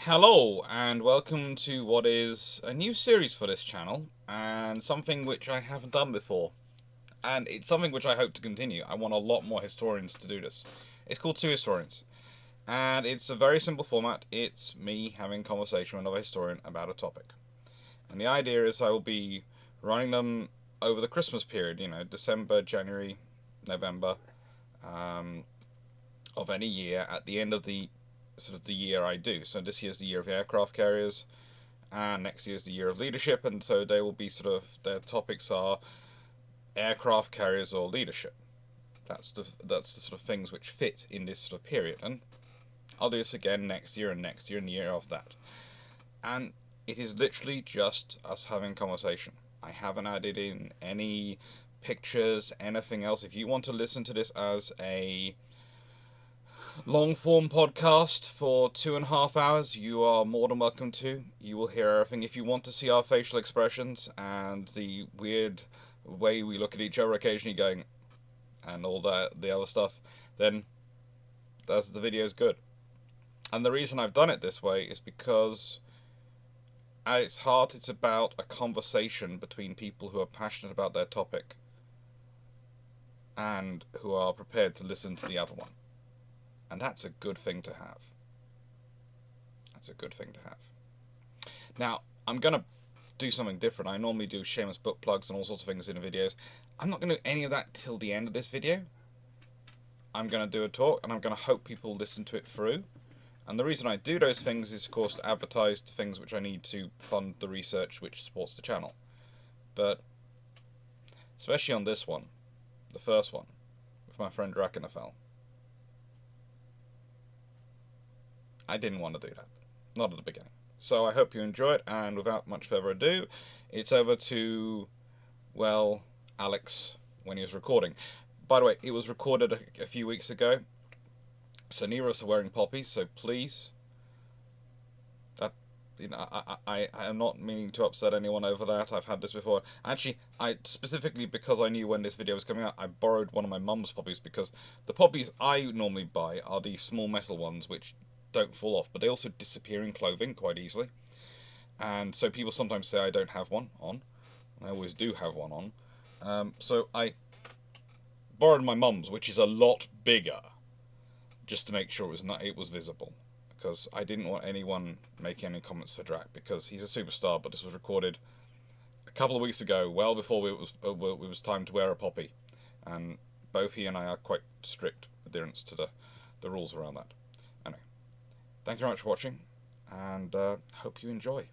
Hello and welcome to what is a new series for this channel and something which I haven't done before, and it's something which I hope to continue. I want a lot more historians to do this. It's called Two Historians, and it's a very simple format. It's me having a conversation with another historian about a topic, and the idea is I will be running them over the Christmas period, December, January, November, um, of any year at the end of the year I do. So this year's the year of aircraft carriers, and next year's the year of leadership, and so they will be their topics are aircraft carriers or leadership. That's the sort of things which fit in this sort of period, and I'll do this again next year and next year and the year of that. And it is literally just us having a conversation. I haven't added in any pictures, anything else. If you want to listen to this as a long form podcast for 2.5 hours, you are more than welcome to. You will hear everything. If you want to see our facial expressions and the weird way we look at each other occasionally going and all the other stuff, then that's the video's good. And the reason I've done it this way is because at its heart it's about a conversation between people who are passionate about their topic and who are prepared to listen to the other one. And that's a good thing to have. That's a good thing to have. Now, I'm going to do something different. I normally do shameless book plugs and all sorts of things in the videos. I'm not going to do any of that till the end of this video. I'm going to do a talk, and I'm going to hope people listen to it through. And the reason I do those things is, of course, to advertise the things which I need to fund the research which supports the channel. But, especially on this one, the first one, with my friend Drachinifel, I didn't want to do that. Not at the beginning. So I hope you enjoy it, and without much further ado, it's over to, well, Alex when he was recording. By the way, it was recorded a few weeks ago, so neither of us are wearing poppies, so please, I am not meaning to upset anyone over that. I've had this before. Actually, specifically because I knew when this video was coming out, I borrowed one of my mum's poppies, because the poppies I normally buy are the small metal ones, which don't fall off, but they also disappear in clothing quite easily, and so people sometimes say I don't have one on. I always do have one on. So I borrowed my mum's, which is a lot bigger, just to make sure it was visible, because I didn't want anyone making any comments for Drach, because he's a superstar. But this was recorded a couple of weeks ago, well before it was time to wear a poppy, and both he and I are quite strict adherents to the rules around that. Anyway, thank you very much for watching, and hope you enjoy.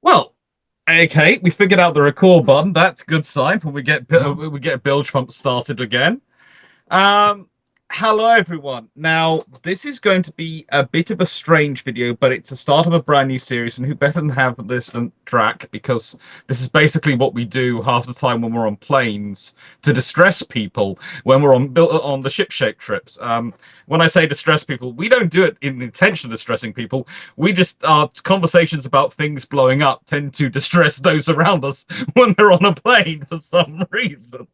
Well, okay, we figured out the record button. That's a good sign when we get Bill Trump started again. Hello everyone. Now, this is going to be a bit of a strange video, but it's the start of a brand new series, and who better than have this than Drach, because this is basically what we do half the time when we're on planes to distress people when we're on the ship-shape trips. When I say distress people, we don't do it in the intention of distressing people. We just, our conversations about things blowing up tend to distress those around us when they're on a plane for some reason.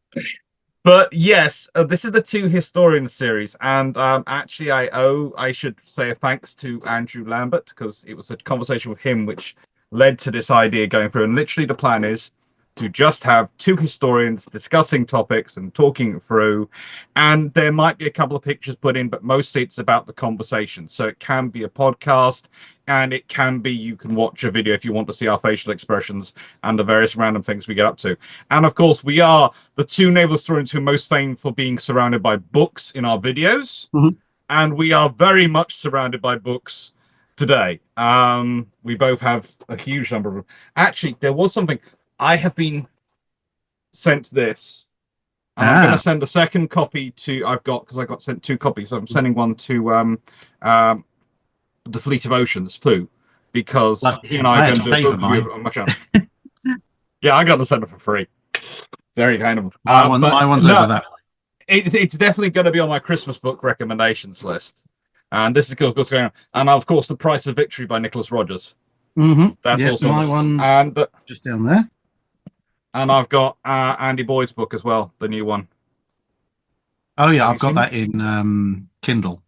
But yes, this is the Two Historians series, and actually, I should say a thanks to Andrew Lambert, because it was a conversation with him which led to this idea going through. And literally, the plan is to just have two historians discussing topics and talking it through, and there might be a couple of pictures put in, but mostly it's about the conversation. So it can be a podcast, and it can be you can watch a video if you want to see our facial expressions and the various random things we get up to. And of course, we are the two naval historians who are most famed for being surrounded by books in our videos. Mm-hmm. And we are very much surrounded by books today. We both have a huge number of them. Actually, there was something. I have been sent this. And I'm going to send a second copy because I got sent two copies. I'm sending one to the Fleet of Oceans, Flu, because he and I are going to do a book review on my channel. Yeah, I got to send it for free. Very kind of. My one's over that. It's definitely going to be on my Christmas book recommendations list. And this is what's going on. And of course, The Price of Victory by Nicholas Rogers. Mm-hmm. That's also my one's just down there. And I've got Andy Boyd's book as well, the new one. Oh yeah, I've got that in Kindle.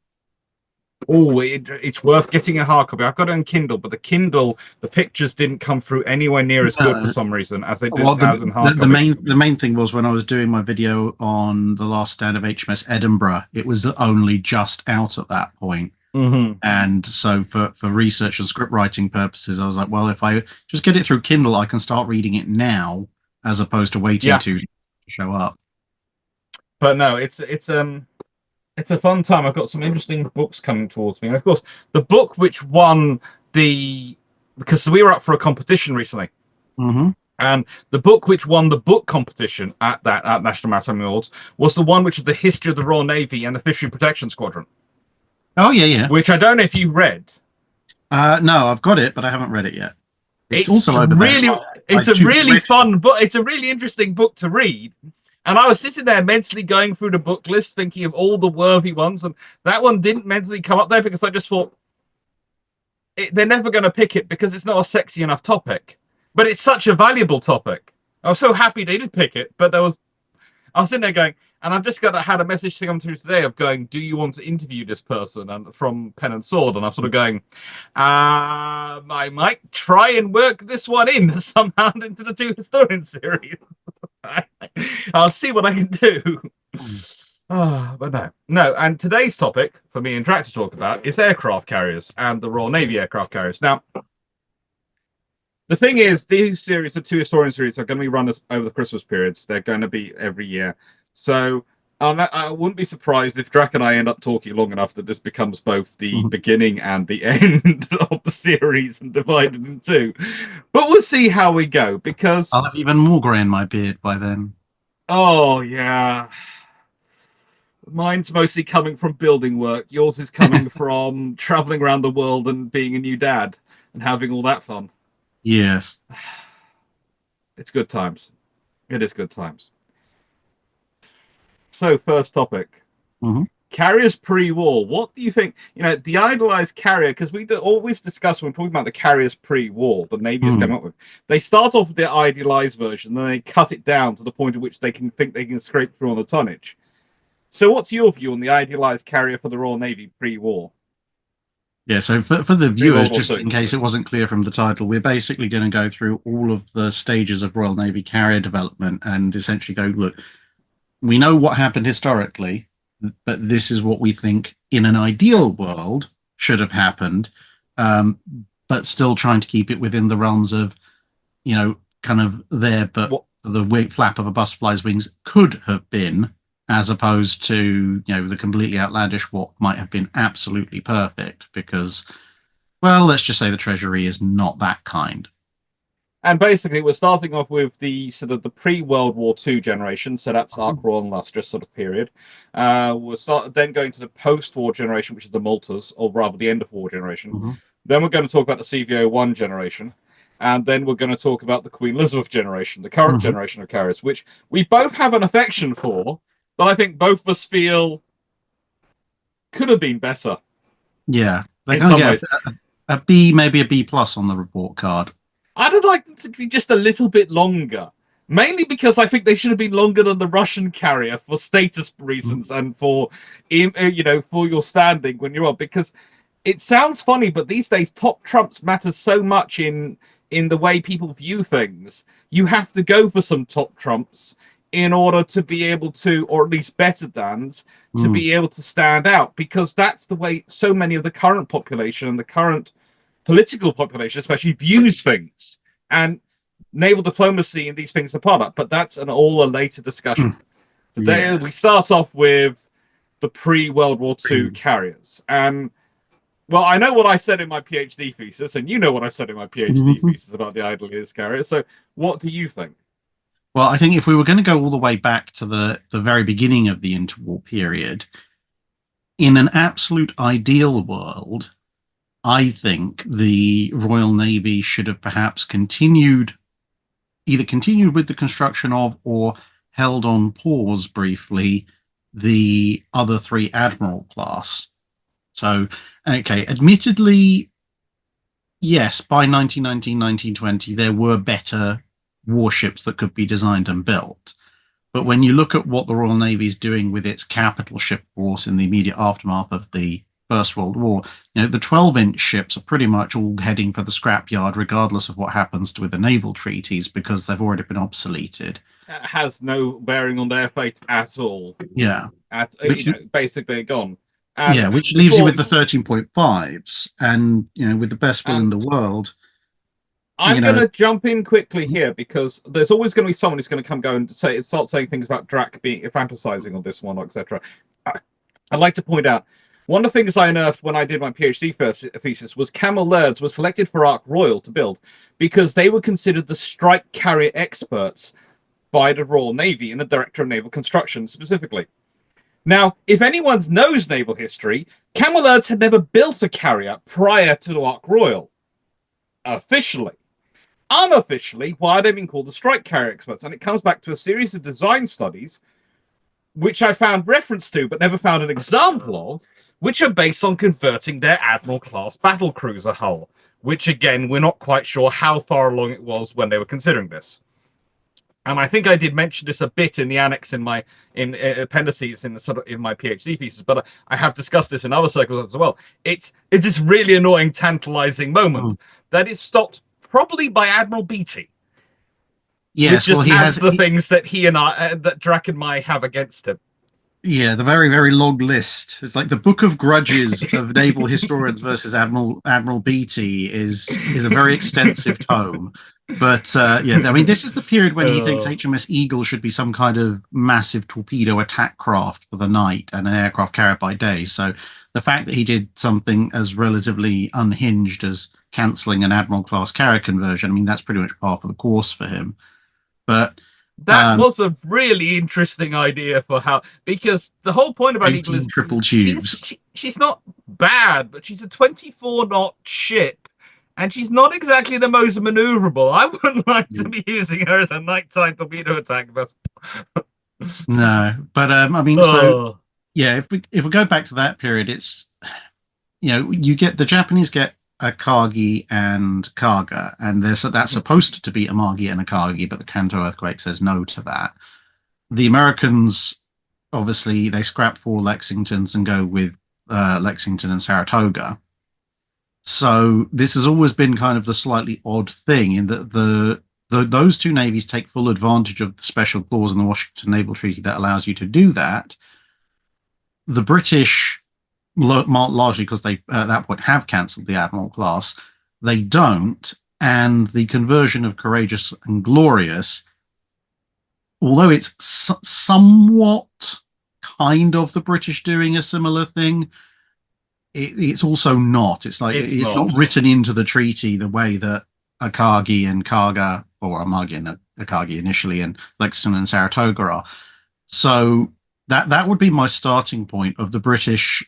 Oh, it's worth getting a hard copy. I've got it on Kindle, but the Kindle, the pictures didn't come through anywhere near as good for some reason as they did Well, as in hard copy. the main thing was when I was doing my video on the last stand of HMS Edinburgh, it was only just out at that point. And so for research and script writing purposes, I was like, well, if I just get it through Kindle, I can start reading it now as opposed to waiting to show up. But no, it's a fun time. I've got some interesting books coming towards me. And of course, the book which won because we were up for a competition recently. And the book which won the book competition at National Maritime Awards was the one which is the history of the Royal Navy and the Fishery Protection Squadron. Oh, yeah. Which I don't know if you've read. No, I've got it, but I haven't read it yet. It's also really, it's a really fun book. It's a really interesting book to read. And I was sitting there mentally going through the book list, thinking of all the worthy ones. And that one didn't mentally come up there because I just thought they're never going to pick it because it's not a sexy enough topic. But it's such a valuable topic. I was so happy they did pick it. But I was sitting there going, and I've just had a message to come through today of going, do you want to interview this person? And from Pen and Sword. And I'm sort of going, I might try and work this one in somehow into the Two Historians series. I'll see what I can do. But no. And today's topic for me and Drach to talk about is aircraft carriers and the Royal Navy aircraft carriers. Now, the thing is, these series, the Two Historian series, are going to be run over the Christmas periods. They're going to be every year. So I wouldn't be surprised if Drach and I end up talking long enough that this becomes both the beginning and the end of the series and divided in two. But we'll see how we go, because I'll have even more grey in my beard by then. Oh, yeah. Mine's mostly coming from building work. Yours is coming from traveling around the world and being a new dad and having all that fun. Yes. It's good times. It is good times. So, first topic. Carriers pre-war. What do you think? The idealized carrier, because we always discuss when talking about the carriers pre-war, the Navy has come up with. They start off with the idealized version, then they cut it down to the point at which they can think they can scrape through on the tonnage. So, what's your view on the idealized carrier for the Royal Navy pre-war? Yeah, so for the viewers, just in case it wasn't clear from the title, we're basically going to go through all of the stages of Royal Navy carrier development and essentially go, look, we know what happened historically, but this is what we think in an ideal world should have happened, but still trying to keep it within the realms of, kind of there, but the flap of a butterfly's wings could have been, as opposed to, the completely outlandish what might have been absolutely perfect, because, well, let's just say the Treasury is not that kind. And basically, we're starting off with the sort of the pre-World War II generation, so that's Ark Royal and Lustrous sort of period. We'll start then going to the post-war generation, which is the Maltas, or rather the end of war generation. Then we're going to talk about the CVO1 generation, and then we're going to talk about the Queen Elizabeth generation, the current generation of carriers, which we both have an affection for, but I think both of us feel could have been better. Yeah, they kind of get a B, maybe a B plus on the report card. I'd have liked them to be just a little bit longer, mainly because I think they should have been longer than the Russian carrier for status reasons and for, for your standing when you're on. Because it sounds funny, but these days top trumps matter so much in the way people view things. You have to go for some top trumps in order to be able to, or at least better than's, to be able to stand out, because that's the way so many of the current population and the current political population especially views things, and naval diplomacy and these things are part of it, but that's a later discussion. Today we start off with the pre-World War II carriers, and well, I know what I said in my PhD thesis, and you know what I said in my PhD thesis about the idealized carrier, so what do you think? Well, I think if we were going to go all the way back to the very beginning of the interwar period, in an absolute ideal world, I think the Royal Navy should have perhaps continued with the construction of, or held on pause briefly, the other three Admiral Class. So, okay, admittedly, yes, by 1919, 1920, there were better warships that could be designed and built. But when you look at what the Royal Navy is doing with its capital ship force in the immediate aftermath of the First World War. The 12-inch ships are pretty much all heading for the scrapyard, regardless of what happens with the naval treaties, because they've already been obsoleted. It has no bearing on their fate at all. Yeah. Basically gone. And which leaves you with the 13.5s, and with the best will in the world. I'm going to jump in quickly here because there's always going to be someone who's going to go and start saying things about Drach being fantasizing on this one, etc. I'd like to point out one of the things I unearthed when I did my PhD thesis was Cammell Lairds were selected for Ark Royal to build because they were considered the strike carrier experts by the Royal Navy and the Director of Naval Construction specifically. Now, if anyone knows naval history, Cammell Lairds had never built a carrier prior to Ark Royal. Officially. Unofficially, why are they being called the strike carrier experts? And it comes back to a series of design studies, which I found reference to, but never found an example of, which are based on converting their Admiral Class battlecruiser hull, which, again, we're not quite sure how far along it was when they were considering this. And I think I did mention this a bit in the annex in appendices in my PhD thesis, but I have discussed this in other circles as well. It's this really annoying, tantalizing moment that is stopped probably by Admiral Beatty. Yes, which just adds the things that that Drach and I have against him. Yeah, the very, very long list. It's like the Book of Grudges of naval historians versus Admiral Beatty is a very extensive tome. But this is the period when he thinks HMS Eagle should be some kind of massive torpedo attack craft for the night and an aircraft carrier by day. So the fact that he did something as relatively unhinged as cancelling an Admiral Class carrier conversion, that's pretty much par for the course for him. But that was a really interesting idea because the whole point about Eagle is triple tubes. She's not bad, but she's a 24-knot ship, and she's not exactly the most maneuverable. I wouldn't like to be using her as a nighttime torpedo attack vessel. No, but so yeah, if we go back to that period, it's you get the Japanese get a Kagi and Kaga, and that's supposed to be a Magi and a Kagi, but the Kanto earthquake says no to that. The Americans, obviously, they scrap 4 Lexingtons and go with Lexington and Saratoga. So this has always been kind of the slightly odd thing in that those two navies take full advantage of the special clause in the Washington Naval Treaty that allows you to do that. The British, largely because they at that point have cancelled the Admiral Class, they don't, and the conversion of Courageous and Glorious, although it's somewhat kind of the British doing a similar thing, it's also not. It's like it's not written into the treaty the way that Akagi and Kaga, or Amagi and Akagi initially, and Lexington and Saratoga are. So that would be my starting point of the British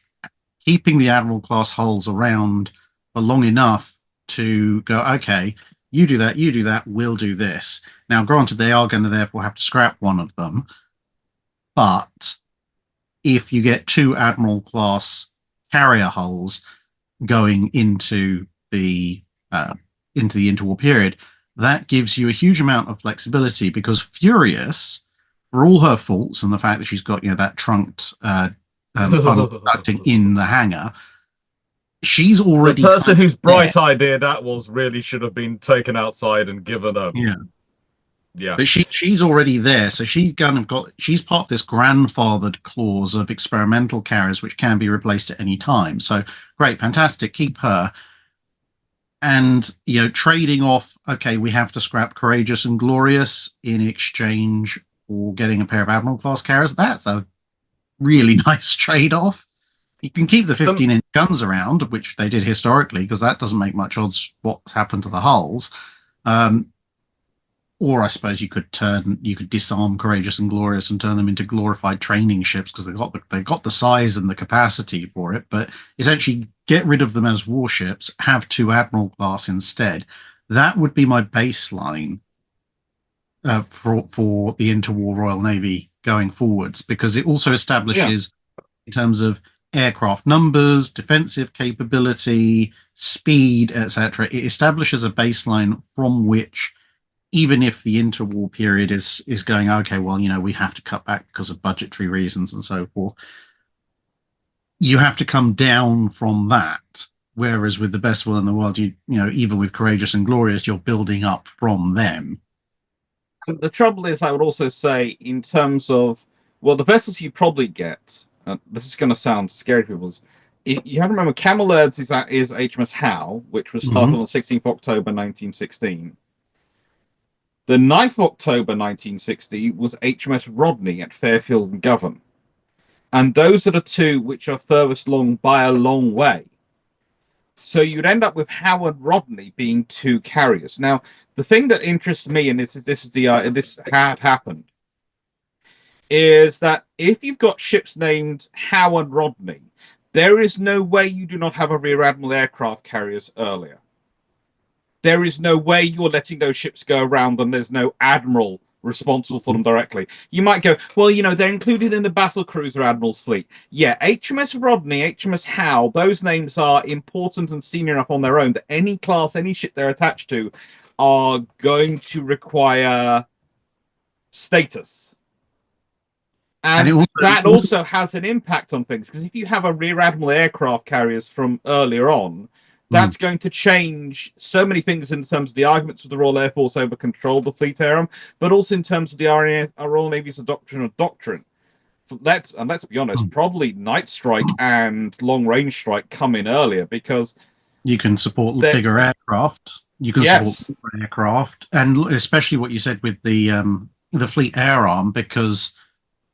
keeping the Admiral Class hulls around for long enough to go, okay, you do that, we'll do this. Now, granted, they are going to therefore have to scrap one of them, but if you get 2 Admiral Class carrier hulls going into the interwar period, that gives you a huge amount of flexibility, because Furious, for all her faults and the fact that she's got that trunked funnel conducting in the hangar, she's already the person whose bright idea that was really should have been taken outside and given a but she's already there, so she's part of this grandfathered clause of experimental carriers which can be replaced at any time. So great, fantastic, keep her. And trading off, okay, we have to scrap Courageous and Glorious in exchange for getting a pair of Admiral Class carriers. That's a really nice trade-off. You can keep the 15-inch guns around, which they did historically, because that doesn't make much odds what's happened to the hulls. Or I suppose you could disarm Courageous and Glorious and turn them into glorified training ships, because they've got the size and the capacity for it. But essentially, get rid of them as warships, have 2 Admiral Class instead. That would be my baseline for the interwar Royal Navy going forwards, because it also establishes, in terms of aircraft numbers, defensive capability, speed, etc., it establishes a baseline from which, even if the interwar period is going, okay, well, we have to cut back because of budgetary reasons and so forth, you have to come down from that. Whereas with the best will in the world, even with Courageous and Glorious, you're building up from them. The trouble is, I would also say, in terms of, well, the vessels you probably get, this is going to sound scary to people, you have to remember Cammell Lairds is HMS Howe, which was started on the 16th of October 1916. The 9th of October 1960 was HMS Rodney at Fairfield and Govan. And those are the two which are furthest along by a long way. So you'd end up with Howe and Rodney being two carriers. Now, the thing that interests me, and this had happened, is that if you've got ships named Howe and Rodney, there is no way you do not have a rear admiral aircraft carriers earlier. There is no way you're letting those ships go around and there's no admiral responsible for them directly. You might go, well, they're included in the battle cruiser admiral's fleet. Yeah, HMS Rodney, HMS Howe, those names are important and senior enough on their own that any class, any ship they're attached to are going to require status. And that also has an impact on things, because if you have a rear admiral aircraft carriers from earlier on, that's going to change so many things in terms of the arguments of the Royal Air Force over control of the fleet arm, but also in terms of the Royal Navy's doctrine. Let's be honest, probably Night Strike and Long Range Strike come in earlier because you can support bigger aircraft. You can support aircraft, and especially what you said with the fleet air arm, because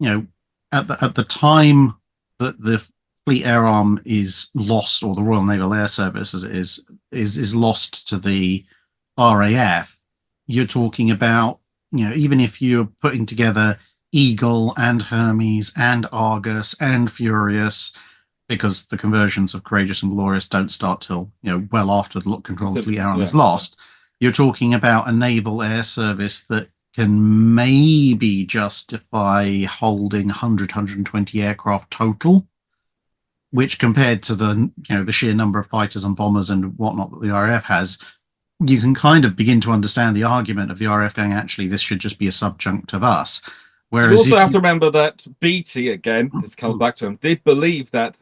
at the time that the fleet air arm is lost, or the Royal Naval Air Service as it is lost to the RAF, you're talking about, even if you're putting together Eagle and Hermes and Argus and Furious, because the conversions of Courageous and Glorious don't start till well after the control of fleet air arm is lost, you're talking about a naval air service that can maybe justify holding 120 aircraft total, which compared to the the sheer number of fighters and bombers and whatnot that the RAF has, you can kind of begin to understand the argument of the RAF going, actually, this should just be a subjunct of us. Whereas you also have to remember that Beatty, again, this comes back to him, did believe that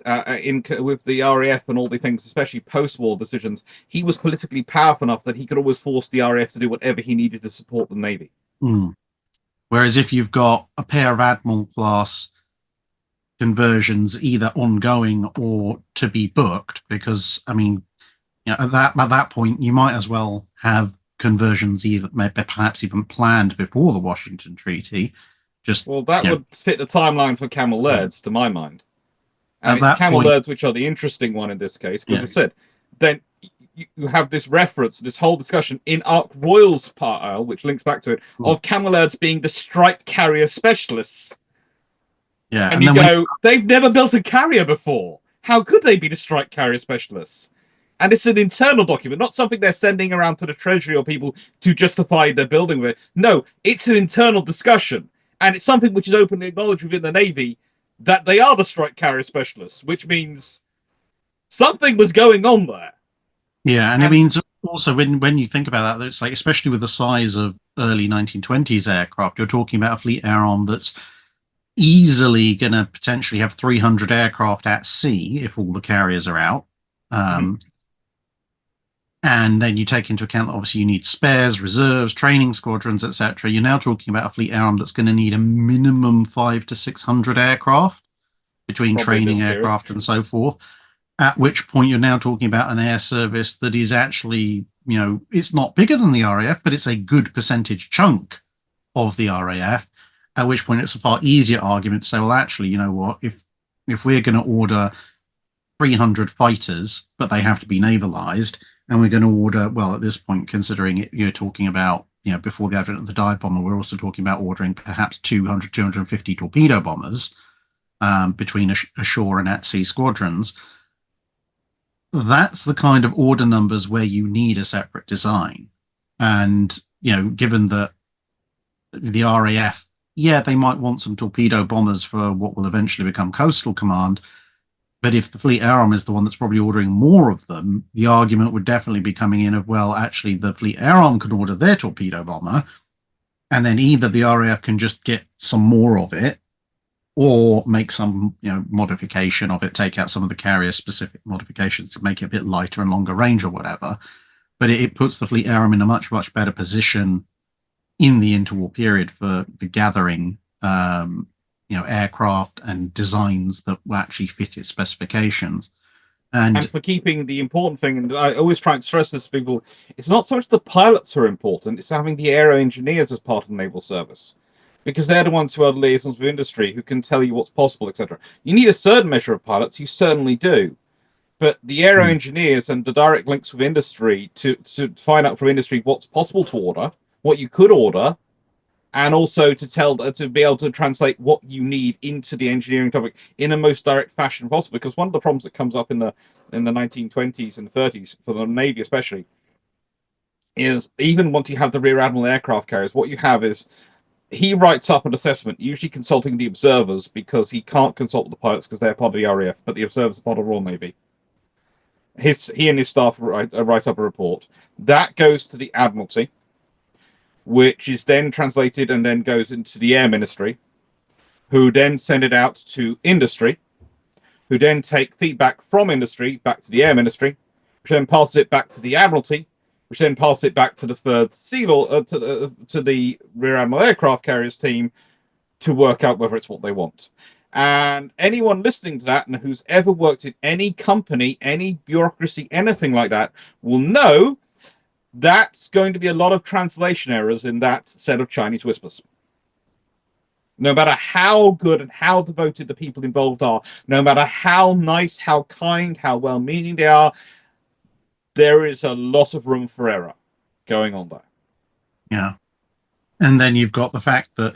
with the RAF and all the things, especially post-war decisions, he was politically powerful enough that he could always force the RAF to do whatever he needed to support the Navy. Whereas if you've got a pair of Admiral Class conversions either ongoing or to be booked, because at that point you might as well have conversions either maybe perhaps even planned before the Washington Treaty. That would fit the timeline for Cammell Lairds, to my mind. And it's Cammell Lairds which are the interesting one in this case, because I said, then you have this reference, this whole discussion in Ark Royal's pile, which links back to it, of Cammell Lairds being the strike carrier specialists. Yeah, and you go, they've never built a carrier before. How could they be the strike carrier specialists? And it's an internal document, not something they're sending around to the Treasury or people to justify their building with it. No, it's an internal discussion. And it's something which is openly acknowledged within the Navy that they are the strike carrier specialists, which means something was going on there. Yeah, and it means also when you think about that, it's like, especially with the size of early 1920s aircraft, you're talking about a fleet air arm that's easily going to potentially have 300 aircraft at sea if all the carriers are out. And then you take into account that obviously you need spares, reserves, training squadrons, etc. You're now talking about a fleet air arm that's going to need a minimum 500 to 600 aircraft between training aircraft and so forth. At which point you're now talking about an air service that is actually, it's not bigger than the RAF, but it's a good percentage chunk of the RAF. At which point it's a far easier argument to say, well, actually, you know what, if we're going to order 300 fighters, but they have to be navalized, and we're going to order, well, at this point, considering it, you're talking about, before the advent of the dive bomber, we're also talking about ordering perhaps 200, 250 torpedo bombers between ashore and at sea squadrons. That's the kind of order numbers where you need a separate design. And, given that the RAF, they might want some torpedo bombers for what will eventually become Coastal Command. But if the fleet air arm is the one that's probably ordering more of them, the argument would definitely be coming in of, well, actually, the fleet air arm could order their torpedo bomber, and then either the RAF can just get some more of it, or make some modification of it, take out some of the carrier specific modifications to make it a bit lighter and longer range or whatever. But it puts the fleet ARM in a much better position in the interwar period for gathering aircraft and designs that will actually fit its specifications. And for keeping the important thing, and I always try and stress this to people, it's not so much the pilots who are important, it's having the aero engineers as part of the naval service. Because they're the ones who are liaisons with industry, who can tell you what's possible, etc. You need a certain measure of pilots, you certainly do. But the aero engineers and the direct links with industry to find out from industry what's possible to order, what you could order, and also to be able to translate what you need into the engineering topic in a most direct fashion possible. Because one of the problems that comes up in the 1920s and 30s for the Navy especially is even once you have the rear admiral aircraft carriers, what you have is he writes up an assessment, usually consulting the observers because he can't consult the pilots because they're part of the RAF, but the observers are part of the Royal Navy. He and his staff write up a report that goes to the Admiralty, which is then translated and then goes into the Air Ministry, who then send it out to industry, who then take feedback from industry back to the Air Ministry, which then passes it back to the Admiralty, which then passes it back to the Third Sea to the Rear Admiral Aircraft Carriers team to work out whether it's what they want. And anyone listening to that and who's ever worked in any company, any bureaucracy, anything like that, will know that's going to be a lot of translation errors in that set of Chinese whispers. No matter how good and how devoted the people involved are, no matter how nice, how kind, how well-meaning they are, there is a lot of room for error going on there. Yeah. And then you've got the fact that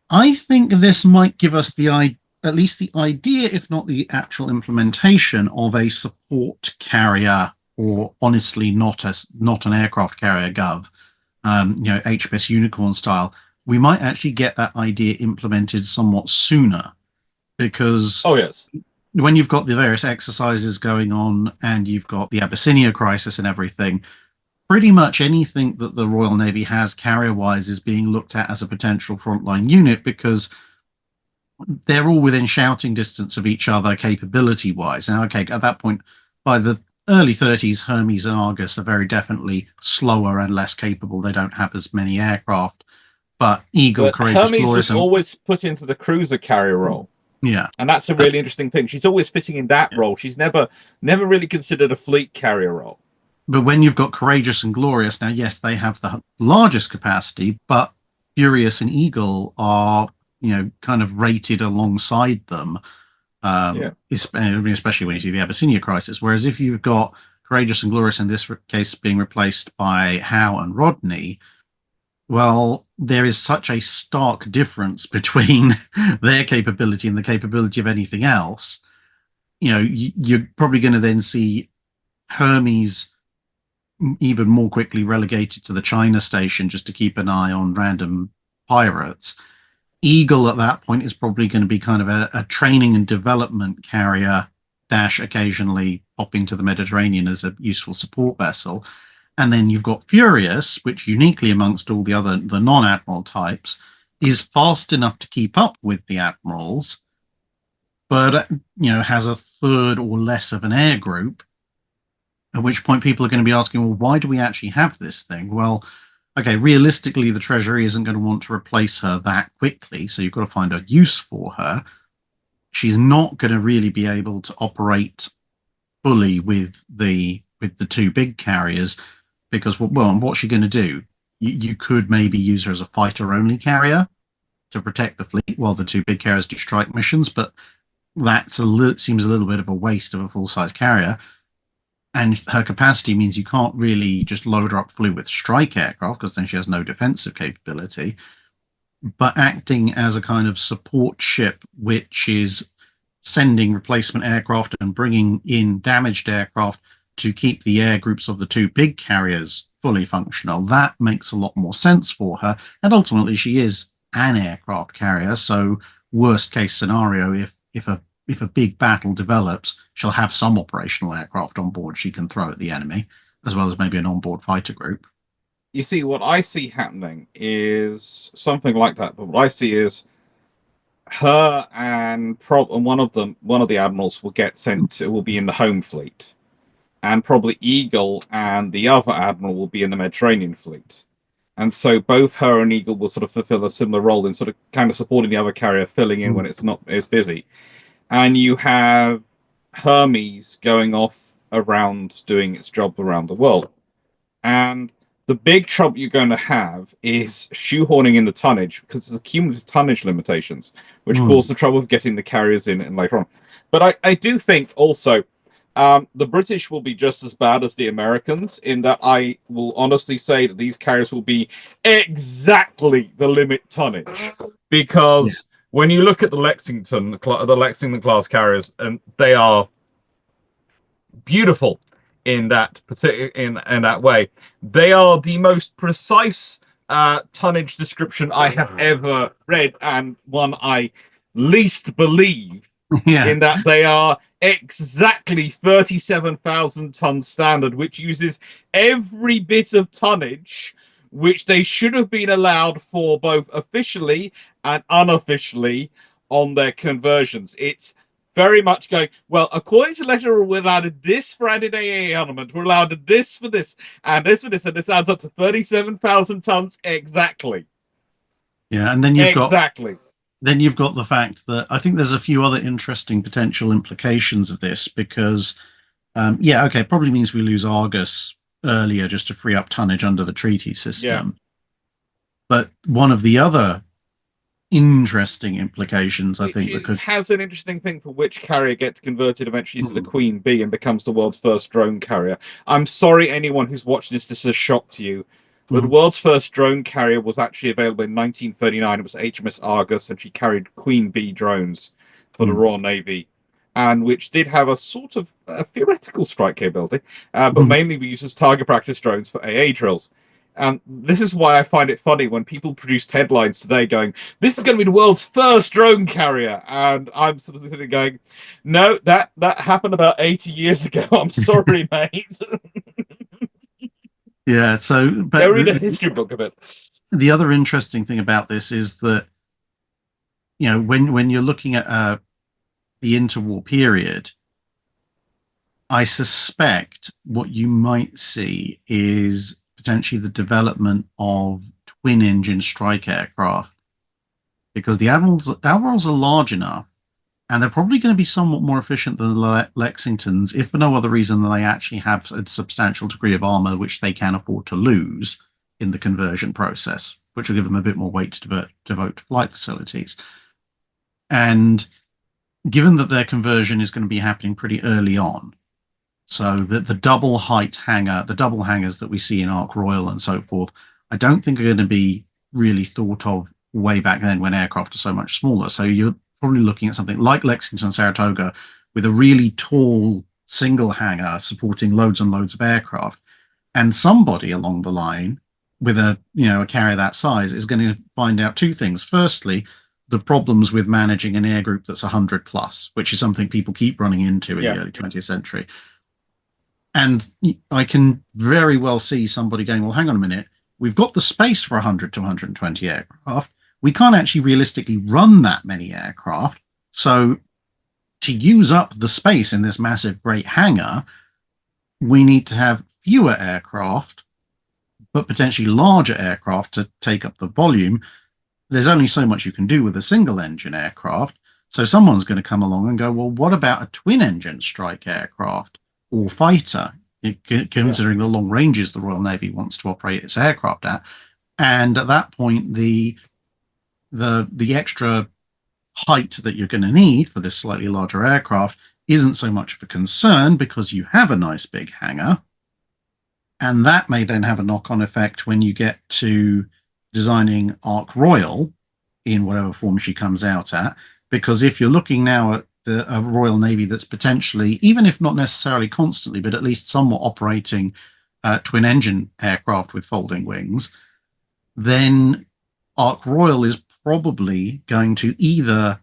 I think this might give us at least the idea, if not the actual implementation of a support carrier, or honestly not an aircraft carrier gov, HBS Unicorn style. We might actually get that idea implemented somewhat sooner, because when you've got the various exercises going on and you've got the Abyssinia crisis and everything, pretty much anything that the Royal Navy has carrier-wise is being looked at as a potential frontline unit, because they're all within shouting distance of each other capability-wise. Now, okay, at that point, by the early 30s, Hermes and Argus are very definitely slower and less capable. They don't have as many aircraft. But Eagle, Courageous, Hermes Glorious, was always put into the cruiser carrier role. Yeah. And that's a really interesting thing. She's always fitting in that role. She's never really considered a fleet carrier role. But when you've got Courageous and Glorious, now, yes, they have the largest capacity, but Furious and Eagle are, kind of rated alongside them, especially when you see the Abyssinia crisis. Whereas if you've got Courageous and Glorious in this case being replaced by Howe and Rodney, well, there is such a stark difference between their capability and the capability of anything else. You're probably going to then see Hermes even more quickly relegated to the China station just to keep an eye on random pirates. Eagle at that point is probably going to be kind of a training and development carrier dash occasionally popping to the Mediterranean as a useful support vessel. And then you've got Furious, which uniquely amongst all the non-admiral types is fast enough to keep up with the admirals, but has a third or less of an air group. At which point people are going to be asking, well, why do we actually have this thing? Well, okay, realistically, the Treasury isn't going to want to replace her that quickly, so you've got to find a use for her. She's not going to really be able to operate fully with the two big carriers, because, well, what's she going to do? You could maybe use her as a fighter-only carrier to protect the fleet while the two big carriers do strike missions, but that seems a little bit of a waste of a full-size carrier. And her capacity means you can't really just load her up fully with strike aircraft, because then she has no defensive capability. But acting as a kind of support ship, which is sending replacement aircraft and bringing in damaged aircraft to keep the air groups of the two big carriers fully functional, that makes a lot more sense for her. And ultimately, she is an aircraft carrier. So worst case scenario, if a big battle develops, she'll have some operational aircraft on board she can throw at the enemy, as well as maybe an onboard fighter group. You see, what I see happening is something like that. But what I see is her and one of the admirals will be in the home fleet, and probably Eagle and the other admiral will be in the Mediterranean fleet. And so both her and Eagle will sort of fulfill a similar role in sort of kind of supporting the other carrier, filling in when it's not as busy. And you have Hermes going off around doing its job around the world. And the big trouble you're going to have is shoehorning in the tonnage, because there's cumulative tonnage limitations, which cause the trouble of getting the carriers in and later on. But I do think also the British will be just as bad as the Americans, in that I will honestly say that these carriers will be exactly the limit tonnage. Because when you look at the Lexington class carriers, and they are beautiful in that in that way. They are the most precise tonnage description I have ever read, and one I least believe. In that they are exactly 37,000 tons standard, which uses every bit of tonnage which they should have been allowed for both officially and unofficially on their conversions. It's very much going, well, according to letter, we're allowed this for added AA element, we're allowed this for this, and this for this, and this adds up to 37,000 tons exactly. Yeah, and then you've got the fact that I think there's a few other interesting potential implications of this, because probably means we lose Argus earlier just to free up tonnage under the treaty system. But one of the other interesting implications, I think, because has an interesting thing for which carrier gets converted eventually to the Queen Bee and becomes the world's first drone carrier. I'm sorry, anyone who's watching this is a shock to you, but the world's first drone carrier was actually available in 1939. It was HMS Argus, and she carried Queen Bee drones for the Royal Navy, and which did have a sort of theoretical strike capability, but mainly we use as target practice drones for AA drills. And this is why I find it funny when people produced headlines today going, this is going to be the world's first drone carrier. And I'm sort of sitting going, no, that happened about 80 years ago. I'm sorry, mate. Yeah, so... but go read a history book of it. The other interesting thing about this is that, you know, when you're looking at the interwar period, I suspect what you might see is potentially the development of twin-engine strike aircraft, because the admirals are large enough, and they're probably going to be somewhat more efficient than the Lexingtons, if for no other reason than they actually have a substantial degree of armor which they can afford to lose in the conversion process, which will give them a bit more weight to devote to flight facilities. And given that their conversion is going to be happening pretty early on, so that the double height hangar, the double hangars that we see in Ark Royal and so forth, I don't think are going to be really thought of way back then when aircraft are so much smaller. So you're probably looking at something like Lexington Saratoga with a really tall single hangar supporting loads and loads of aircraft. And somebody along the line with a carrier that size is going to find out two things. Firstly, the problems with managing an air group that's 100 plus, which is something people keep running into in the early 20th century. And I can very well see somebody going, well, hang on a minute, we've got the space for 100 to 120 aircraft. We can't actually realistically run that many aircraft. So to use up the space in this massive great hangar, we need to have fewer aircraft, but potentially larger aircraft to take up the volume. There's only so much you can do with a single engine aircraft. So someone's going to come along and go, well, what about a twin engine strike aircraft or fighter, considering the long ranges the Royal Navy wants to operate its aircraft at? And at that point, the extra height that you're going to need for this slightly larger aircraft isn't so much of a concern, because you have a nice big hangar. And that may then have a knock-on effect when you get to designing Ark Royal in whatever form she comes out at. Because if you're looking now at a Royal Navy that's potentially, even if not necessarily constantly, but at least somewhat operating twin-engine aircraft with folding wings, then Ark Royal is probably going to either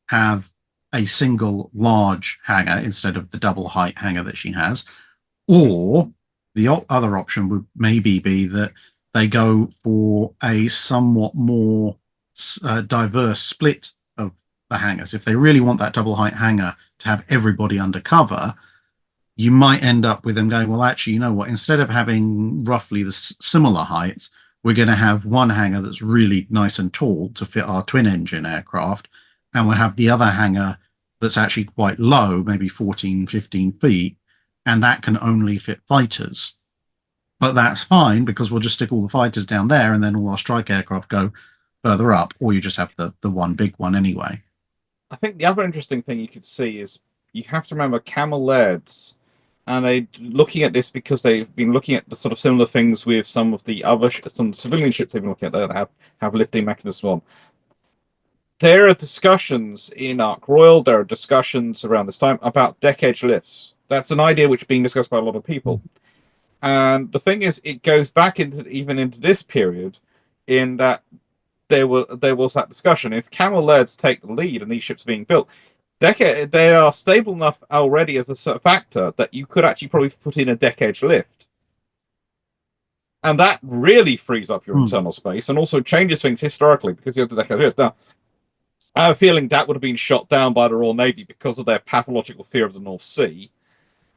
have a single large hangar instead of the double height hangar that she has, or the other option would maybe be that they go for a somewhat more diverse split the hangars. If they really want that double height hangar to have everybody under cover, you might end up with them going, well, actually, you know what? Instead of having roughly the similar heights, we're going to have one hangar that's really nice and tall to fit our twin engine aircraft, and we'll have the other hangar that's actually quite low, maybe 14, 15 feet, and that can only fit fighters. But that's fine because we'll just stick all the fighters down there, and then all our strike aircraft go further up, or you just have the one big one anyway. I think the other interesting thing you could see is you have to remember Cammell Lairds, and they looking at this because they've been looking at the sort of similar things with some of the other some civilian ships they've been looking at that have lifting mechanisms on. There are discussions in Ark Royal, there are discussions around this time about deck edge lifts. That's an idea which is being discussed by a lot of people. And the thing is, it goes back into this period, in that there was that discussion. If Cammell Lairds take the lead and these ships are being built, they are stable enough already as a factor that you could actually probably put in a deck edge lift. And that really frees up your internal space and also changes things historically because you have the deck edge lift. Now, I have a feeling that would have been shot down by the Royal Navy because of their pathological fear of the North Sea.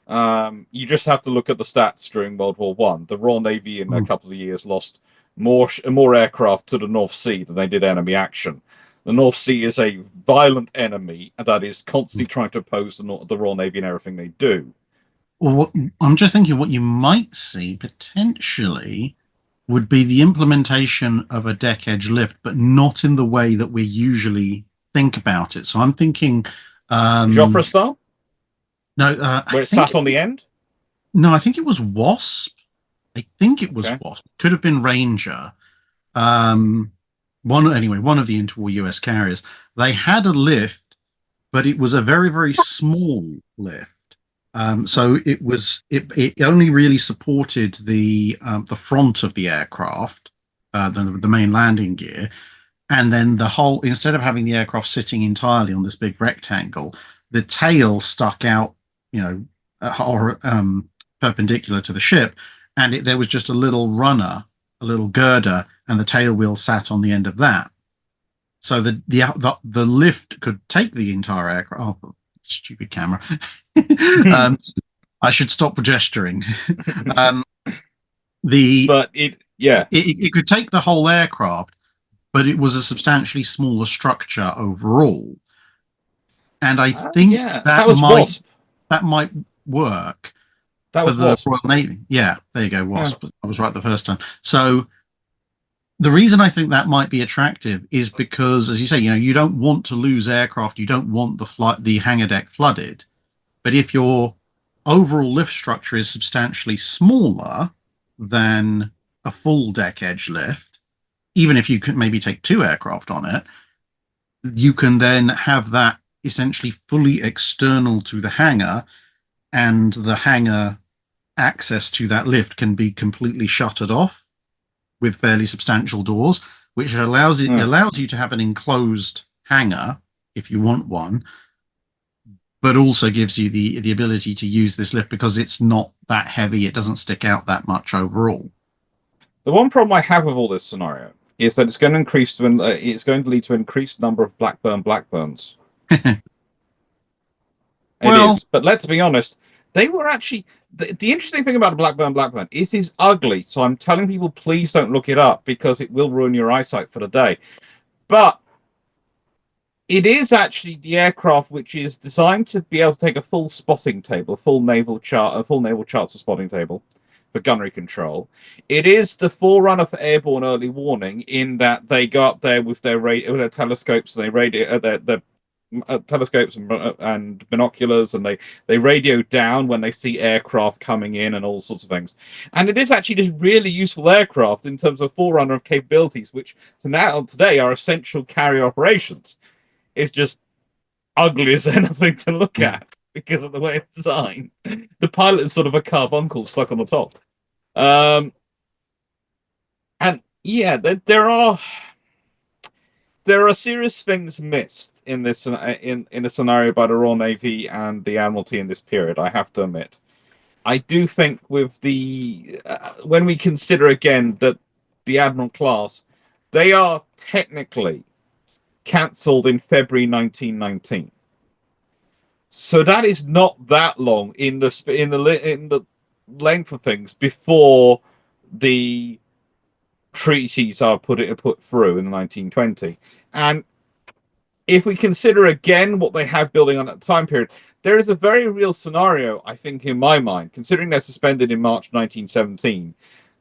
You just have to look at the stats during World War One. The Royal Navy in a couple of years lost more aircraft to the North Sea than they did enemy action. The North Sea is a violent enemy that is constantly trying to oppose the Royal Navy in everything they do. Well, I'm just thinking what you might see potentially would be the implementation of a deck edge lift, but not in the way that we usually think about it. So I'm thinking Joffre style? No, where it sat on the end? No, I think it was Wasp. I think it was Wasp. Could have been Ranger. One of the interwar US carriers. They had a lift, but it was a very, very small lift. So it only really supported the front of the aircraft, the main landing gear, and then the whole, instead of having the aircraft sitting entirely on this big rectangle, the tail stuck out, perpendicular to the ship, and there was just a little runner, a little girder, and the tail wheel sat on the end of that. So the lift could take the entire aircraft. Oh, stupid camera. I should stop gesturing. It could take the whole aircraft, but it was a substantially smaller structure overall. And I think that might work. That was Wasp. Royal Navy. Yeah, there you go, Wasp. I was right the first time. So the reason I think that might be attractive is because, as you say, you don't want to lose aircraft. You don't want the hangar deck flooded. But if your overall lift structure is substantially smaller than a full deck edge lift, even if you could maybe take 2 aircraft on it, you can then have that essentially fully external to the hangar, and the hangar access to that lift can be completely shuttered off with fairly substantial doors, which allows you to have an enclosed hangar if you want one, but also gives you the ability to use this lift because it's not that heavy. It doesn't stick out that much overall. The one problem I have with all this scenario is that it's going to lead to an increased number of Blackburns. It is, but let's be honest, they were actually the interesting thing about a Blackburn is it's ugly. So I'm telling people, please don't look it up because it will ruin your eyesight for the day. But it is actually the aircraft which is designed to be able to take a full spotting table, a full naval charts spotting table for gunnery control. It is the forerunner for airborne early warning in that they go up there with their telescopes and their telescopes and binoculars, and they radio down when they see aircraft coming in and all sorts of things. And it is actually this really useful aircraft in terms of forerunner of capabilities, which today are essential carrier operations. It's just ugly as anything to look at because of the way it's designed. The pilot is sort of a carbuncle stuck on the top. And yeah, there are serious things missed in this in a scenario by the Royal Navy and the Admiralty in this period, I have to admit. I do think with the when we consider again that the Admiral Class, they are technically cancelled in February 1919. So that is not that long in the length of things before the treaties are put through in the 1920. And if we consider again what they have building on at the time period, there is a very real scenario, I think, in my mind, considering they're suspended in March 1917,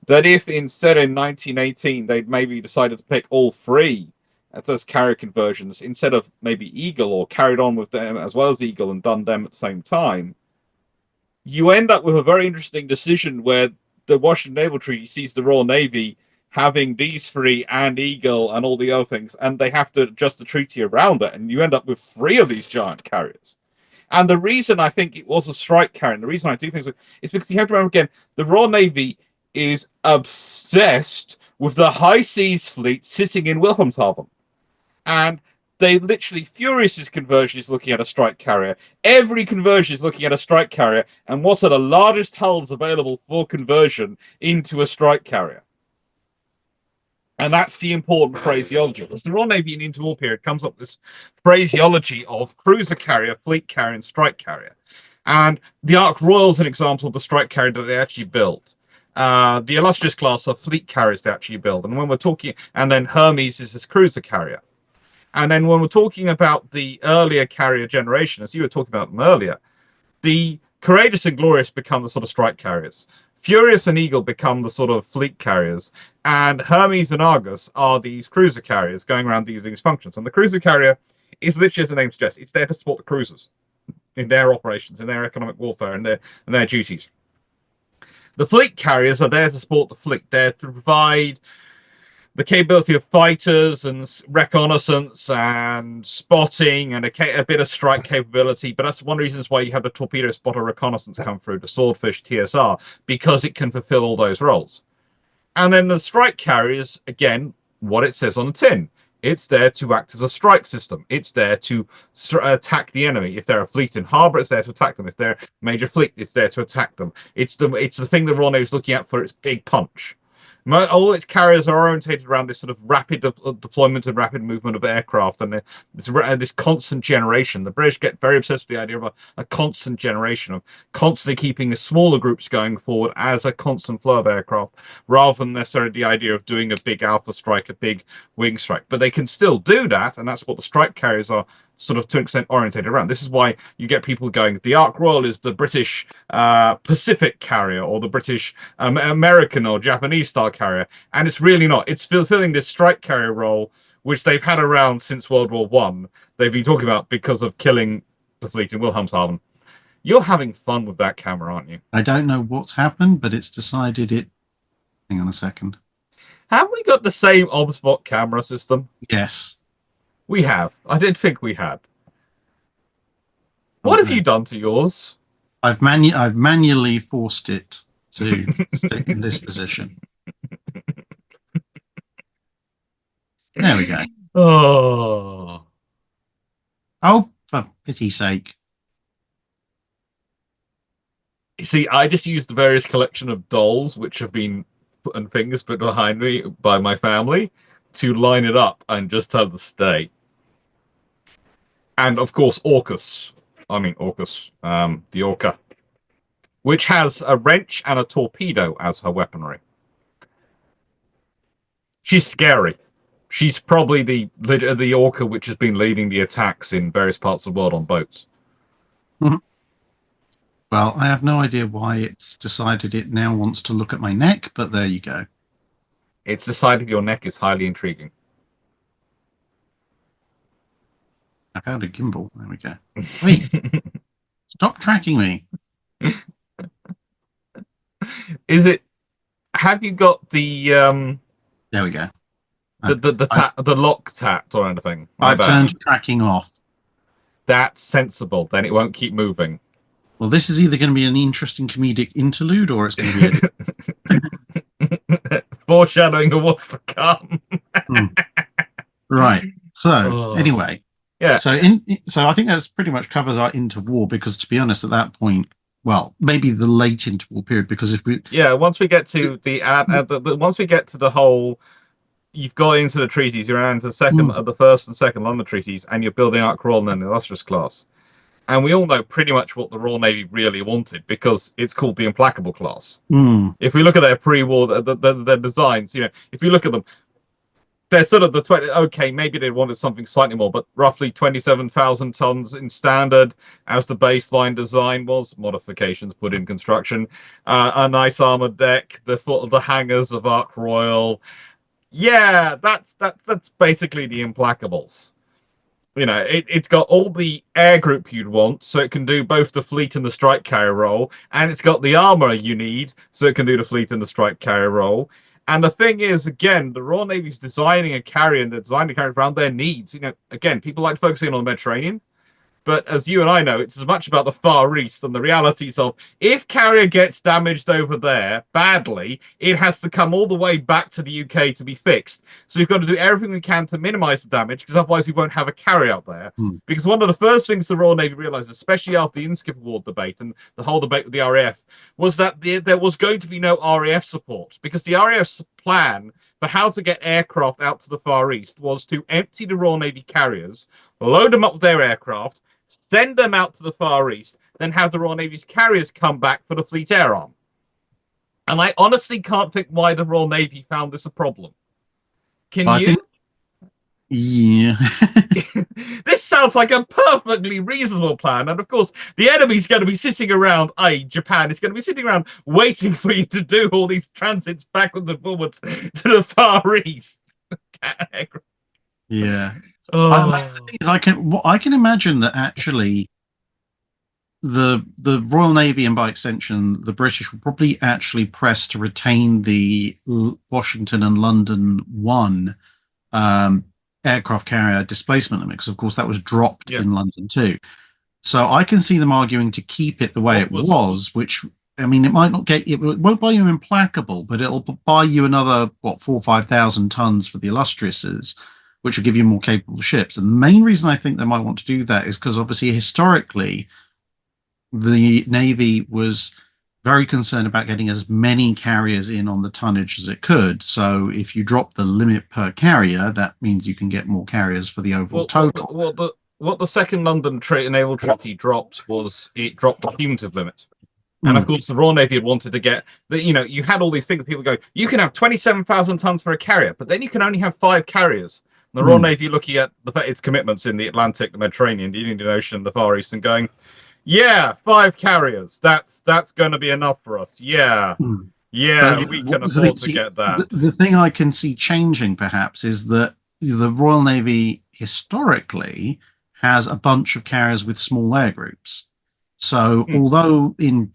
that if instead in 1918 they'd maybe decided to pick all three as carrier conversions instead of maybe Eagle, or carried on with them as well as Eagle and done them at the same time, you end up with a very interesting decision where the Washington Naval Treaty sees the Royal Navy having these three and Eagle and all the other things, and they have to adjust the treaty around it, and you end up with three of these giant carriers. And the reason I think it was a strike carrier, and the reason I do think so, is because you have to remember again, the Royal Navy is obsessed with the high seas fleet sitting in Wilhelmshaven. And they literally, Furious's conversion is looking at a strike carrier. Every conversion is looking at a strike carrier. And what are the largest hulls available for conversion into a strike carrier? And that's the important phraseology. Because the Royal Navy in the interwar period comes up with this phraseology of cruiser carrier, fleet carrier, and strike carrier. And the Ark Royal is an example of the strike carrier that they actually built. The Illustrious class are fleet carriers they actually build. And when we're talking, and then Hermes is this cruiser carrier. And then when we're talking about the earlier carrier generation, as you were talking about them earlier, the Courageous and Glorious become the sort of strike carriers. Furious and Eagle become the sort of fleet carriers. And Hermes and Argus are these cruiser carriers going around these functions. And the cruiser carrier is literally, as the name suggests, it's there to support the cruisers in their operations, in their economic warfare, and their duties. The fleet carriers are there to support the fleet. They're to provide the capability of fighters and reconnaissance and spotting and a bit of strike capability. But that's one of the reasons why you have the torpedo spotter reconnaissance come through, the Swordfish TSR, because it can fulfill all those roles. And then the strike carriers, again, what it says on the tin. It's there to act as a strike system. It's there to attack the enemy. If they're a fleet in harbour, it's there to attack them. If they're a major fleet, it's there to attack them. It's the thing the Royal Navy is looking at for its big punch. All its carriers are orientated around this sort of rapid deployment and rapid movement of aircraft and this constant generation. The British get very obsessed with the idea of a constant generation, of constantly keeping the smaller groups going forward as a constant flow of aircraft, rather than necessarily the idea of doing a big alpha strike, a big wing strike. But they can still do that, and that's what the strike carriers are sort of to an extent orientated around. This is why you get people going, the Ark Royal is the British Pacific carrier, or the British American or Japanese style carrier, and it's really not. It's fulfilling this strike carrier role, which they've had around since World War I. They've been talking about because of killing the fleet in Wilhelmshaven. You're having fun with that camera, aren't you? I don't know what's happened, but it's decided it... Hang on a second. Have we got the same OBSBot camera system? Yes. We have. I did think we had. What have you done to yours? I've manually forced it to stay in this position. There we go. Oh, for pity's sake. You see, I just used the various collection of dolls which have been put and fingers put behind me by my family to line it up and just tell the stay. And of course, Orcus, the Orca, which has a wrench and a torpedo as her weaponry. She's scary. She's probably the Orca which has been leading the attacks in various parts of the world on boats. Mm-hmm. Well, I have no idea why it's decided it now wants to look at my neck, but there you go. It's decided your neck is highly intriguing. I found a gimbal. There we go. Wait. Stop tracking me. Is it... Have you got the... There we go. The lock tapped or anything? I've turned tracking off. That's sensible. Then it won't keep moving. Well, this is either going to be an interesting comedic interlude or it's going to be foreshadowing of what's to come. Right. So, anyway. Yeah. So I think that pretty much covers our interwar, because to be honest, at that point, well, maybe the late interwar period, because if we... Yeah, once we get to once we get to the whole you've got into the treaties, you're into the first and second London treaties, and you're building Ark Royal and then the Illustrious class. And we all know pretty much what the Royal Navy really wanted because it's called the Implacable class. If we look at their pre-war, their designs, if you look at them, they're sort of the 20. Okay, maybe they wanted something slightly more, but roughly 27,000 tons in standard as the baseline design was. Modifications put in construction, a nice armored deck, the hangars of Ark Royal. Yeah, that's basically the Implacables. It's got all the air group you'd want, so it can do both the fleet and the strike carrier role, and it's got the armor you need, so it can do the fleet and the strike carrier role. And the thing is, again, the Royal Navy's designing a carrier, and they're designing a carrier around their needs. Again, people like focusing on the Mediterranean. But as you and I know, it's as much about the Far East than the realities of if carrier gets damaged over there badly, it has to come all the way back to the UK to be fixed. So we've got to do everything we can to minimize the damage, because otherwise we won't have a carrier out there. Because one of the first things the Royal Navy realized, especially after the Inskip Award debate and the whole debate with the RAF, was that there was going to be no RAF support, because the RAF's plan for how to get aircraft out to the Far East was to empty the Royal Navy carriers, load them up with their aircraft, send them out to the Far East, then have the Royal Navy's carriers come back for the Fleet Air Arm. And I honestly can't think why the Royal Navy found this a problem. Can you? Yeah. This sounds like a perfectly reasonable plan. And of course, the enemy's going to be sitting around, i.e. Japan, is going to be sitting around waiting for you to do all these transits backwards and forwards to the Far East. Yeah. I can imagine that actually the Royal Navy, and by extension the British, will probably actually press to retain the Washington and London 1 aircraft carrier displacement limit, because of course that was dropped in London too. So I can see them arguing to keep it the way it was, which, I mean, it might not get it won't buy you Implacable, but it'll buy you another 4,000 or 5,000 tons for the Illustriouses, which will give you more capable ships. And the main reason I think they might want to do that is because obviously historically the Navy was very concerned about getting as many carriers in on the tonnage as it could. So if you drop the limit per carrier, that means you can get more carriers for the overall total. What the second London Naval Treaty dropped was it dropped the cumulative limit. And of course, the Royal Navy had wanted to get you had all these things. People go, you can have 27,000 tons for a carrier, but then you can only have 5 carriers. The Royal Navy looking at its commitments in the Atlantic, the Mediterranean, the Indian Ocean, the Far East, and going, yeah, 5 carriers. That's going to be enough for us. Yeah. Yeah, we can afford to get that. The thing I can see changing perhaps is that the Royal Navy historically has a bunch of carriers with small air groups. So although on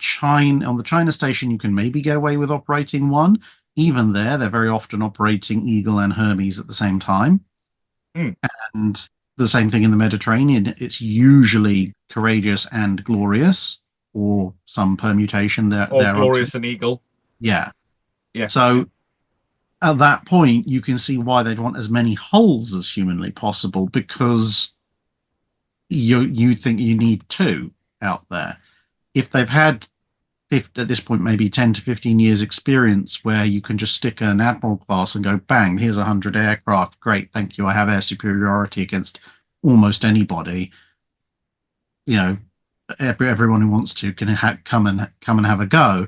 the China station you can maybe get away with operating 1, even there they're very often operating Eagle and Hermes at the same time. And the same thing in the Mediterranean. It's usually Courageous and Glorious, or some permutation there. Or Glorious and Eagle. Yeah. So at that point, you can see why they'd want as many hulls as humanly possible, because you think you need 2 out there. If they've had at this point maybe 10 to 15 years experience where you can just stick an Admiral Class and go bang, here's 100 aircraft, great, thank you, I have air superiority against almost anybody, everyone who wants to can come and have a go.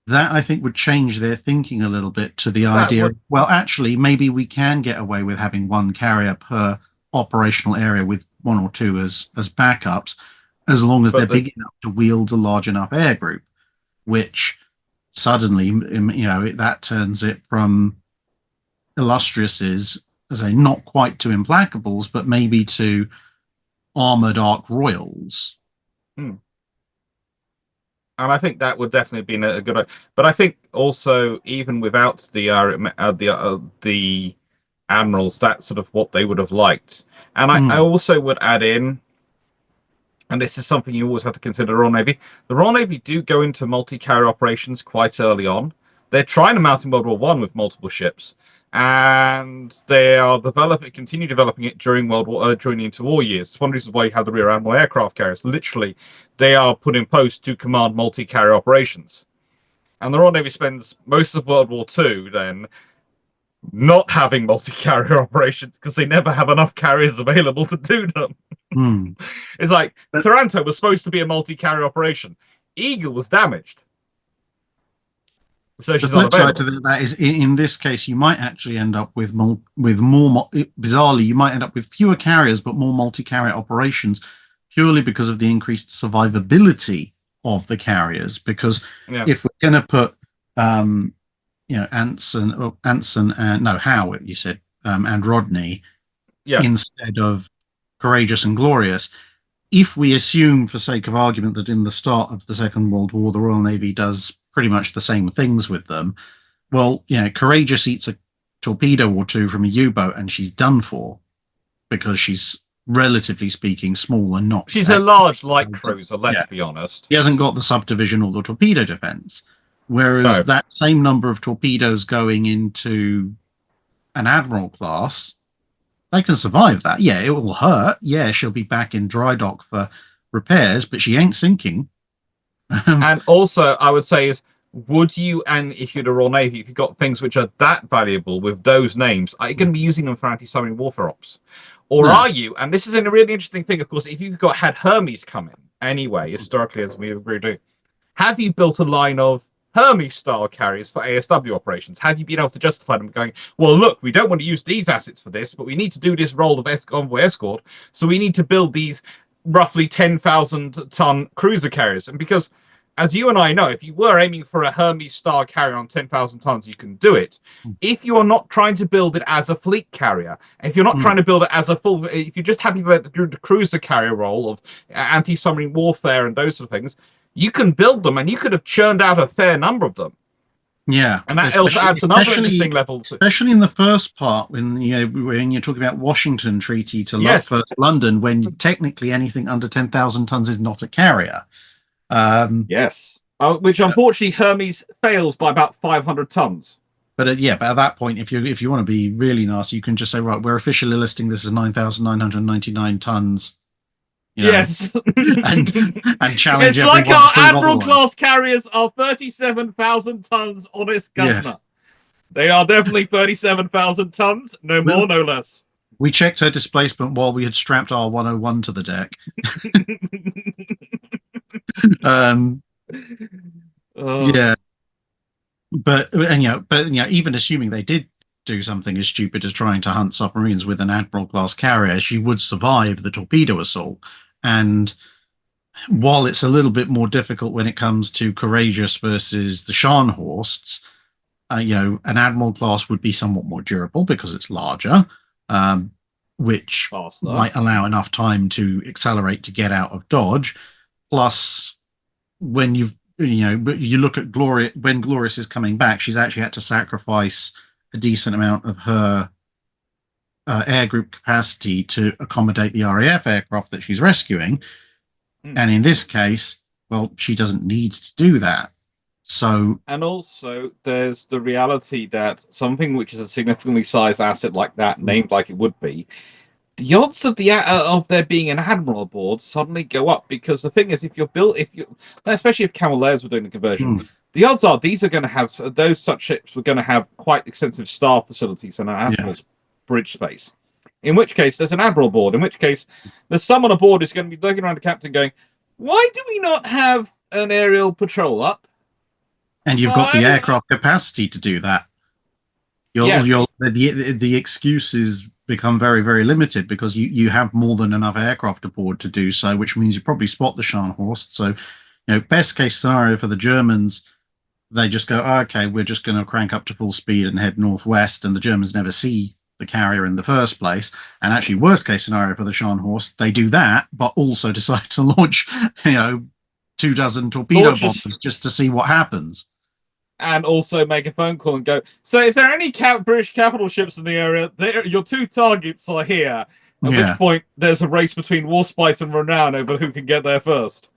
That I think would change their thinking a little bit to the idea of, well, actually maybe we can get away with having 1 carrier per operational area with 1 or 2 as backups, as long as they're big enough to wield a large enough air group, which suddenly, that turns it from Illustriouses, as a not quite to Implacables, but maybe to armored Ark Royals. And I think that would definitely be a good. But I think also, even without the admirals, that's sort of what they would have liked. And I also would add in, and this is something you always have to consider, the Royal Navy. The Royal Navy do go into multi-carrier operations quite early on. They're trying to mount in World War I with multiple ships, and they are continue developing it during during the interwar years. It's one reason why you have the rear admiral aircraft carriers. Literally, they are put in post to command multi-carrier operations. And the Royal Navy spends most of World War II then not having multi-carrier operations because they never have enough carriers available to do them. It's like Taranto was supposed to be a multi-carrier operation. Eagle was damaged. So the she's flip side to unavailable. that is, in this case, you might actually end up with more. Bizarrely, you might end up with fewer carriers but more multi-carrier operations, purely because of the increased survivability of the carriers. Because if we're going to put, Anson and Howard, you said, and Rodney, instead of Courageous and Glorious. If we assume, for sake of argument, that in the start of the Second World War, the Royal Navy does pretty much the same things with them, well, Courageous eats a torpedo or two from a U-boat and she's done for, because she's, relatively speaking, small and not. She's a large light cruiser, let's be honest. She hasn't got the subdivision or the torpedo defense. Whereas that same number of torpedoes going into an Admiral class, they can survive that. Yeah, it will hurt. Yeah, she'll be back in dry dock for repairs, but she ain't sinking. And also, I would say is, would you, and if you're the Royal Navy, if you've got things which are that valuable with those names, are you going to be using them for anti-submarine warfare ops? Or are you, and this is a really interesting thing, of course, if you've had Hermes come in, anyway, historically, as we agree to, have you built a line of Hermes-style carriers for ASW operations? Have you been able to justify them going, well, look, we don't want to use these assets for this, but we need to do this role of convoy escort, so we need to build these roughly 10,000-ton cruiser carriers. And because, as you and I know, if you were aiming for a Hermes-style carrier on 10,000 tons, you can do it. If you are not trying to build it as a fleet carrier, if you're not trying to build it as a full, if you're just happy with the cruiser carrier role of anti-submarine warfare and those sort of things, you can build them, and you could have churned out a fair number of them. Yeah, and that also adds another interesting level. Especially in the first part, when you're talking about Washington Treaty to first London, when technically anything under 10,000 tons is not a carrier. Which unfortunately Hermes fails by about 500 tons. But at that point, if you want to be really nasty, you can just say, right, we're officially listing this as 9,999 tons. Yes, and challenge. It's like our Admiral Class carriers are 37,000 tons. Honest governor, yes. They are definitely 37,000 tons. No more, no less. We checked her displacement while we had strapped our 101 to the deck. Yeah, but even assuming they did do something as stupid as trying to hunt submarines with an Admiral Class carrier, she would survive the torpedo assault. And while it's a little bit more difficult when it comes to Courageous versus the Scharnhorsts, an Admiral Class would be somewhat more durable because it's larger, which might allow enough time to accelerate to get out of dodge. Plus, when you look at Gloria, when Glorious is coming back, she's actually had to sacrifice a decent amount of her air group capacity to accommodate the RAF aircraft that she's rescuing. And in this case, well, she doesn't need to do that. So, and also there's the reality that something which is a significantly sized asset like that, named like it would be, the odds of there being an admiral aboard suddenly go up, because the thing is, especially if Cammell Lairds were doing the conversion, the odds are these are going to have such ships were going to have quite extensive staff facilities and an admiral's bridge space. In which case, there's an admiral aboard. In which case, there's someone aboard who's going to be looking around the captain, going, "Why do we not have an aerial patrol up?" And you've got the aircraft capacity to do that. The excuses become very, very limited because you have more than enough aircraft aboard to do so, which means you probably spot the Scharnhorst. So, best case scenario for the Germans, they just go, okay, we're just going to crank up to full speed and head northwest, and the Germans never see the carrier in the first place. And actually, worst case scenario for the Scharnhorst, they do that, but also decide to launch, 24 torpedo bombers just to see what happens. And also make a phone call and go, so if there are any British capital ships in the area, your two targets are here. At which point, there's a race between Warspite and Renown over who can get there first.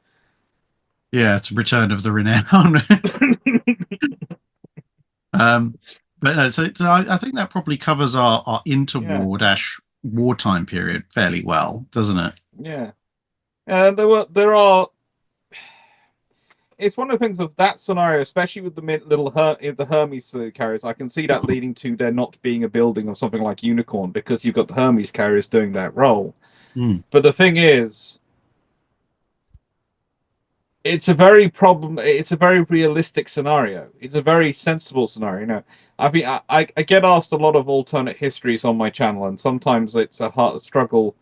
Yeah, it's Return of the Renown. So I think that probably covers our interwar wartime period fairly well, doesn't it? Yeah. There are. it's one of the things of that scenario, especially with the the Hermes carriers. I can see that leading to there not being a building of something like Unicorn because you've got the Hermes carriers doing that role. But the thing is, it's a very realistic scenario. It's a very sensible scenario. You know, I get asked a lot of alternate histories on my channel, and sometimes it's a hard struggle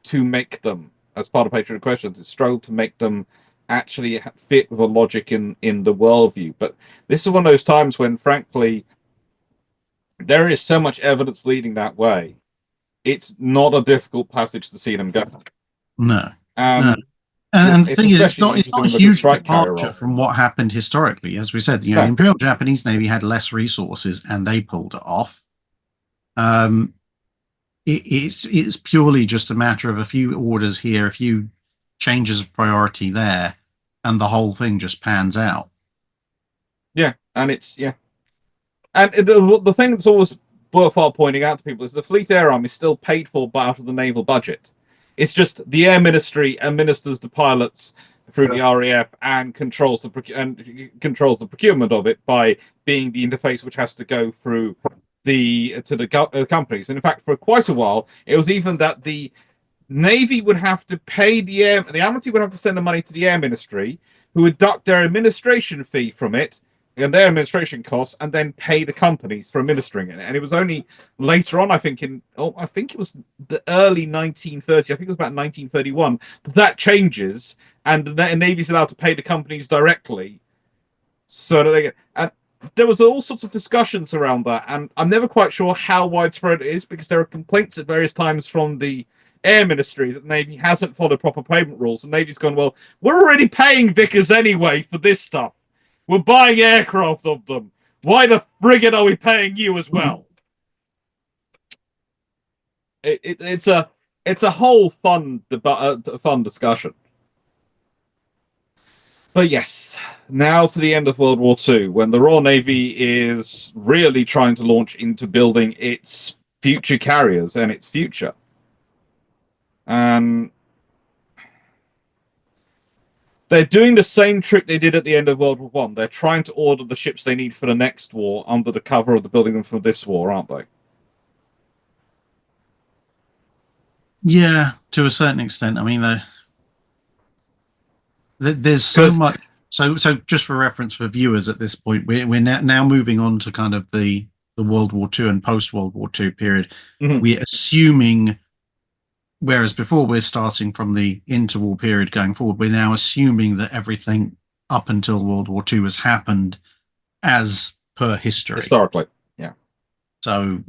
to make them as part of Patreon questions. It's struggle to make them actually fit with a logic in the worldview. But this is one of those times when, frankly, there is so much evidence leading that way. It's not a difficult passage to see them go. No. And the thing is, it's not a huge departure from what happened historically. As we said, the Imperial Japanese Navy had less resources, and they pulled it off. It's purely just a matter of a few orders here, a few changes of priority there, and the whole thing just pans out. Yeah, and and the thing that's always worthwhile pointing out to people is the Fleet Air Arm is still paid for out of the naval budget. It's just the Air Ministry administers the pilots through the RAF and controls the procurement of it by being the interface which has to go through the companies. And in fact, for quite a while, it was even that the Navy would have to pay the Admiralty would have to send the money to the Air Ministry, who would deduct their administration fee from it and their administration costs, and then pay the companies for administering it. And it was only later on, I think it was the early 1930s, I think it was about 1931, that changes, and the Navy's allowed to pay the companies directly. So that they get, and there was all sorts of discussions around that, and I'm never quite sure how widespread it is, because there are complaints at various times from the Air Ministry that the Navy hasn't followed proper payment rules, and Navy's gone, well, we're already paying Vickers anyway for this stuff. We're buying aircraft of them. Why the friggin' are we paying you as well? It's a whole fun discussion. But yes, now to the end of World War II, when the Royal Navy is really trying to launch into building its future carriers and its future. And they're doing the same trick they did at the end of World War I. They're trying to order the ships they need for the next war under the cover of the building them for this war, aren't they? Yeah, to a certain extent. I mean, there's so much. So just for reference for viewers at this point, we're now moving on to kind of the World War II and post World War II period. We're assuming. Whereas before we're starting from the interwar period going forward, we're now assuming that everything up until World War II has happened as per history. Historically, yeah. So,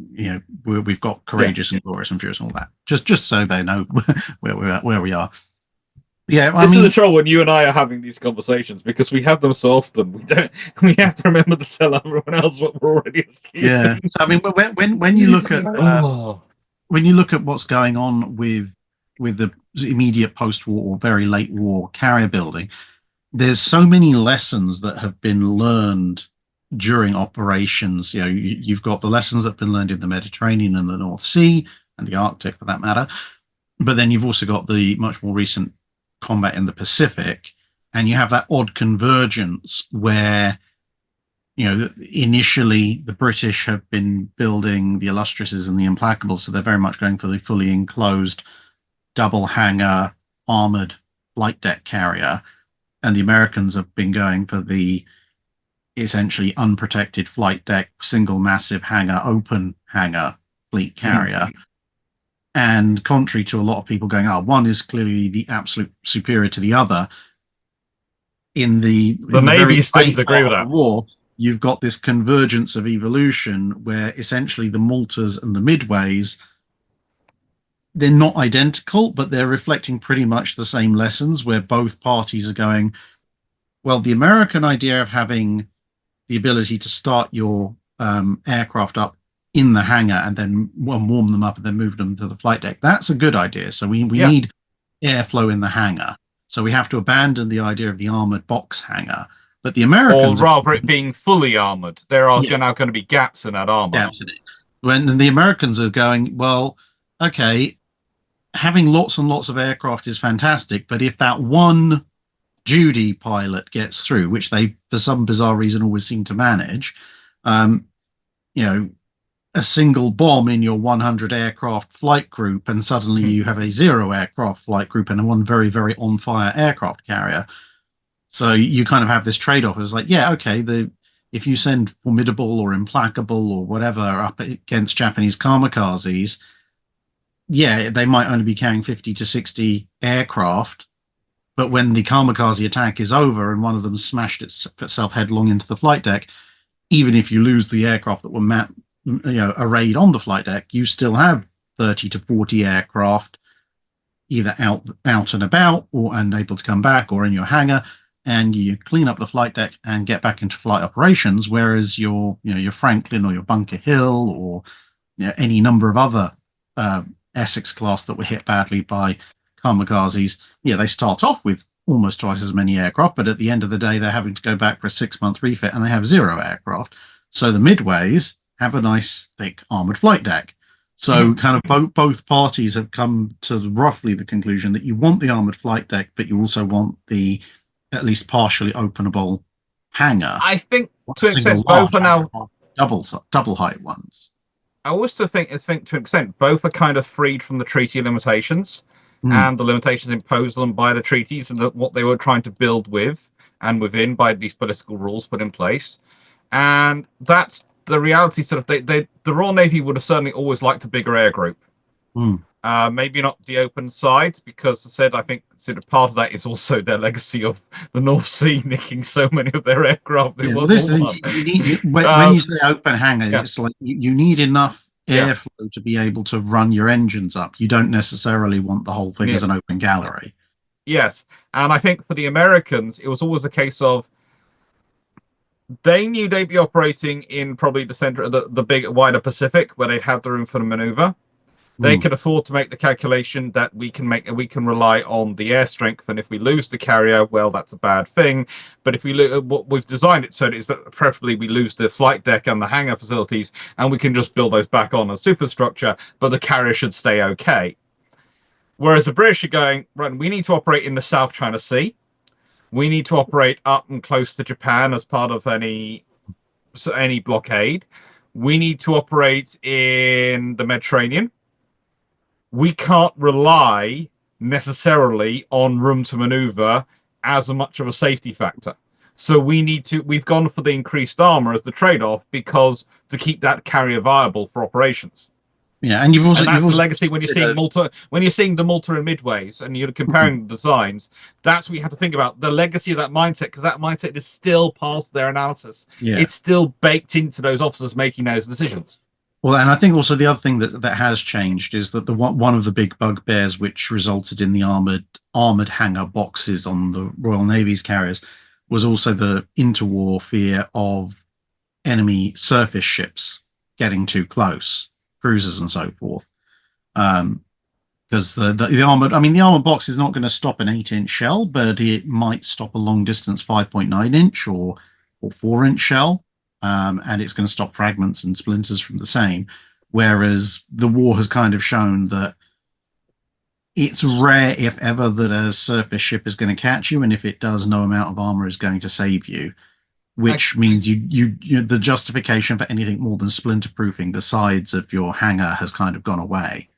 we've got courageous and glorious and furious and all that. Just so they know where we are. Yeah, this is the trouble when you and I are having these conversations, because we have them so often. We have to remember to tell everyone else what we're already assuming. Yeah. So I mean, when you look at when you look at what's going on with the immediate post-war or very late war carrier building, there's so many lessons that have been learned during operations. You've got the lessons that have been learned in the Mediterranean and the North Sea and the Arctic, for that matter. But then you've also got the much more recent combat in the Pacific, and you have that odd convergence where initially the British have been building the Illustriouses and the Implacables, so they're very much going for the fully enclosed double hangar armored flight deck carrier, and the Americans have been going for the essentially unprotected flight deck single massive hangar open hangar fleet carrier. And contrary to a lot of people going, one is clearly the absolute superior to the other, in the Navy seems to agree with that. War, you've got this convergence of evolution where essentially the Maltas and the Midways, they're not identical, but they're reflecting pretty much the same lessons, where both parties are going, well, the American idea of having the ability to start your aircraft up in the hangar and then warm them up and then move them to the flight deck, that's a good idea. So we need airflow in the hangar. So we have to abandon the idea of the armored box hangar. But the Americans, or rather, it being fully armored, there are now going to be gaps in that armor. Gaps in it. When the Americans are going, well, okay, having lots and lots of aircraft is fantastic, but if that one duty pilot gets through, which they, for some bizarre reason, always seem to manage, um, you know, a single bomb in your 100 aircraft flight group, and suddenly you have a 0 aircraft flight group and a one very, very on fire aircraft carrier. So you kind of have this trade off. It's like, yeah, okay, if you send Formidable or Implacable or whatever up against Japanese kamikazes, yeah, they might only be carrying 50 to 60 aircraft. But when the kamikaze attack is over and one of them smashed itself headlong into the flight deck, even if you lose the aircraft that were arrayed on the flight deck, you still have 30 to 40 aircraft either out and about or unable to come back or in your hangar, and you clean up the flight deck and get back into flight operations. Whereas your Franklin or your Bunker Hill or any number of other Essex class that were hit badly by kamikazes, they start off with almost twice as many aircraft, but at the end of the day, they're having to go back for a 6-month refit and they have 0 aircraft. So the midways have a nice thick armored flight deck. So kind of both parties have come to roughly the conclusion that you want the armored flight deck, but you also want the at least partially openable hangar. I think to an extent both are now double height ones. I also think to an extent both are kind of freed from the treaty limitations and the limitations imposed on them by the treaties and what they were trying to build with and within by these political rules put in place. And that's the reality. Sort of, the Royal Navy would have certainly always liked a bigger air group. Maybe not the open sides, because I think sort of part of that is also their legacy of the North Sea nicking so many of their aircraft. When you say open hangar, it's like you need enough airflow to be able to run your engines up. You don't necessarily want the whole thing as an open gallery. Yes, and I think for the Americans, it was always a case of they knew they'd be operating in probably the center of the big, wider Pacific, where they'd have the room for the maneuver. They could afford to make the calculation that we can rely on the air strength, and if we lose the carrier, well, that's a bad thing. But if we've designed it so that preferably we lose the flight deck and the hangar facilities, and we can just build those back on as superstructure, but the carrier should stay okay. Whereas the British are going, right, we need to operate in the South China Sea. We need to operate up and close to Japan as part of any blockade. We need to operate in the Mediterranean. We can't rely necessarily on room to maneuver as much of a safety factor. So we've gone for the increased armor as the trade-off because to keep that carrier viable for operations. Yeah, and that's the legacy when you're seeing Malta, the Malta and Midways, and you're comparing the designs. That's what you have to think about, the legacy of that mindset, because that mindset is still part of their analysis. Yeah. It's still baked into those officers making those decisions. Well, and I think also the other thing that has changed is that one of the big bugbears which resulted in the armored hangar boxes on the Royal Navy's carriers was also the interwar fear of enemy surface ships getting too close, cruisers and so forth. Because the armored box is not going to stop an 8-inch shell, but it might stop a long distance 5.9-inch or 4-inch shell. And it's going to stop fragments and splinters from the same. Whereas the war has kind of shown that it's rare, if ever, that a surface ship is going to catch you, and if it does, no amount of armor is going to save you. Which means you the justification for anything more than splinter proofing the sides of your hangar has kind of gone away.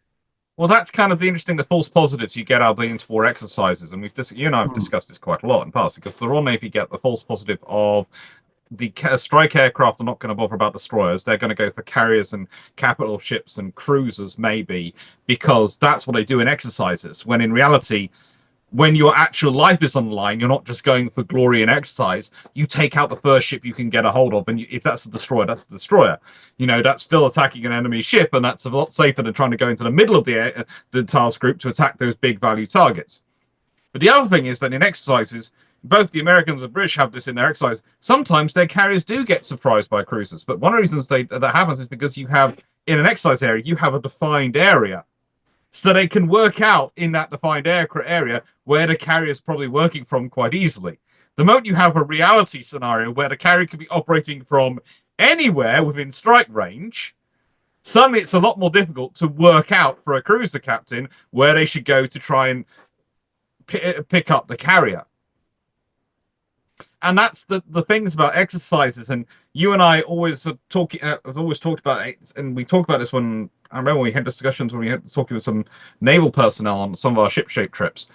Well, that's kind of the false positives you get out of the interwar exercises, and you and I have discussed this quite a lot in the past, because the Royal Navy get the false positive of the strike aircraft are not going to bother about destroyers. They're going to go for carriers and capital ships and cruisers, maybe, because that's what they do in exercises. When in reality, when your actual life is on the line, you're not just going for glory and exercise. You take out the first ship you can get a hold of, and if that's a destroyer, that's a destroyer. That's still attacking an enemy ship, and that's a lot safer than trying to go into the middle of the task group to attack those big value targets. But the other thing is that in exercises, both the Americans and British have this in their exercise. Sometimes their carriers do get surprised by cruisers, but one of the reasons that happens is because you have, in an exercise area, you have a defined area. So they can work out in that defined area where the carrier is probably working from quite easily. The moment you have a reality scenario where the carrier could be operating from anywhere within strike range, suddenly it's a lot more difficult to work out for a cruiser captain where they should go to try and pick up the carrier. And that's the things about exercises. And you and I always talking have always talked about it, and we talked about this when I remember we had discussions when we had talking with some naval personnel on some of our ship shape trips.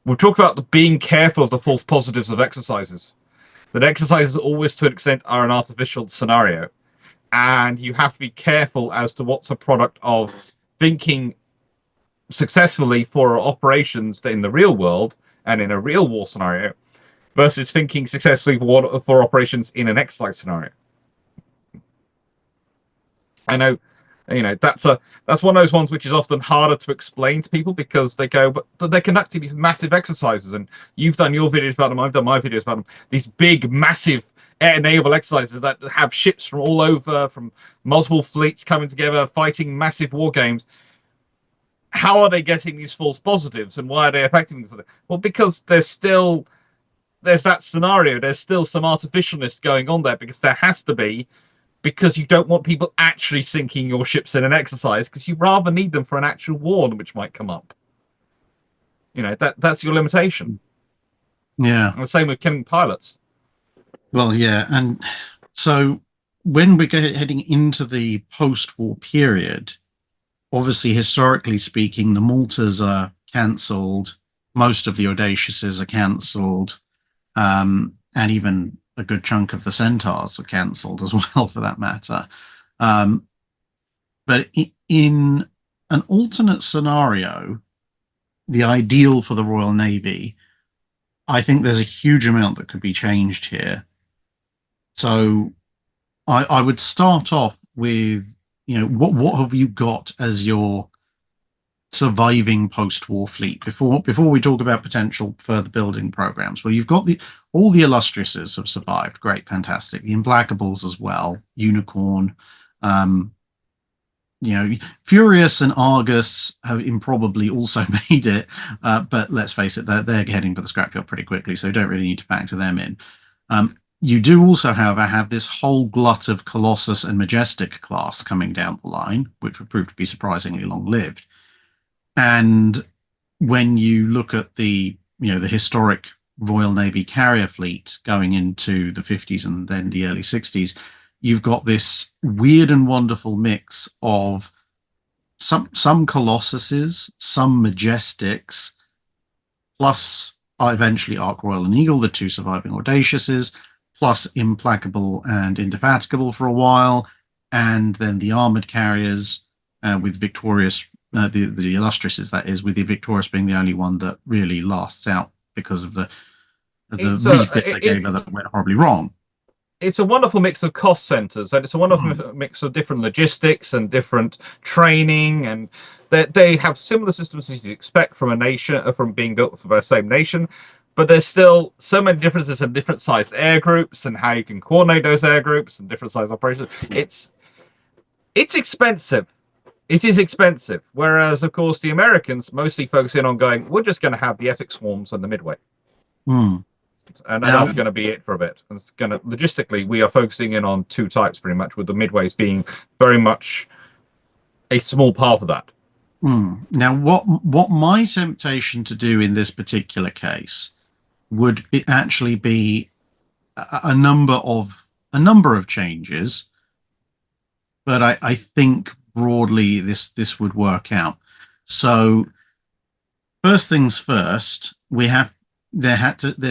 We talked about being careful of the false positives of exercises. That exercises always, to an extent, are an artificial scenario, and you have to be careful as to what's a product of thinking successfully for operations in the real world and in a real war scenario versus thinking successfully for operations in an exercise scenario. I know, that's one of those ones which is often harder to explain to people because they go, but they're conducting these massive exercises, and you've done your videos about them, I've done my videos about them. These big, massive air naval exercises that have ships from all over, from multiple fleets coming together, fighting massive war games. How are they getting these false positives, and why are they affecting them? Well, because there's that scenario. There's still some artificialness going on there because there has to be, because you don't want people actually sinking your ships in an exercise because you rather need them for an actual war which might come up. That's your limitation. Yeah. And the same with killing pilots. Well, yeah. And so when we're heading into the post-war period, obviously, historically speaking, the Maltas are cancelled. Most of the Audaciouses are cancelled. And even a good chunk of the Centaurs are cancelled as well, for that matter. But in an alternate scenario, the ideal for the Royal Navy, I think there's a huge amount that could be changed here. So I would start off with, what have you got as your surviving post-war fleet before we talk about potential further building programs? Well, you've got all the Illustriouses have survived, great, fantastic. The Implacables as well, Unicorn, Furious and Argus have improbably also made it, but let's face it, they're heading for the scrapyard pretty quickly, so you don't really need to factor them in. You do also, however, have this whole glut of Colossus and Majestic class coming down the line, which would prove to be surprisingly long-lived. And when you look at the historic Royal Navy carrier fleet going into the 50s and then the early 60s, you've got this weird and wonderful mix of some Colossuses, some Majestics, plus eventually Ark Royal and Eagle, the two surviving Audaciouses, plus Implacable and Indefatigable for a while, and then the armored carriers with Victorious. The Illustriouses, that is, with the Victorious being the only one that really lasts out because of the refit they gave her that went horribly wrong. It's a wonderful mix of cost centers, and it's a wonderful mix of different logistics and different training, and they have similar systems as you'd expect from a nation, from being built for the same nation. But there's still so many differences in different sized air groups and how you can coordinate those air groups and different sized operations. It's expensive. It is expensive. Whereas, of course, the Americans mostly focus in on going, we're just going to have the Essex Swarms and the Midway. And that's going to be it for a bit. And it's going to, logistically, we are focusing in on two types pretty much, with the Midways being very much a small part of that. Now, what my temptation to do in this particular case would actually be a number of changes, but I think broadly this would work out. So first things first, there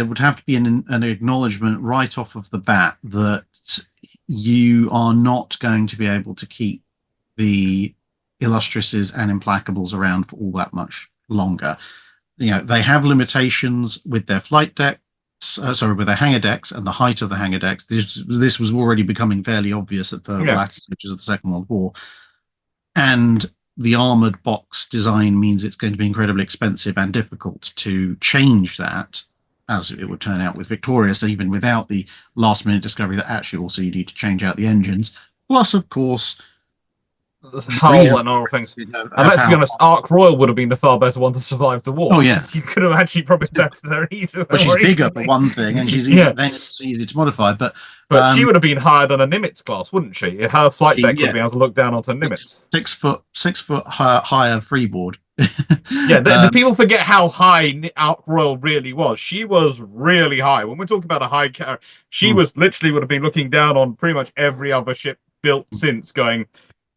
would have to be an acknowledgement right off of the bat that you are not going to be able to keep the Illustriouses and Implacables around for all that much longer. They have limitations with their flight decks, with their hangar decks and the height of the hangar decks. This was already becoming fairly obvious at the latter stages of the Second World War. And the armored box design means it's going to be incredibly expensive and difficult to change that, as it would turn out with Victorious, even without the last-minute discovery that actually also you need to change out the engines. Plus, of course, hull and all things. And let's be honest, Ark Royal would have been the far better one to survive the war. Oh yeah, you could have actually probably adapted her easily. But she's bigger for one thing, and she's easy to modify. But she would have been higher than a Nimitz class, wouldn't she? Her flight deck would be able to look down onto Nimitz. 6 foot higher freeboard. Yeah, the people forget how high Out Royal really was. She was really high. When we're talking about a high character, she was literally would have been looking down on pretty much every other ship built since, going,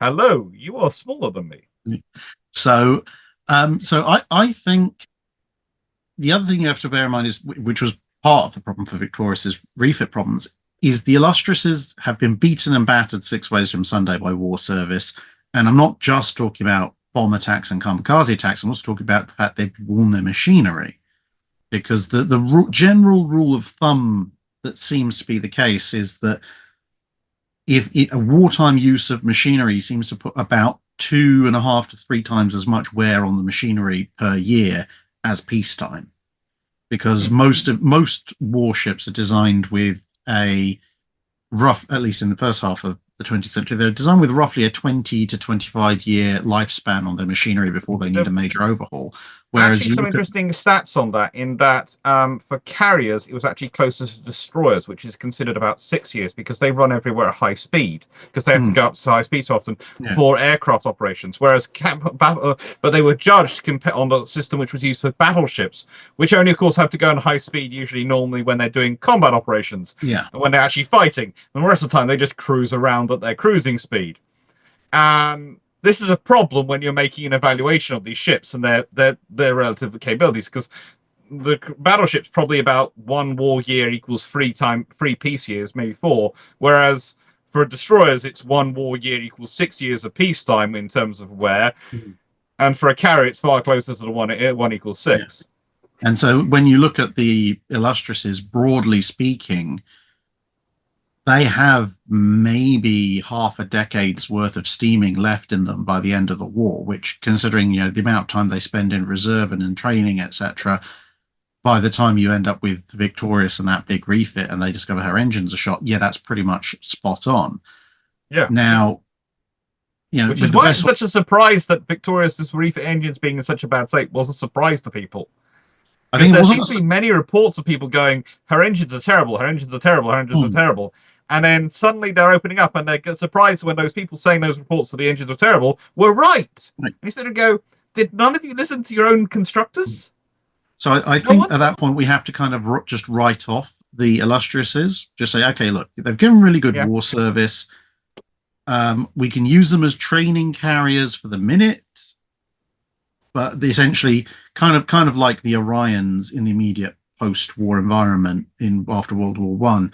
"Hello, you are smaller than me." So, I think the other thing you have to bear in mind is, which was part of the problem for Victorious's refit problems, is the Illustriouses have been beaten and battered 6 ways from Sunday by war service. And I'm not just talking about bomb attacks and kamikaze attacks. I'm also talking about the fact they've worn their machinery. Because the general rule of thumb that seems to be the case is that if a wartime use of machinery seems to put about 2.5 to 3 times as much wear on the machinery per year as peacetime, because most warships are designed with a rough, at least in the first half of the 20th century, they're designed with roughly a 20 to 25-year lifespan on their machinery before they need a major overhaul. Whereas actually, some interesting stats on that, in that for carriers, it was actually closer to destroyers, which is considered about 6 years, because they run everywhere at high speed, because they have to go up to high speed so often for aircraft operations. Whereas but they were judged on the system which was used for battleships, which only, of course, have to go on high speed, normally when they're doing combat operations, and when they're actually fighting. And the rest of the time, they just cruise around at their cruising speed. This is a problem when you're making an evaluation of these ships and their relative capabilities, because the battleship's probably about 1 war year equals 3 peace years, maybe 4, whereas for destroyers it's 1 war year equals 6 years of peacetime in terms of wear, and for a carrier it's far closer to the 1 equals 6. And so when you look at the Illustriouses, broadly speaking, they have maybe half a decade's worth of steaming left in them by the end of the war, which, considering the amount of time they spend in reserve and in training, etc., by the time you end up with Victorious and that big refit and they discover her engines are shot, that's pretty much spot on. Yeah. Now, which is why it's such a surprise that Victorious's refit engines being in such a bad state was a surprise to people. I think there seems to be many reports of people going, her engines are terrible, her engines are terrible, her engines are terrible. And then suddenly they're opening up and they get surprised when those people saying those reports that the engines were terrible were right. And you sort of go, did none of you listen to your own constructors? So I think at that point we have to kind of just write off the Illustriouses. Just say, okay, look, they've given really good war service. We can use them as training carriers for the minute. But essentially, kind of like the Orions in the immediate post-war environment after World War One,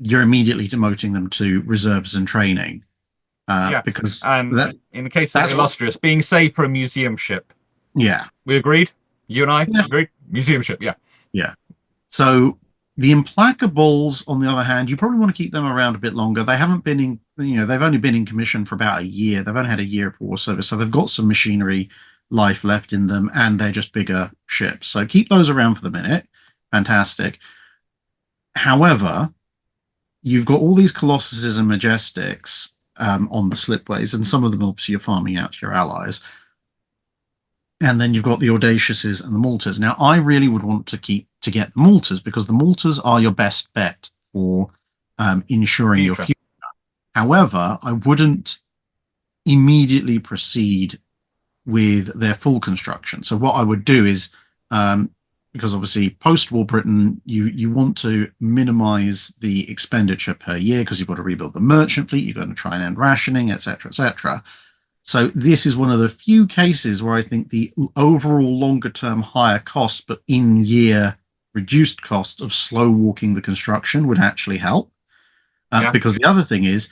you're immediately demoting them to reserves and training. Because in the case of Illustrious, being saved for a museum ship. Yeah. We agreed? You and I agreed? Museum ship, Yeah. So the Implacables, on the other hand, you probably want to keep them around a bit longer. They haven't been in, they've only been in commission for about a year. They've only had a year of war service, so they've got some machinery life left in them, and they're just bigger ships. So keep those around for the minute. Fantastic. However, you've got all these Colossuses and Majestics on the slipways, and some of them obviously you're farming out to your allies. And then you've got the Audaciouses and the Maltas. Now, I really would want to get the Maltas, because the Maltas are your best bet for ensuring your future. However, I wouldn't immediately proceed with their full construction. So what I would do is, because obviously post-war Britain, you want to minimize the expenditure per year, because you've got to rebuild the merchant fleet, you've got to try and end rationing, etc., etc. So this is one of the few cases where I think the overall longer-term higher cost, but in-year reduced cost of slow walking the construction would actually help. Because the other thing is,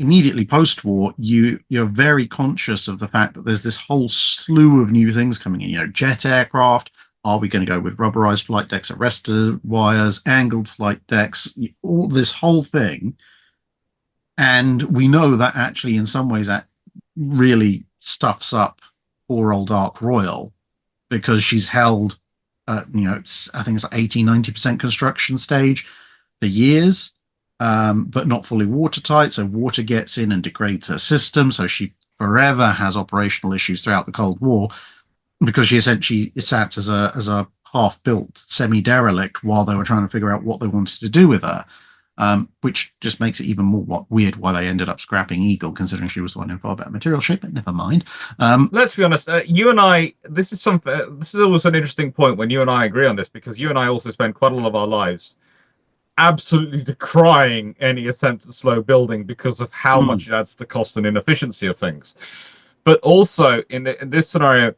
immediately post-war, you're very conscious of the fact that there's this whole slew of new things coming in. Jet aircraft. Are we going to go with rubberized flight decks, arrestor wires, angled flight decks, all this whole thing? And we know that actually, in some ways, that really stuffs up poor old Ark Royal, because she's held, I think it's 80-90% construction stage for years. But not fully watertight, so water gets in and degrades her system, so she forever has operational issues throughout the Cold War, because she essentially sat as a half-built semi-derelict while they were trying to figure out what they wanted to do with her. which just makes it even more weird why they ended up scrapping Eagle, considering she was the one in far better material shape, but never mind. Let's be honest, you and I, this is always an interesting point when you and I agree on this, because you and I also spend quite a lot of our lives absolutely decrying any attempt at slow building because of how much it adds to the cost and inefficiency of things. But also, in this scenario,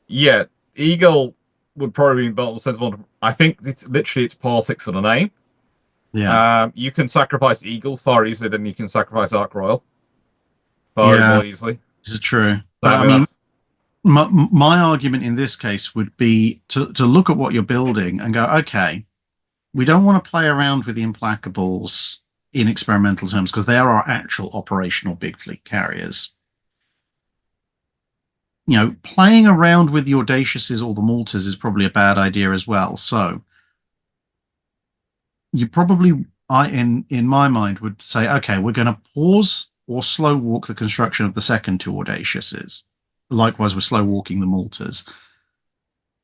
yeah, Eagle would probably be built sensible. I think it's politics in a name. Yeah. You can sacrifice Eagle far easier than you can sacrifice Ark Royal. Far more easily. This is true. But Sadly I mean, enough. my argument in this case would be to look at what you're building and go, okay, we don't want to play around with the Implacables in experimental terms because they are our actual operational big fleet carriers. You know, playing around with the Audaciouses or the Maltas is probably a bad idea as well. So you probably, in my mind, would say, okay, we're going to pause or slow walk the construction of the second two Audaciouses. Likewise, we're slow walking the Maltas.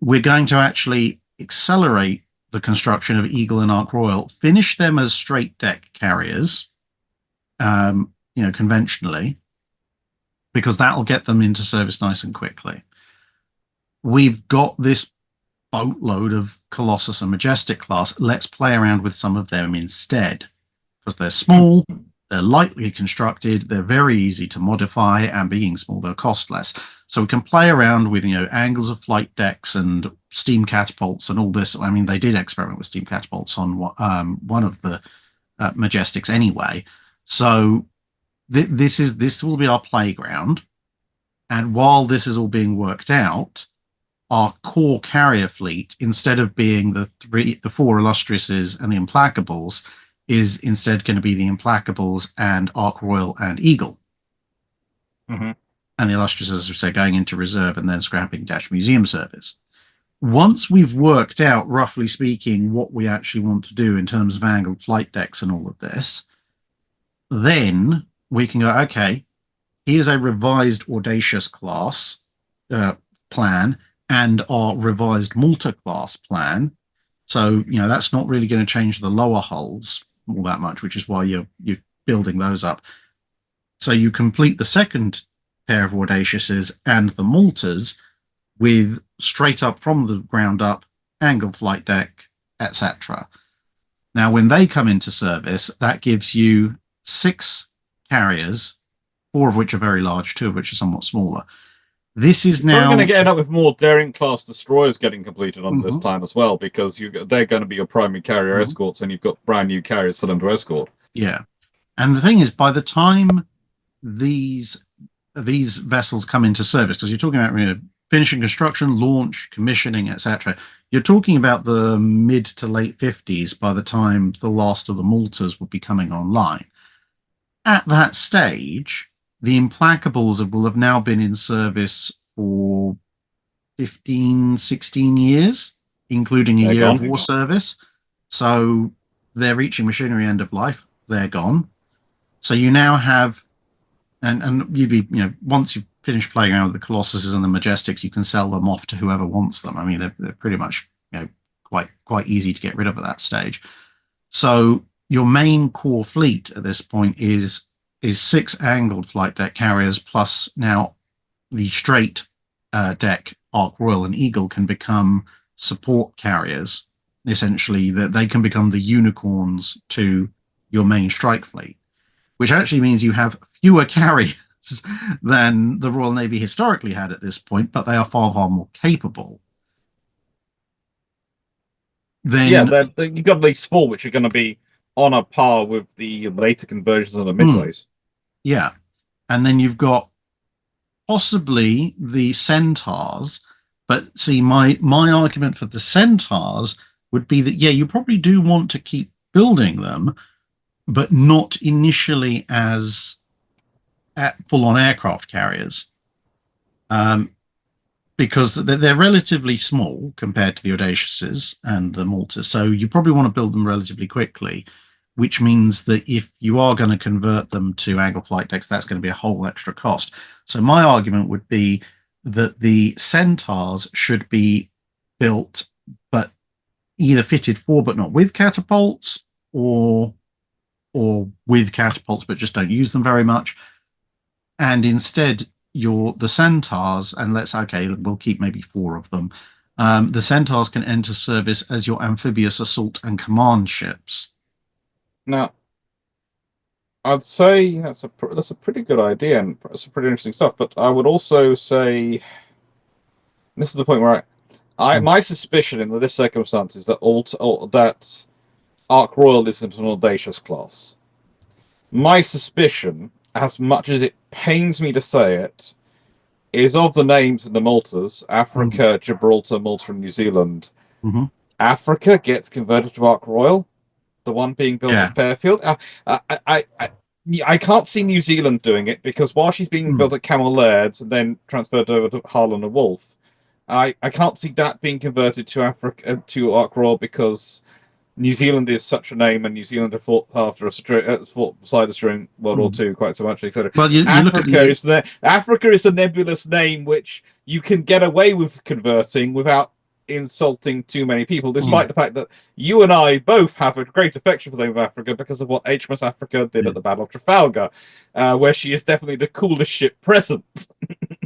We're going to actually accelerate the construction of Eagle and Ark Royal, finish them as straight deck carriers, conventionally, because that'll get them into service nice and quickly. We've got this boatload of Colossus and Majestic class. Let's play around with some of them instead, because they're small, they're lightly constructed, they're very easy to modify, and being small, they'll cost less. So we can play around with, angles of flight decks and steam catapults and all this. I mean, they did experiment with steam catapults on one of the Majestics anyway. So this will be our playground. And while this is all being worked out, our core carrier fleet, instead of being the four Illustriouses and the Implacables, is instead going to be the Implacables and Ark Royal and Eagle. Mm-hmm. And the Illustriouses are, say, going into reserve and then scrapping Dash Museum service. Once we've worked out, roughly speaking, what we actually want to do in terms of angled flight decks and all of this, then we can go, okay, here's a revised Audacious class plan and our revised Malta class plan. So, that's not really going to change the lower hulls all that much, which is why you're building those up. So you complete the second pair of Audaciouses and the Maltas with straight up from the ground up angled flight deck, etc. Now, when they come into service, that gives you 6 carriers, 4 of which are very large, 2 of which are somewhat smaller. This is now going to end up with more daring class destroyers getting completed on this plan as well, because they're going to be your primary carrier escorts, and you've got brand new carriers for them to escort. Yeah, and the thing is, by the time these vessels come into service, because you're talking about finishing construction, launch, commissioning, etc., you're talking about the mid to late 50s by the time the last of the Maltas will be coming online. At that stage, the Implacables will have now been in service for 15, 16 years, including a year of war service. So they're reaching machinery end of life. They're gone. So you now have, and you'd be, once you've finished playing around with the Colossuses and the Majestics, you can sell them off to whoever wants them. I mean, they're pretty much, quite easy to get rid of at that stage. So your main core fleet at this point is 6 angled flight deck carriers, plus now the straight deck Ark Royal and Eagle can become support carriers. Essentially, that they can become the unicorns to your main strike fleet, which actually means you have fewer carriers than the Royal Navy historically had at this point, but they are far, far more capable. Then, you've got at least 4 which are going to be on a par with the later conversions of the midways. Yeah. And then you've got possibly the Centaurs. But see, my argument for the Centaurs would be that, you probably do want to keep building them, but not initially as full-on aircraft carriers. Because they're relatively small compared to the Audaciouses and the Maltas. So you probably want to build them relatively quickly, which means that if you are going to convert them to angled flight decks, that's going to be a whole extra cost. So my argument would be that the Centaurs should be built, but either fitted for but not with catapults, or or with catapults, but just don't use them very much. And instead, the Centaurs, and we'll keep maybe 4 of them. The Centaurs can enter service as your amphibious assault and command ships. Now, I'd say that's a pretty good idea, and some pretty interesting stuff. But I would also say, this is the point where my suspicion in this circumstance is that that Ark Royal isn't an audacious class. My suspicion, as much as it pains me to say it, is of the names in the Maltas: Africa, Gibraltar, Malta, and New Zealand. Africa gets converted to Ark Royal. The one being built at Fairfield. I can't see New Zealand doing it, because while she's being built at Cammell Lairds and then transferred over to Harlan and Wolf, I can't see that being converted to Ark Royal, because New Zealand is such a name, and New Zealand have fought beside us during World War II quite so much, etc. Well, Africa is the nebulous name which you can get away with converting without insulting too many people, despite the fact that you and I both have a great affection for the name of Africa because of what HMS Africa did at the Battle of Trafalgar, where she is definitely the coolest ship present.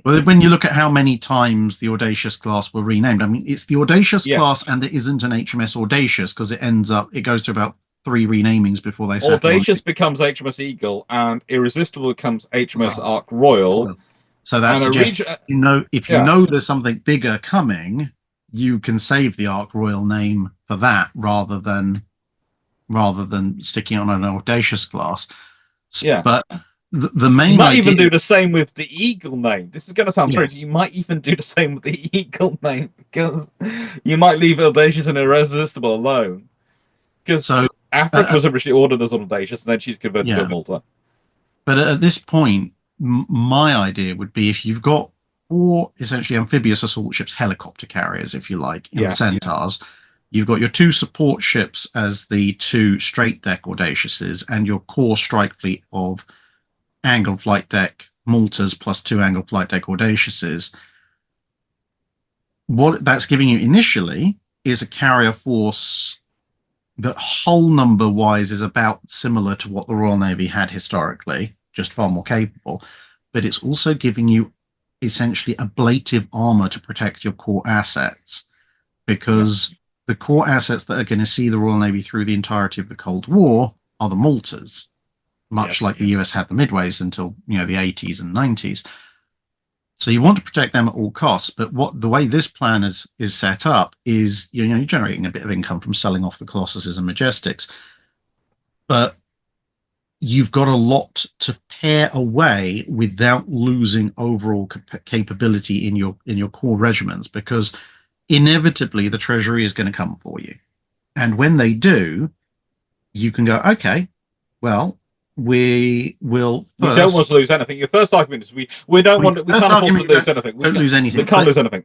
Well, when you look at how many times the Audacious class were renamed, I mean, it's the Audacious class, and there isn't an HMS Audacious, because it goes to about 3 renamings before they settle. Audacious becomes HMS Eagle, and Irresistible becomes HMS Ark Royal. So that suggests, if you know there's something bigger coming, you can save the Ark Royal name for that rather than sticking on an Audacious class. Yeah, but the main you might even do the same with the Eagle name. This is going to sound strange. You might even do the same with the Eagle name, because you might leave Audacious and Irresistible alone. Because Africa was originally ordered as Audacious, and then she's converted to Malta. But at this point, my idea would be, if you've got 4 essentially amphibious assault ships, helicopter carriers, if you like, in the Centaurs. You've got your 2 support ships as the 2 straight deck Audaciouses, and your core strike fleet of angled flight deck Maltas plus 2 angled flight deck Audaciouses. What that's giving you initially is a carrier force that hull number wise is about similar to what the Royal Navy had historically, just far more capable. But it's also giving you essentially ablative armor to protect your core assets, because the core assets that are going to see the Royal Navy through the entirety of the Cold War are the Maltas, much like the US had the Midways until the 80s and 90s. So you want to protect them at all costs. But the way this plan is set up is you're generating a bit of income from selling off the Colossuses and Majestics, but you've got a lot to pare away without losing overall capability in your core regiments, because inevitably the Treasury is going to come for you. And when they do, you can go, okay, well, we will first... We don't want to lose anything. Your first argument is we can't afford to lose anything. We don't lose anything. We can't lose anything.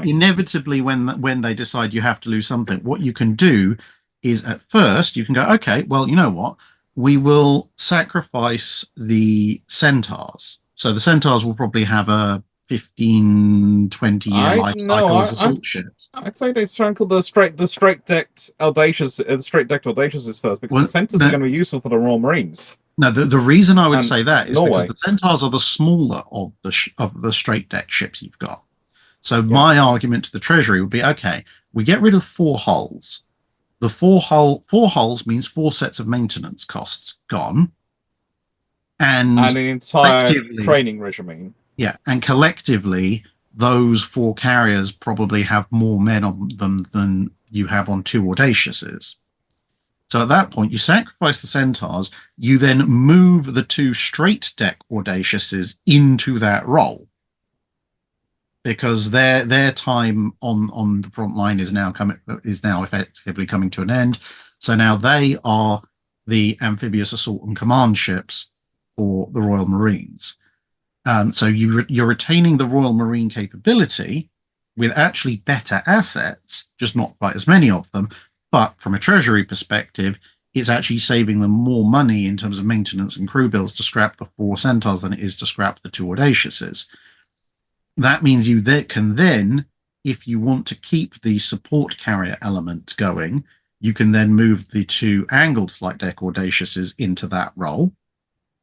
Inevitably, when they decide you have to lose something, what you can do is, at first, you can go, okay, well, you know what? We will sacrifice the Centaurs. So the Centaurs will probably have a 15, 20-year life cycle as assault ships. I'd say they strangle the straight-decked Audaciouses first, because the Centaurs are going to be useful for the Royal Marines. No, the reason I would say that is because the Centaurs are the smaller of the straight-deck ships you've got. So my argument to the Treasury would be, okay, we get rid of 4 hulls. The 4 hulls means 4 sets of maintenance costs gone, and an entire training regime. Yeah, and collectively, those 4 carriers probably have more men on them than you have on 2 Audaciouses. So at that point, you sacrifice the Centaurs. You then move the 2 straight deck Audaciouses into that role, because their time on the front line is now effectively coming to an end. So now they are the amphibious assault and command ships for the Royal Marines. So you're retaining the Royal Marine capability with actually better assets, just not quite as many of them. But from a Treasury perspective, it's actually saving them more money in terms of maintenance and crew bills to scrap the 4 Centaurs than it is to scrap the 2 Audaciouses. That means you can then, if you want to keep the support carrier element going, you can then move the 2 angled flight deck Audaciouses into that role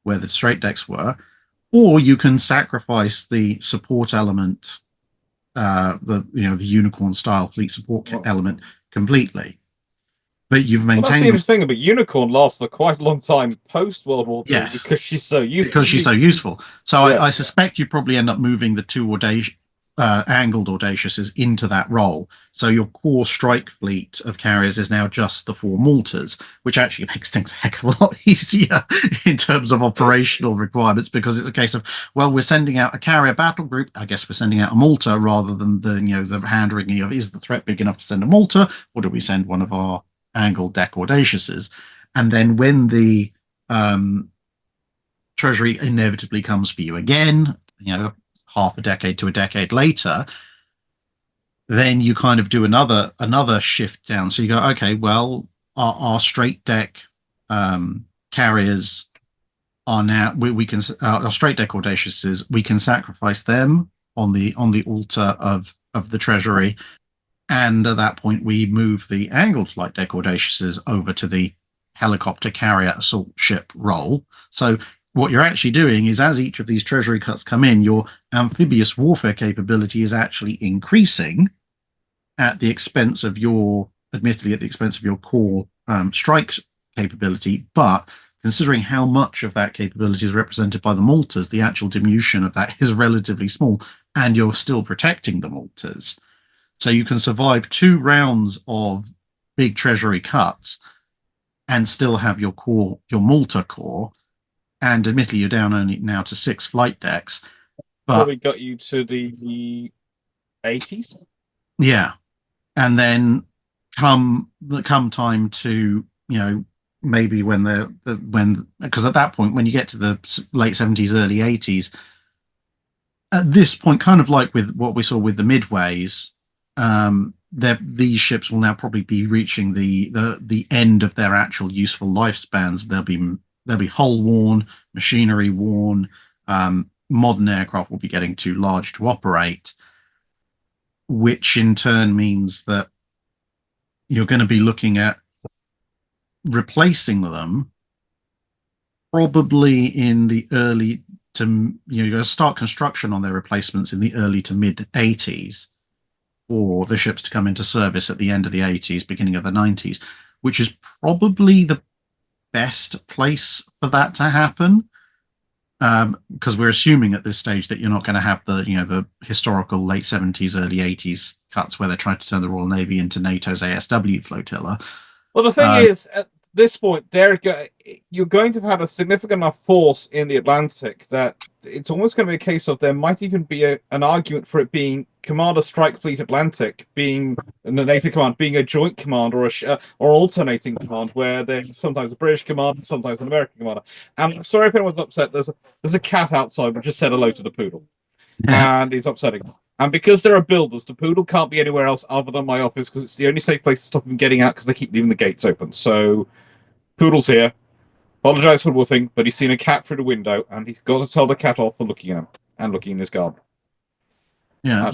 where the straight decks were, or you can sacrifice the support element, the unicorn style fleet support element completely. But you've maintained. Well, that's the interesting thing. But Unicorn lasts for quite a long time post World War II yes, because she's so useful. Because she's so useful. So I suspect you probably end up moving the 2 angled Audaciouses into that role. So your core strike fleet of carriers is now just the 4 Maltas, which actually makes things a heck of a lot easier in terms of operational requirements, because it's a case of, well, we're sending out a carrier battle group. I guess we're sending out a Malta rather than the hand-wringing of, is the threat big enough to send a Malta, or do we send one of our angled deck Audaciouses? And then when the Treasury inevitably comes for you again, half a decade to a decade later, then you kind of do another shift down. So you go, okay, well, our straight deck carriers are now we can our straight deck Audaciouses, we can sacrifice them on the altar of the Treasury, and at that point we move the angled flight deck Audaciouses over to the helicopter carrier assault ship role. So what you're actually doing is, as each of these Treasury cuts come in, your amphibious warfare capability is actually increasing admittedly at the expense of your core strike capability. But considering how much of that capability is represented by the Maltas, the actual diminution of that is relatively small, and you're still protecting the Maltas. So you can survive 2 rounds of big Treasury cuts and still have your Malta core. And admittedly, you're down only now to 6 flight decks. But probably got you to the 80s. Yeah. And then come time to, maybe because at that point, when you get to the late 70s, early 80s, at this point, kind of like with what we saw with the Midways, these ships will now probably be reaching the end of their actual useful lifespans. They'll be hull worn, machinery worn. Modern aircraft will be getting too large to operate, which in turn means that you're going to be looking at replacing them probably in the early to, you're going to start construction on their replacements in the early to mid 80s, for the ships to come into service at the end of the 80s, beginning of the 90s, which is probably the best place for that to happen, because we're assuming at this stage that you're not going to have the historical late 70s, early 80s cuts where they're trying to turn the Royal Navy into NATO's ASW flotilla. Well, the thing is, at this point, you're going to have had a significant enough force in the Atlantic that it's almost going to be a case of there might even be an argument for it being Commander Strike Fleet Atlantic, being the NATO command, being a joint command or alternating command, where there's sometimes a British commander, sometimes an American commander. And I'm sorry if anyone's upset. There's a cat outside who just said hello to the poodle, and he's upsetting them. And because there are builders, the poodle can't be anywhere else other than my office, because it's the only safe place to stop him getting out, because they keep leaving the gates open. So, poodle's here. Apologize for the woofing, but he's seen a cat through the window, and he's got to tell the cat off for looking at him and looking in his garden. Yeah.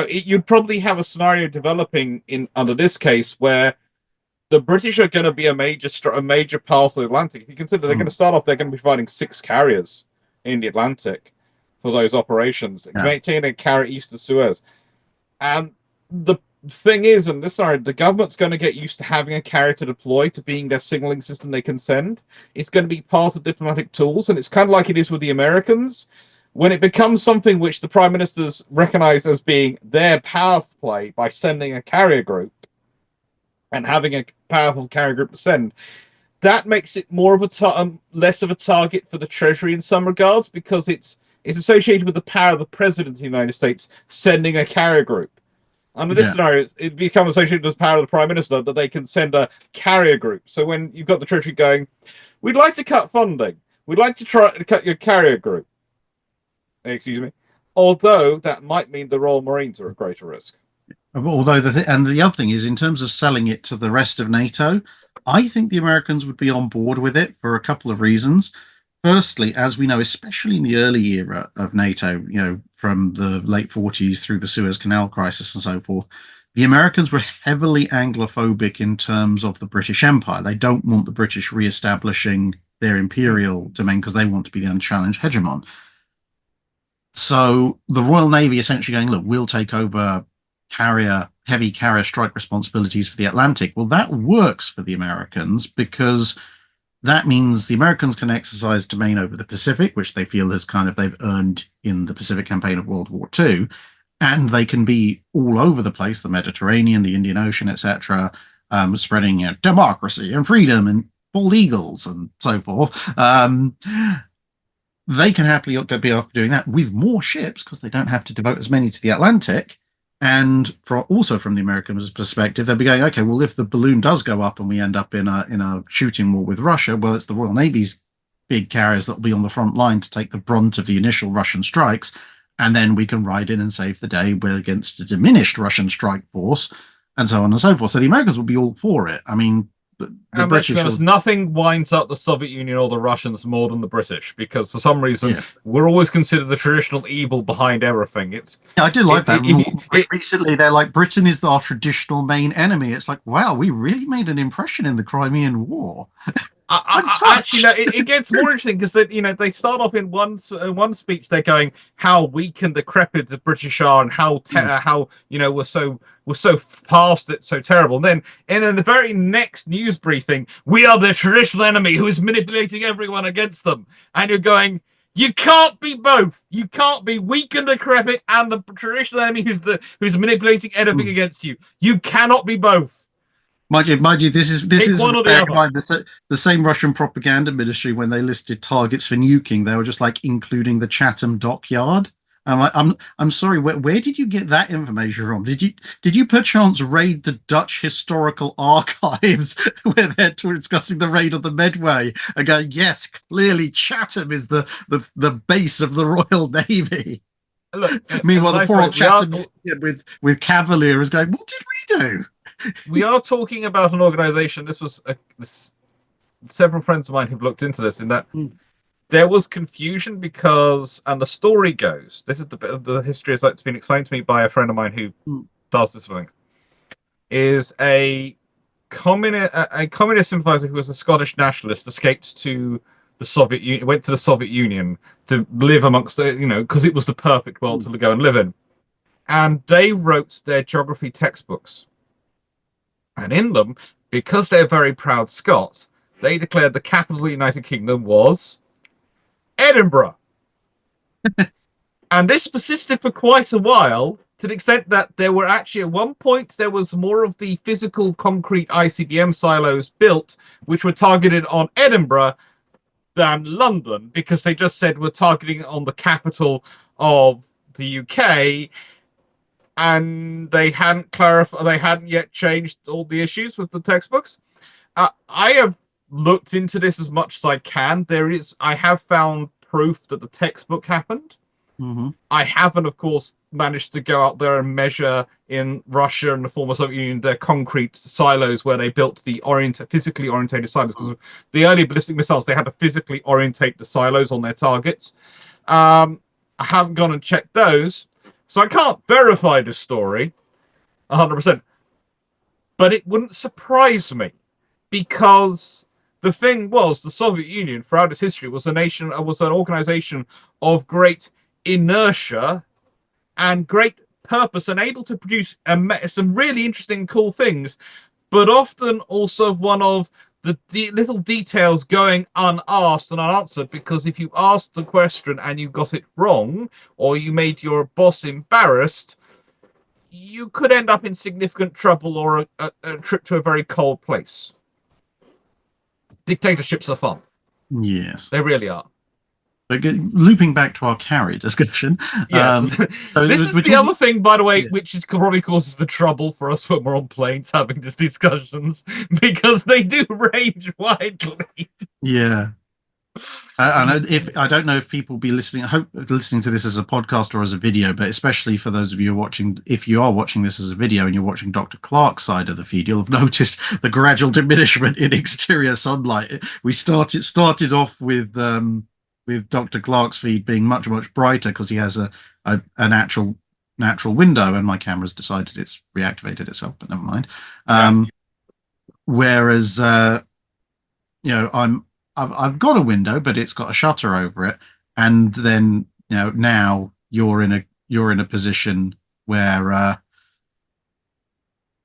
You'd probably have a scenario developing under this case where the British are going to be a major part of the Atlantic. If you consider they're going to start off, they're going to be providing 6 carriers in the Atlantic for those operations, maintain a carrier east of Suez. And the thing is, in this scenario, the government's going to get used to having a carrier to deploy, to being their signaling system they can send. It's going to be part of diplomatic tools, and it's kind of like it is with the Americans. When it becomes something which the prime ministers recognize as being their power play by sending a carrier group and having a powerful carrier group to send, that makes it more of less of a target for the Treasury in some regards, because it's associated with the power of the President of the United States sending a carrier group. Under this scenario, it becomes associated with the power of the Prime Minister that they can send a carrier group. So when you've got the Treasury going, we'd like to cut funding, we'd like to try to cut your carrier group. Excuse me. Although that might mean the Royal Marines are at greater risk. Although the other thing is, in terms of selling it to the rest of NATO, I think the Americans would be on board with it for a couple of reasons. Firstly, as we know, especially in the early era of NATO, from the late 40s through the Suez Canal crisis and so forth, The Americans were heavily Anglophobic in terms of the British Empire. They don't want the British re-establishing their imperial domain because they want to be the unchallenged hegemon. So the Royal Navy essentially going, look, we'll take over heavy carrier strike responsibilities for the Atlantic. Well, that works for the Americans because that means the Americans can exercise domain over the Pacific, which they feel has they've earned in the Pacific campaign of World War II, and they can be all over the place, the Mediterranean, the Indian Ocean, etc., spreading democracy and freedom and bald eagles and so forth. They can happily be off doing that with more ships because they don't have to devote as many to the Atlantic. And also from the American perspective, they'll be going, okay, well, if the balloon does go up and we end up in a shooting war with Russia, well, it's the Royal Navy's big carriers that will be on the front line to take the brunt of the initial Russian strikes. And then we can ride in and save the day. We're against a diminished Russian strike force and so on and so forth. So the Americans will be all for it. I mean, the British, nothing winds up the Soviet Union or the Russians more than the British, because for some reason we're always considered the traditional evil behind everything. I did like that. Recently, they're like, Britain is our traditional main enemy. It's like, wow, we really made an impression in the Crimean War. Actually, no, it gets more interesting because they start off in one speech. They're going how weak and decrepit the British are, and how we're so past it, so terrible. And then the very next news briefing, we are the traditional enemy who is manipulating everyone against them. And you're going, you can't be both. You can't be weak and decrepit and the traditional enemy who's manipulating everything against you. You cannot be both. Mind you, this is the same Russian propaganda ministry when they listed targets for nuking. They were just like including the Chatham dockyard. I'm sorry. Where did you get that information from? Did you perchance raid the Dutch historical archives where they're discussing the raid on the Medway and going, yes, clearly Chatham is the base of the Royal Navy. Look, meanwhile, the poor old Chatham with Cavalier is going, what did we do? We are talking about an organization. This was several friends of mine who've looked into this, in that there was confusion because, and the story goes, this is the bit of the history as it's been explained to me by a friend of mine who does this thing, is a communist sympathizer who was a Scottish nationalist, escaped to the Soviet Union, went to the Soviet Union to live amongst because it was the perfect world to go and live in, and they wrote their geography textbooks. And in them, because they're very proud Scots, they declared the capital of the United Kingdom was Edinburgh. And this persisted for quite a while, to the extent that there were actually, at one point, there was more of the physical concrete ICBM silos built, which were targeted on Edinburgh than London, because they just said we're targeting on the capital of the UK. And they hadn't clarified, they hadn't yet changed all the issues with the textbooks. I have looked into this as much as I can. I have found proof that the textbook happened. I haven't, of course, managed to go out there and measure in Russia and the former Soviet Union their concrete silos where they built the physically orientated silos. Because the early ballistic missiles, they had to physically orientate the silos on their targets. I haven't gone and checked those. So I can't verify this story 100%, but it wouldn't surprise me, because the thing was, the Soviet Union throughout its history was an organization of great inertia and great purpose, and able to produce some really interesting, cool things, but often also one of the little details going unasked and unanswered, because if you asked the question and you got it wrong, or you made your boss embarrassed, you could end up in significant trouble or a trip to a very cold place. Dictatorships are fun. Yes. They really are. But looping back to our carrier discussion. Yes. This is the other thing, by the way, which is probably causes the trouble for us when we're on planes having these discussions, because they do range widely. Yeah. And I don't know if people will be listening. I hope listening to this as a podcast or as a video, but especially for those of you watching, if you are watching this as a video and you're watching Dr. Clarke's side of the feed, you'll have noticed the gradual diminishment in exterior sunlight. We started off with Dr. Clarke's feed being much brighter because he has an actual natural window, and my camera's decided it's reactivated itself, but never mind. Whereas I've got a window, but it's got a shutter over it, and then now you're in a position where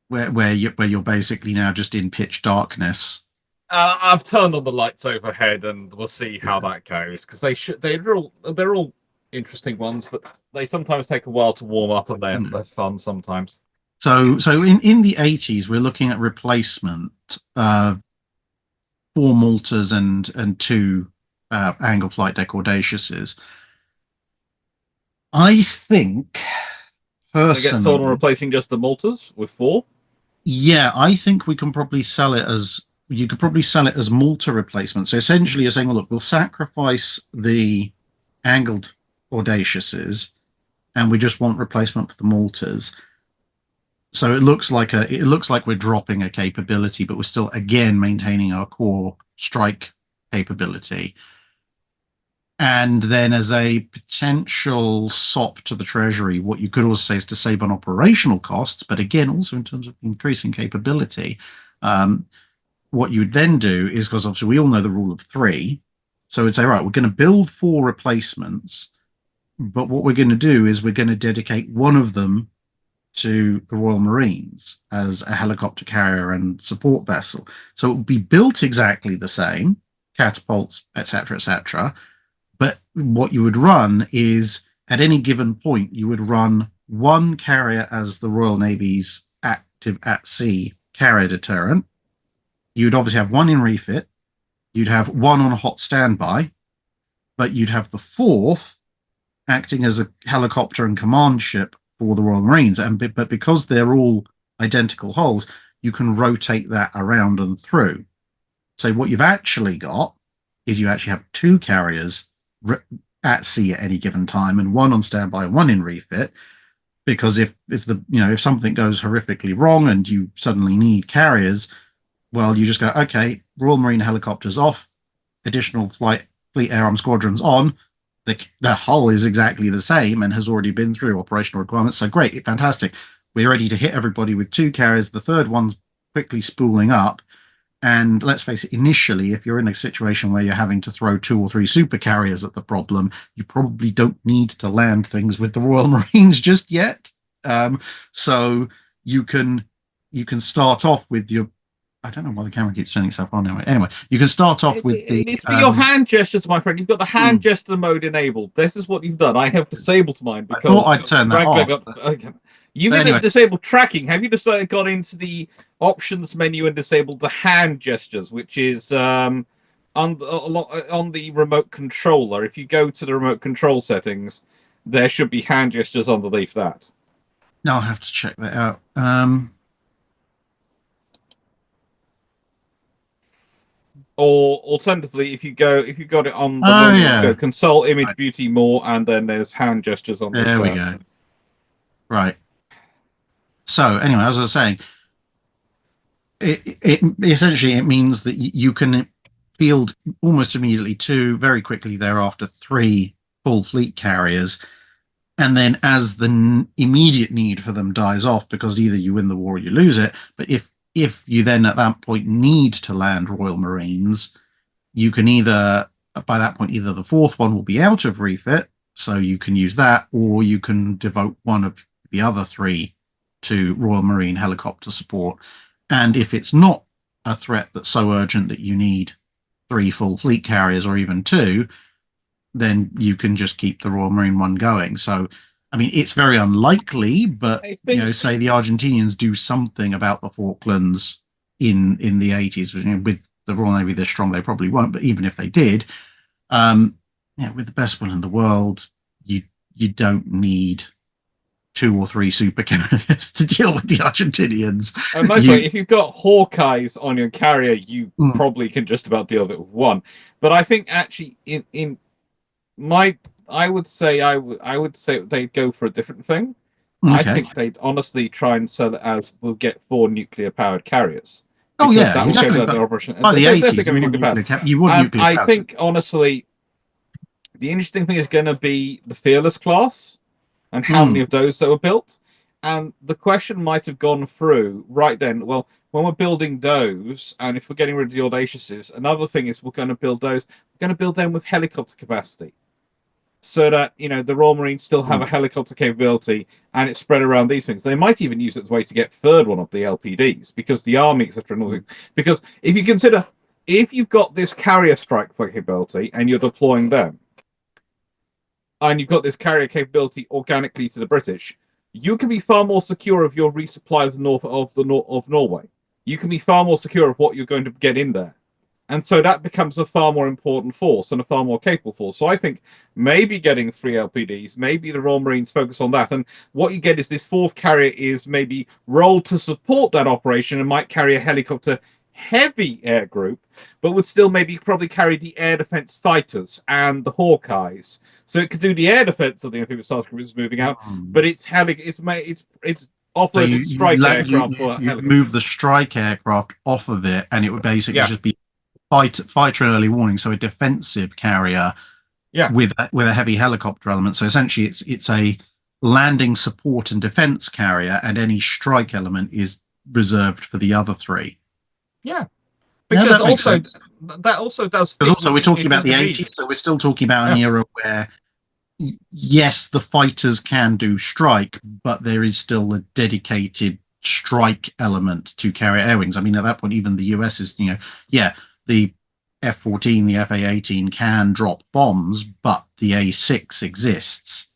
you're basically now just in pitch darkness. I've turned on the lights overhead, and we'll see how that goes, because they're all interesting ones, but they sometimes take a while to warm up, and they're fun sometimes. So in the 80s, we're looking at replacement 4 Maltas and 2 angle flight deck Audaciouses. I think personally, get sold on replacing just the Maltas with 4. Yeah, I think we can probably sell it as Malta replacement. So essentially, you're saying, well, look, we'll sacrifice the angled Audaciouses, and we just want replacement for the Maltas. So it looks like we're dropping a capability, but we're still again maintaining our core strike capability. And then as a potential sop to the Treasury, what you could also say is to save on operational costs, but again, also in terms of increasing capability. What you would then do is, because obviously we all know the rule of 3, so we'd say, right, we're going to build 4 replacements, but what we're going to do is we're going to dedicate one of them to the Royal Marines as a helicopter carrier and support vessel. So it will be built exactly the same, catapults, etc., etc. But what you would run is, at any given point, you would run 1 carrier as the Royal Navy's active at-sea carrier deterrent. You'd obviously have 1 in refit. You'd have 1 on a hot standby, but you'd have the 4th acting as a helicopter and command ship for the Royal Marines. But because they're all identical hulls, you can rotate that around and through. So what you've actually got is you actually have 2 carriers at sea at any given time, and 1 on standby and 1 in refit. Because if something goes horrifically wrong and you suddenly need carriers, well, you just go, okay, Royal Marine helicopters off, additional fleet air arm squadrons on. The hull is exactly the same and has already been through operational requirements. So great, fantastic. We're ready to hit everybody with 2 carriers. The 3rd one's quickly spooling up. And let's face it, initially, if you're in a situation where you're having to throw 2 or 3 super carriers at the problem, you probably don't need to land things with the Royal Marines just yet. So you can start off with your... I don't know why the camera keeps turning itself on anyway. Anyway, you can start off with it's for your hand gestures, my friend. You've got the hand gesture mode enabled. This is what you've done. I have disabled mine because I thought I'd turn that off. You've even disabled tracking. Have you decided gone into the options menu and disabled the hand gestures, which is on the remote controller? If you go to the remote control settings, there should be hand gestures underneath that. No, I'll have to check that out. Or alternatively, if you've got it on the go console image beauty more, and then there's hand gestures on there. We go. Right. So anyway, as I was saying, it essentially means that you can field almost immediately 2, very quickly thereafter 3 full fleet carriers, and then as the immediate need for them dies off, because either you win the war or you lose it, but if you then at that point need to land Royal Marines, you can either the 4th one will be out of refit, so you can use that, or you can devote one of the other 3 to Royal Marine helicopter support. And if it's not a threat that's so urgent that you need 3 full fleet carriers or even 2, then you can just keep the Royal Marine one going. So I mean, it's very unlikely, but say the Argentinians do something about the Falklands in the 80s. With the Royal Navy this strong, they probably won't. But even if they did, with the best will in the world, you don't need 2 or 3 super carriers to deal with the Argentinians. If you've got Hawkeyes on your carrier, you probably can just about deal with it with 1. But I think actually, I would say they'd go for a different thing. Okay. I think they'd honestly try and sell it as we'll get 4 nuclear-powered carriers. Oh yeah, that will go the operation. By the 80s, you want nuclear. I think honestly, the interesting thing is going to be the Fearless class, and how many of those that were built. And the question might have gone through right then. Well, when we're building those, and if we're getting rid of the Audaciouses, another thing is we're going to build those. We're going to build them with helicopter capacity, so that the Royal Marines still have a helicopter capability, and it's spread around these things. They might even use it as a way to get third one of the LPDs, because the army, etc. Because if you consider, if you've got this carrier strike capability and you're deploying them, and you've got this carrier capability organically to the British, you can be far more secure of your resupply of Norway. You can be far more secure of what you're going to get in there. And so that becomes a far more important force and a far more capable force. So I think maybe getting 3 LPDs, maybe the Royal Marines focus on that. And what you get is this fourth carrier is maybe rolled to support that operation and might carry a helicopter heavy air group, but would still maybe probably carry the air defense fighters and the Hawkeyes. So it could do the air defense of the amphibious task group is moving out, but it's offloaded strike aircraft for you move the strike aircraft off of it, and it would basically just be fighter and early warning, so a defensive carrier with a heavy helicopter element. So essentially it's a landing support and defense carrier, and any strike element is reserved for the other 3. Yeah, because that also does. Because also we're talking about the 80s, so we're still talking about an era where, yes, the fighters can do strike, but there is still a dedicated strike element to carrier air wings. I mean, at that point, even the US is, the F-14, the FA-18 can drop bombs, but the A-6 exists,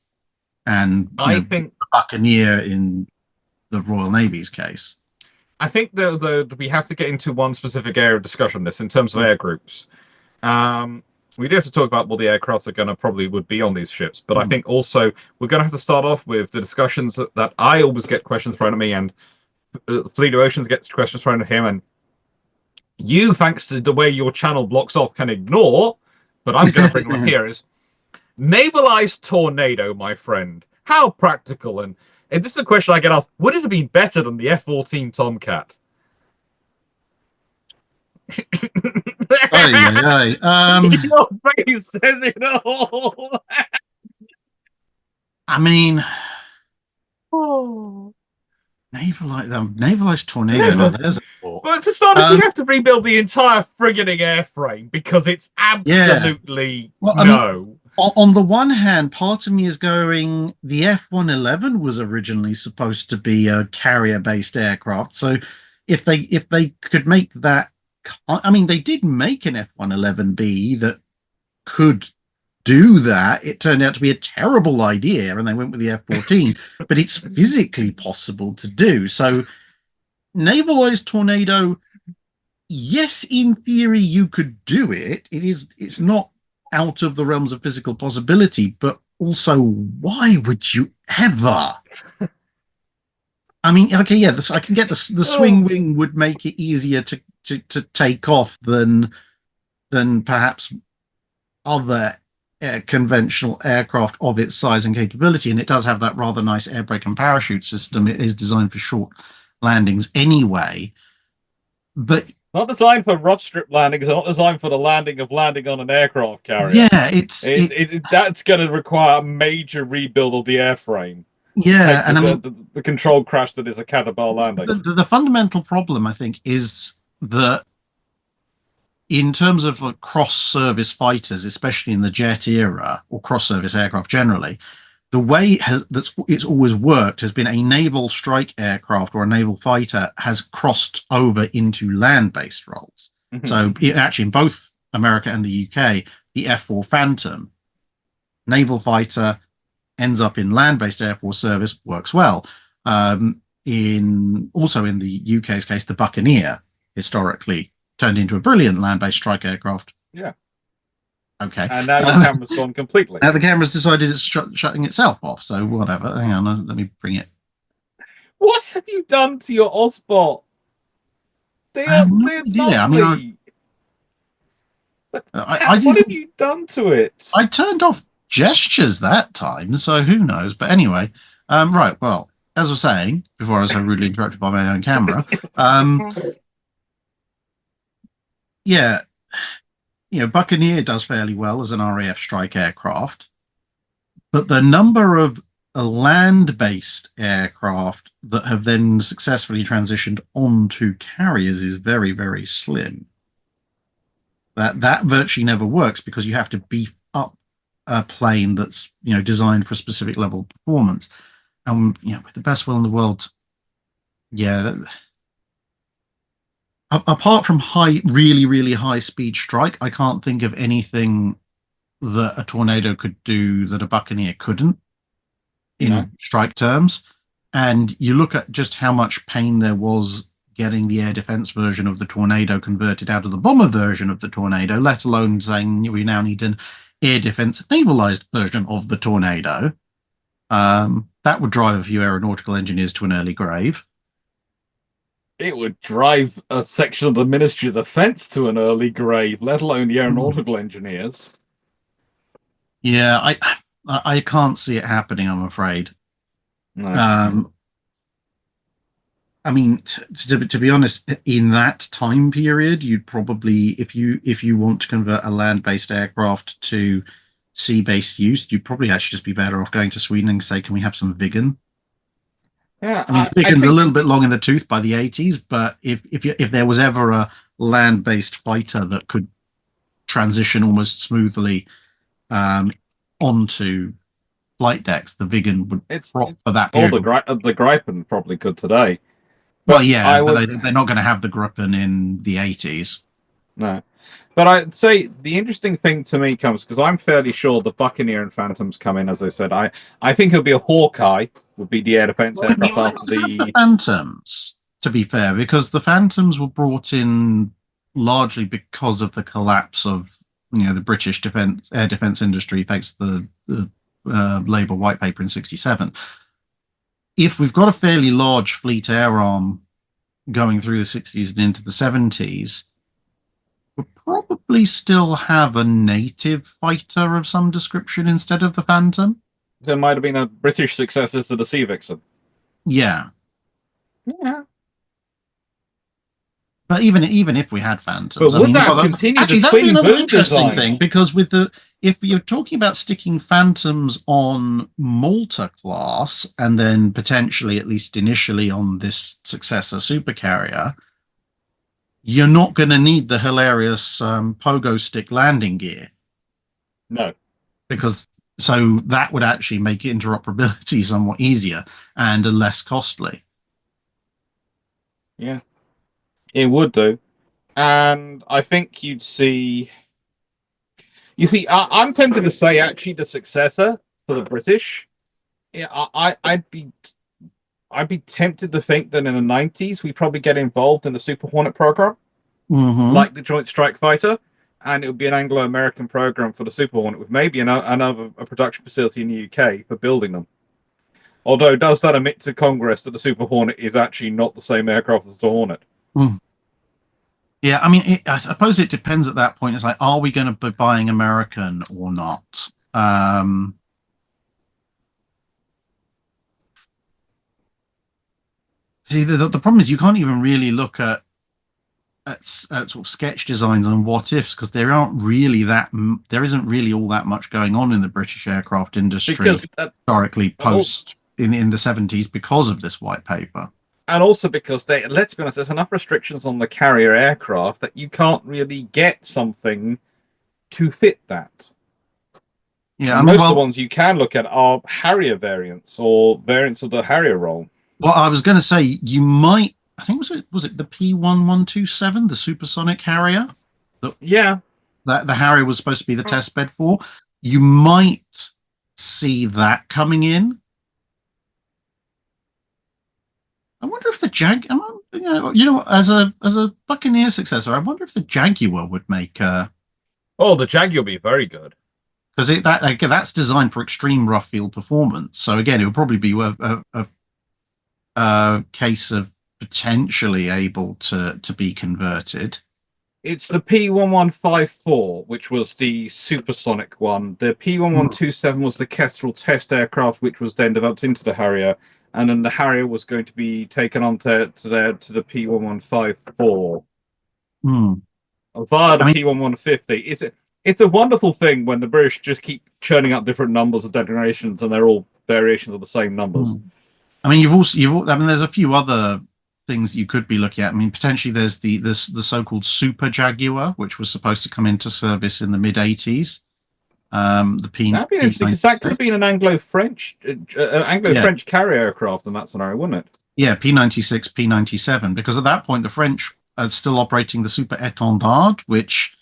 and I think the Buccaneer in the Royal Navy's case. I think that we have to get into one specific area of discussion on this in terms of air groups. We do have to talk about what the aircraft are probably would be on these ships, but I think also we're going to have to start off with the discussions that I always get questions thrown at me, and Fleet of Oceans gets questions thrown at him, and you, thanks to the way your channel blocks off, can ignore, but I'm going to bring them up here, is navalized tornado, my friend. How practical? And this is a question I get asked. Would it have been better than the F-14 Tomcat? Your face says it all. I mean, navalized tornado. But for starters, you have to rebuild the entire frigating airframe because it's absolutely on the one hand, part of me is going, the F-111 was originally supposed to be a carrier-based aircraft. So if they could make that, I mean, they did make an F-111B that could do that. It turned out to be a terrible idea, and they went with the F-14. But it's physically possible to do. So navalized tornado, yes, in theory you could do it. It's not out of the realms of physical possibility, but also, why would you ever? I mean, okay, yeah, I can get the swing wing would make it easier to take off than perhaps other conventional aircraft of its size and capability, and it does have that rather nice air brake and parachute system. It is designed for short landings anyway, but not designed for rough strip landings. Not designed for the landing on an aircraft carrier. Yeah, that's going to require a major rebuild of the airframe. Yeah, and I mean, the control crash that is a caterpillar landing. The fundamental problem, I think, is that in terms of cross-service fighters, especially in the jet era, or cross-service aircraft generally, the way it's always worked has been a naval strike aircraft or a naval fighter has crossed over into land-based roles. So actually, in both America and the UK, the F-4 Phantom naval fighter ends up in land-based Air Force service, works well. In the UK's case, the Buccaneer historically turned into a brilliant land-based strike aircraft. Yeah. Okay. And now the camera's gone completely. Now the camera's decided it's shutting itself off, so whatever. Hang on, let me bring it. What have you done to your Osbot? They're lovely. I mean, what have you done to it? I turned off gestures that time, so who knows? But anyway, right. Well, as I was saying before, I was so rudely interrupted by my own camera. Yeah, Buccaneer does fairly well as an RAF strike aircraft, but the number of a land-based aircraft that have then successfully transitioned onto carriers is very, very slim. That virtually never works because you have to beef up a plane that's designed for a specific level of performance. And with the best will in the world, apart from really, really high speed strike, I can't think of anything that a Tornado could do that a Buccaneer couldn't in strike terms. And you look at just how much pain there was getting the air defense version of the Tornado converted out of the bomber version of the Tornado, let alone saying we now need an air defense navalized version of the Tornado. That would drive a few aeronautical engineers to an early grave. It would drive a section of the Ministry of Defense to an early grave, let alone the aeronautical engineers. Yeah, I can't see it happening, I'm afraid. No. I mean, to be honest, in that time period, you'd probably, if you want to convert a land-based aircraft to sea-based use, you'd probably actually just be better off going to Sweden and say, "Can we have some Viggen?" Yeah, I mean, Viggen's a little bit long in the tooth by the 80s, but if there was ever a land-based fighter that could transition almost smoothly onto flight decks, the Viggen would prop for that period. Or the Gripen probably could today. But they're not going to have the Gripen in the 80s. No. But I'd say the interesting thing to me comes, because I'm fairly sure the Buccaneer and Phantoms come in, as I said. I think it'll be a Hawkeye, would be the air defense aircraft after the Phantoms, to be fair, because the Phantoms were brought in largely because of the collapse of the British air defense industry, thanks to the Labour White Paper in '67. If we've got a fairly large fleet air arm going through the 60s and into the 70s, we'll probably still have a native fighter of some description instead of the Phantom. There might have been a British successor to the Sea Vixen. Yeah. Yeah. But even if we had Phantoms, but would that continue? Actually, that'd be another interesting thing, because if you're talking about sticking Phantoms on Malta Class and then potentially, at least initially, on this successor supercarrier, you're not going to need the hilarious pogo stick landing gear. No, so that would actually make interoperability somewhat easier and less costly. Yeah. It would do. And I think you'd see... You see, I'm tempted to say, actually, the successor for the British, I'd be tempted to think that in the 90s, we'd probably get involved in the Super Hornet program, like the Joint Strike Fighter, and it would be an Anglo-American program for the Super Hornet, with maybe another production facility in the UK for building them. Although, does that admit to Congress that the Super Hornet is actually not the same aircraft as the Hornet? Yeah, I mean, I suppose it depends at that point. It's like, are we going to be buying American or not? See, the problem is you can't even really look at sort of sketch designs and what ifs, because there isn't really all that much going on in the British aircraft industry historically post in the 70s because of this white paper. And also because let's be honest, there's enough restrictions on the carrier aircraft that you can't really get something to fit that. Yeah, most of the ones you can look at are Harrier variants or variants of the Harrier role. Well, I was going to say you might. I think was it the P1127, the Supersonic Harrier? Yeah, that the Harrier was supposed to be the test bed for. You might see that coming in. I wonder if the as a Buccaneer successor, I wonder if the Jaguar would make. Oh, the Jaguar would be very good, because that's designed for extreme rough field performance. So again, it would probably be a case of potentially able to be converted. It's the P1154, which was the supersonic one. The P1127 was the Kestrel test aircraft, which was then developed into the Harrier. And then the Harrier was going to be taken on to the P1154 via the P1150. It's a wonderful thing when the British just keep churning out different numbers of detonations, and they're all variations of the same numbers. I mean, there's a few other things you could be looking at. I mean, potentially there's the so-called Super Jaguar, which was supposed to come into service in the mid '80s. The That'd be interesting because that could have been an Anglo-French carrier aircraft in that scenario, wouldn't it? Yeah, P-96, P-97, because at that point the French are still operating the Super Étendard, which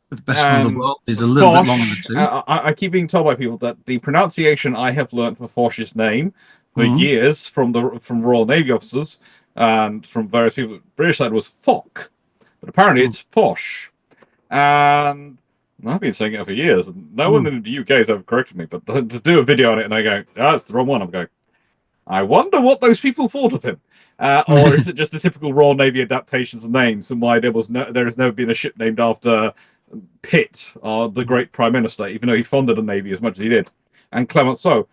the best one in the world is a little bit longer too. I keep being told by people that the pronunciation I have learned for Foch's name for years from Royal Navy officers and from various people at the British side was Foch, but apparently it's Foch. And I've been saying it for years, and no one in the UK has ever corrected me. But to do a video on it and they go, that's the wrong one, I'm going, I wonder what those people thought of him. Or is it just the typical Royal Navy adaptations of names and why there has never been a ship named after Pitt, the great Prime Minister, even though he funded the Navy as much as he did, and Clemenceau.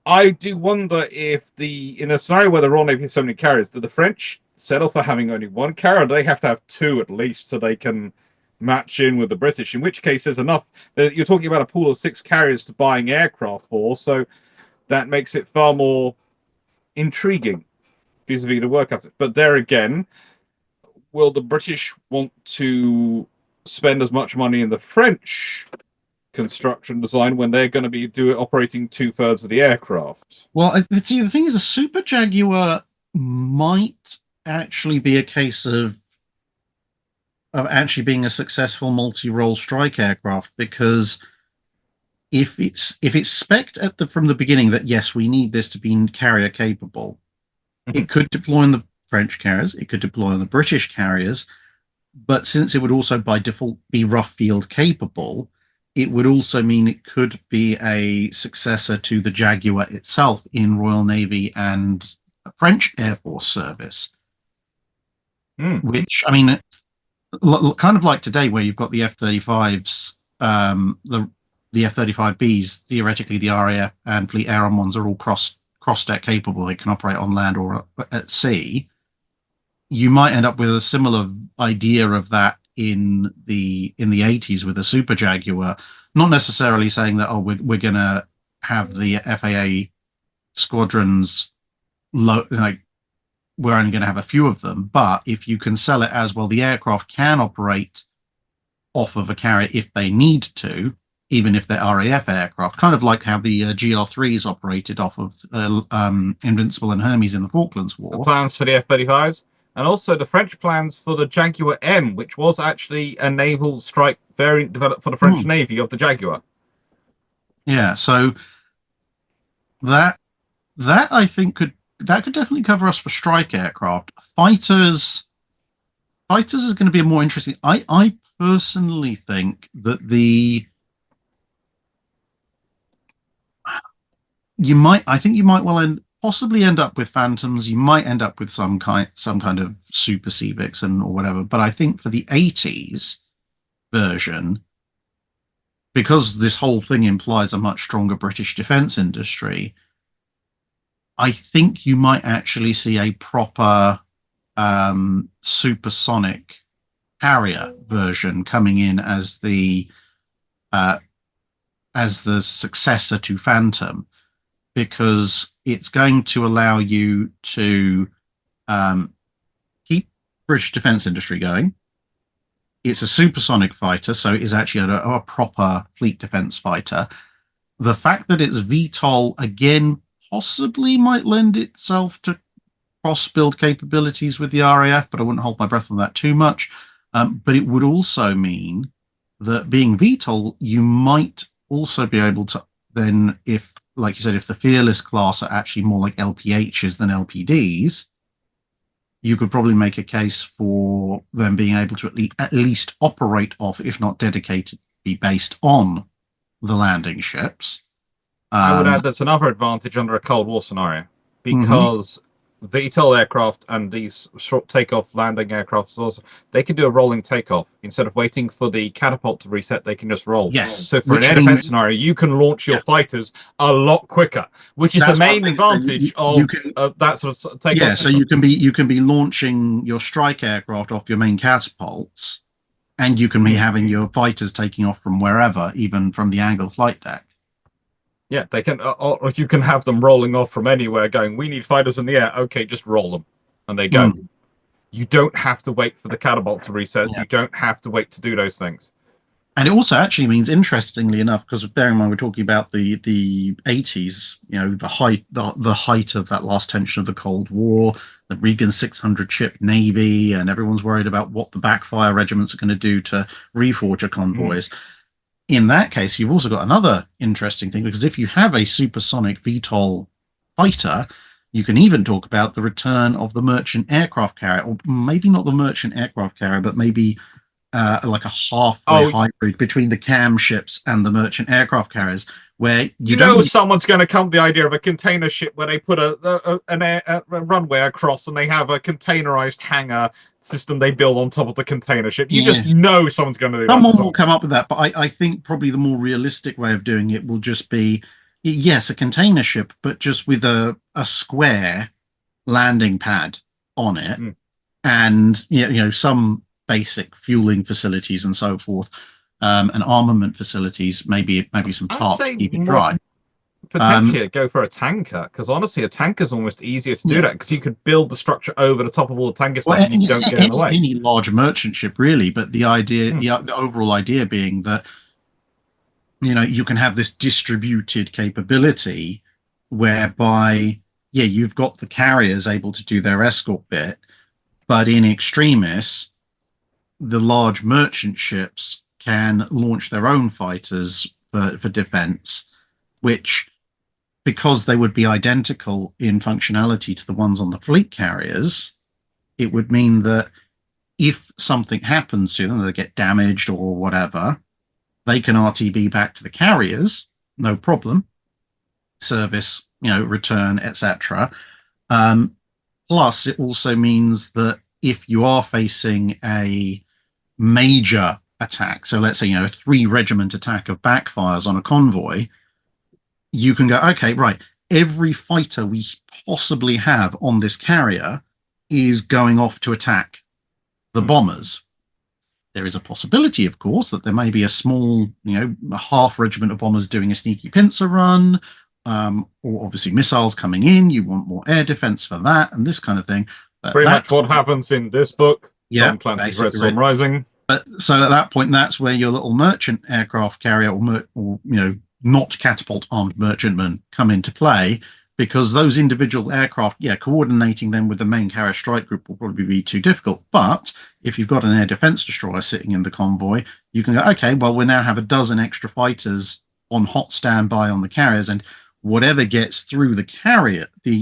I do wonder if in a scenario where the Royal Navy has so many carriers, do the French settle for having only one carrier? Or do they have to have two at least so they can match in with the British? In which case, there's enough. You're talking about a pool of 6 carriers to buying aircraft for, so that makes it far more intriguing vis-a-vis the work asset. But there again, will the British want to spend as much money in the French construction design when they're going to be operating 2/3 of the aircraft? Well, the thing is, a Super Jaguar might actually be a case of actually being a successful multi-role strike aircraft, because if it's spec'd from the beginning that yes, we need this to be carrier capable, it could deploy on the French carriers, it could deploy on the British carriers, but since it would also by default be rough field capable, it would also mean it could be a successor to the Jaguar itself in Royal Navy and French Air Force service. Which, I mean, kind of like today where you've got the F-35s, the F-35Bs, theoretically the RAF and Fleet Air ones are all cross-deck capable. They can operate on land or at sea. You might end up with a similar idea of that in the 80s with the Super Jaguar, not necessarily saying that we're going to have the FAA squadrons we're only going to have a few of them, but if you can sell it as well, the aircraft can operate off of a carrier if they need to, even if they're RAF aircraft, kind of like how the GR3s operated off of Invincible and Hermes in the Falklands War. The plans for the F-35s. And also the French plans for the Jaguar M, which was actually a naval strike variant developed for the French Navy of the Jaguar. Yeah, so that I think could definitely cover us for strike aircraft. Fighters is going to be more interesting. I personally think that you might possibly end up with Phantoms. You might end up with some kind of Super Civics or whatever. But I think for the 80s version, because this whole thing implies a much stronger British defence industry, I think you might actually see a proper Supersonic Harrier version coming in as the successor to Phantom, because it's going to allow you to keep British defence industry going. It's a supersonic fighter, so it is actually a proper fleet defence fighter. The fact that it's VTOL, again, possibly might lend itself to cross-build capabilities with the RAF, but I wouldn't hold my breath on that too much. But it would also mean that being VTOL, you might also be able to then, if, like you said, if the Fearless class are actually more like LPHs than LPDs, you could probably make a case for them being able to at least operate off, if not dedicated, be based on the landing ships. I would add that's another advantage under a Cold War scenario, because VTOL aircraft and these short takeoff landing aircraft also, they can do a rolling takeoff. Instead of waiting for the catapult to reset, they can just roll. Yes. So for an air defense scenario, you can launch your fighters a lot quicker, which is the main advantage of that sort of takeoff. Yeah, system. So you can be launching your strike aircraft off your main catapults, and you can be having your fighters taking off from wherever, even from the angled flight deck. Yeah, they can, or you can have them rolling off from anywhere going, we need fighters in the air. Okay, just roll them. And they go. You don't have to wait for the catapult to reset. You don't have to wait to do those things. And it also actually means, interestingly enough, because bearing in mind we're talking about the 80s, the height of that last tension of the Cold War, the Reagan 600 ship navy, and everyone's worried about what the backfire regiments are going to do to reforger convoys. In that case, you've also got another interesting thing, because if you have a supersonic VTOL fighter, you can even talk about the return of the merchant aircraft carrier, or maybe not the merchant aircraft carrier, but maybe like a halfway hybrid between the cam ships and the merchant aircraft carriers, where someone's going to come with the idea of a container ship where they put a runway across and they have a containerized hangar system they build on top of the container ship. You just know someone's going to do that. Someone will come up with that, but I think probably the more realistic way of doing it will just be, yes, a container ship, but just with a square landing pad on it, and some basic fueling facilities and so forth, and armament facilities, maybe some tarp to keep it dry. Potentially go for a tanker, because honestly, a tanker is almost easier to do that, because you could build the structure over the top of all the tanker stuff and you don't get in the way. Any large merchant ship, really, but the idea, the overall idea being that you can have this distributed capability whereby, you've got the carriers able to do their escort bit, but in extremis, the large merchant ships can launch their own fighters for defense, which, because they would be identical in functionality to the ones on the fleet carriers, it would mean that if something happens to them, they get damaged or whatever, they can RTB back to the carriers, no problem, service, return, etc. Plus, it also means that if you are facing a major attack, so let's say a 3-regiment attack of backfires on a convoy, you can go, okay, right, every fighter we possibly have on this carrier is going off to attack the bombers. There is a possibility, of course, that there may be a small, a half regiment of bombers doing a sneaky pincer run, or obviously missiles coming in. You want more air defense for that and this kind of thing. But pretty much what happens in this book. Yeah, Tom Clancy's Red Storm Rising. But so at that point, that's where your little merchant aircraft carrier or not catapult armed merchantmen come into play, because those individual aircraft, coordinating them with the main carrier strike group will probably be too difficult. But if you've got an air defense destroyer sitting in the convoy, you can go, okay, well, we now have a dozen extra fighters on hot standby on the carriers, and whatever gets through the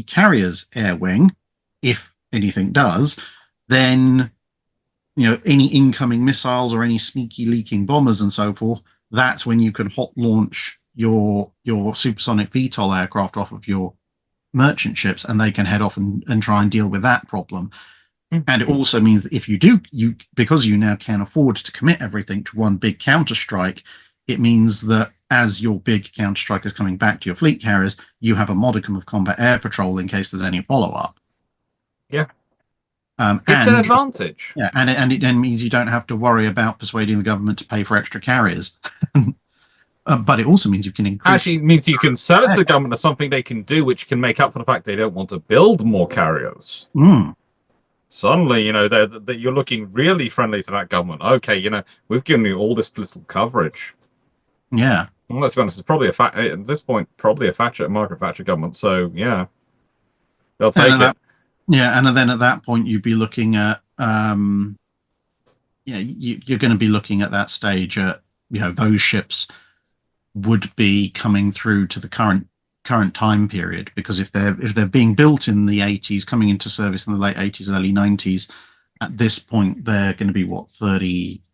carrier's air wing, if anything does, then any incoming missiles or any sneaky leaking bombers and so forth, that's when you can hot launch your supersonic VTOL aircraft off of your merchant ships, and they can head off and try and deal with that problem. And it also means that if you do, because you now can afford to commit everything to one big counterstrike, it means that as your big counterstrike is coming back to your fleet carriers, you have a modicum of combat air patrol in case there's any follow-up. Yeah. It's an advantage. Yeah, and it then means you don't have to worry about persuading the government to pay for extra carriers. But it also means you can increase... Actually, means you can sell it to the government as something they can do, which can make up for the fact they don't want to build more carriers. Suddenly, you're looking really friendly to that government. Okay, we've given you all this political coverage. Yeah. Well, let's be honest, it's probably at this point, probably a Margaret Thatcher government. So, yeah, they'll take it. Yeah, and then at that point, you'd be looking at, you're going to be looking at that stage at, those ships would be coming through to the current time period, because if they're being built in the 80s, coming into service in the late 80s, early 90s, at this point, they're going to be,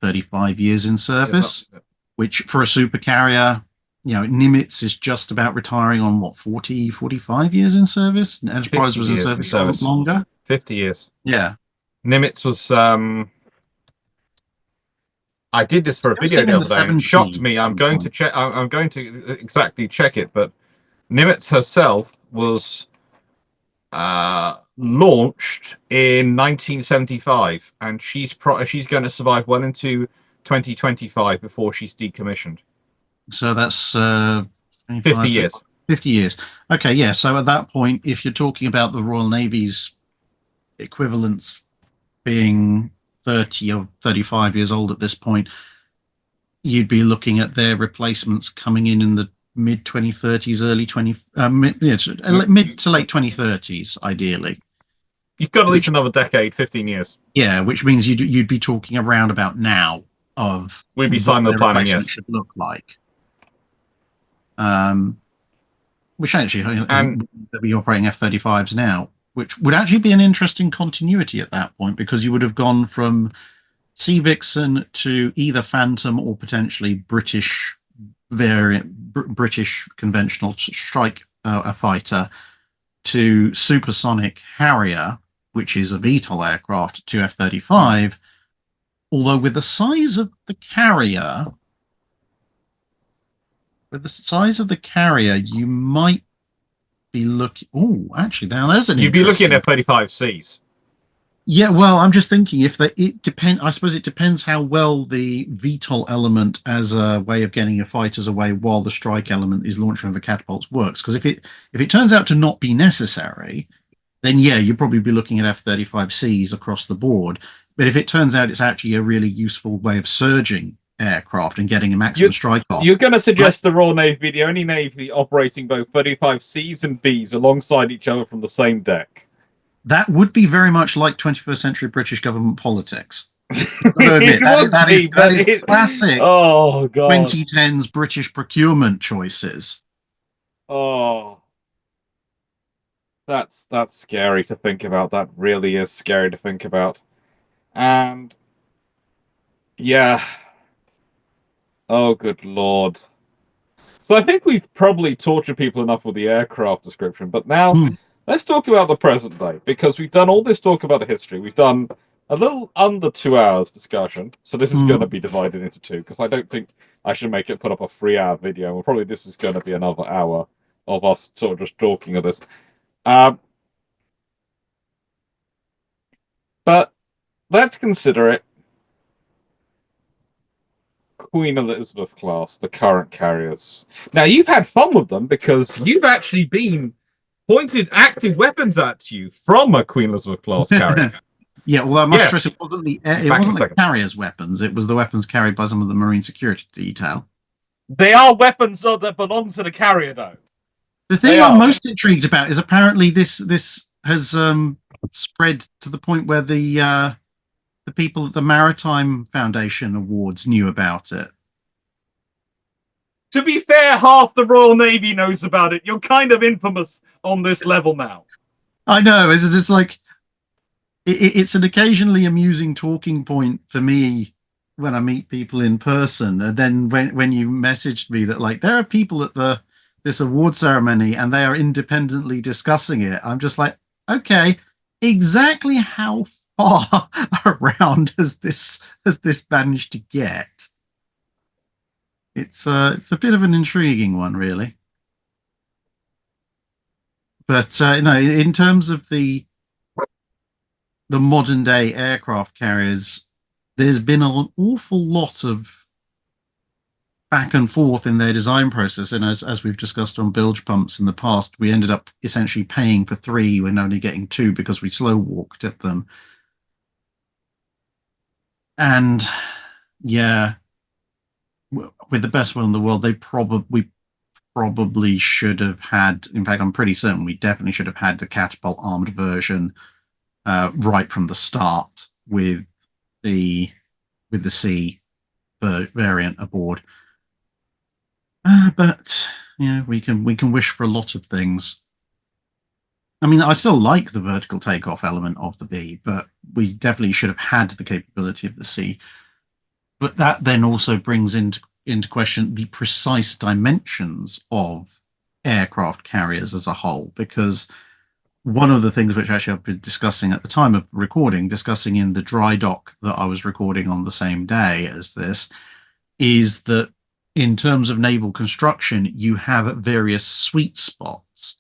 35 years in service, which for a super carrier, Nimitz is just about retiring on 45 years in service. Enterprise was in service longer. 50 years. Yeah. Nimitz was I did this for a video the other day, and it shocked me. I'm going to check. I'm going to exactly check it, but Nimitz herself was launched in 1975, and she's going to survive well into 2025 before she's decommissioned. So that's 50 years. 50 years. Okay, yeah. So at that point, if you're talking about the Royal Navy's equivalents being 30 or 35 years old at this point, you'd be looking at their replacements coming in the mid 2030s, early 20, mid to late 2030s, ideally. You've got at least another decade, 15 years. Yeah, which means you'd be talking around about now of we'd be signing the planning. Yes, should look like. Which actually, and they'll be operating F-35s now, which would actually be an interesting continuity at that point, because you would have gone from Sea Vixen to either Phantom or potentially British variant, British conventional strike fighter, to Supersonic Harrier, which is a VTOL aircraft, to F-35. Although with the size of the carrier, you might be looking. Oh, actually, now there's an. You'd be looking at F-35Cs. Yeah, well, I'm just thinking I suppose it depends how well the VTOL element as a way of getting your fighters away while the strike element is launching the catapults works. Because if it turns out to not be necessary, then yeah, you'd probably be looking at F-35Cs across the board. But if it turns out it's actually a really useful way of surging aircraft and getting a maximum strike off. You're going to suggest the Royal Navy be the only navy operating both 35Cs and Bs alongside each other from the same deck. That would be very much like 21st century British government politics. That is classic 2010s British procurement choices. Oh, that's scary to think about. That really is scary to think about. And yeah. Oh, good Lord. So I think we've probably tortured people enough with the aircraft description, but now let's talk about the present day, because we've done all this talk about the history. We've done a little under 2 hours discussion, so this is going to be divided into two, because I don't think I should make it put up a 3-hour video. Well, probably this is going to be another hour of us sort of just talking of this. But let's consider it Queen Elizabeth class, the current carriers. Now, you've had fun with them because you've actually been pointed active weapons at you from a Queen Elizabeth class carrier. Yeah, well, I must stress it wasn't the carrier's weapons. It was the weapons carried by some of the Marine security detail. They are weapons that belong to the carrier, though. The thing I'm most intrigued about is apparently this has spread to the point where the people at the Maritime Foundation Awards knew about it. To be fair, half the Royal Navy knows about it. You're kind of infamous on this level now. I know. It's just like it's an occasionally amusing talking point for me when I meet people in person. And then when you messaged me that like there are people at this award ceremony and they are independently discussing it, I'm just like, okay, exactly how far around has this managed to get? It's a bit of an intriguing one, really. But no, in terms of the modern day aircraft carriers, there's been an awful lot of back and forth in their design process, and as we've discussed on bilge pumps in the past, we ended up essentially paying for 3 when only getting 2 because we slow walked at them. And yeah, with the best will in the world, we probably should have had. In fact, I'm pretty certain we definitely should have had the catapult armed version right from the start with the C variant aboard. But yeah, we can wish for a lot of things. I mean, I still like the vertical takeoff element of the B, but we definitely should have had the capability of the C. But that then also brings into question the precise dimensions of aircraft carriers as a whole, because one of the things which actually I've been discussing at the time of recording, discussing in the dry dock that I was recording on the same day as this, is that in terms of naval construction, you have various sweet spots.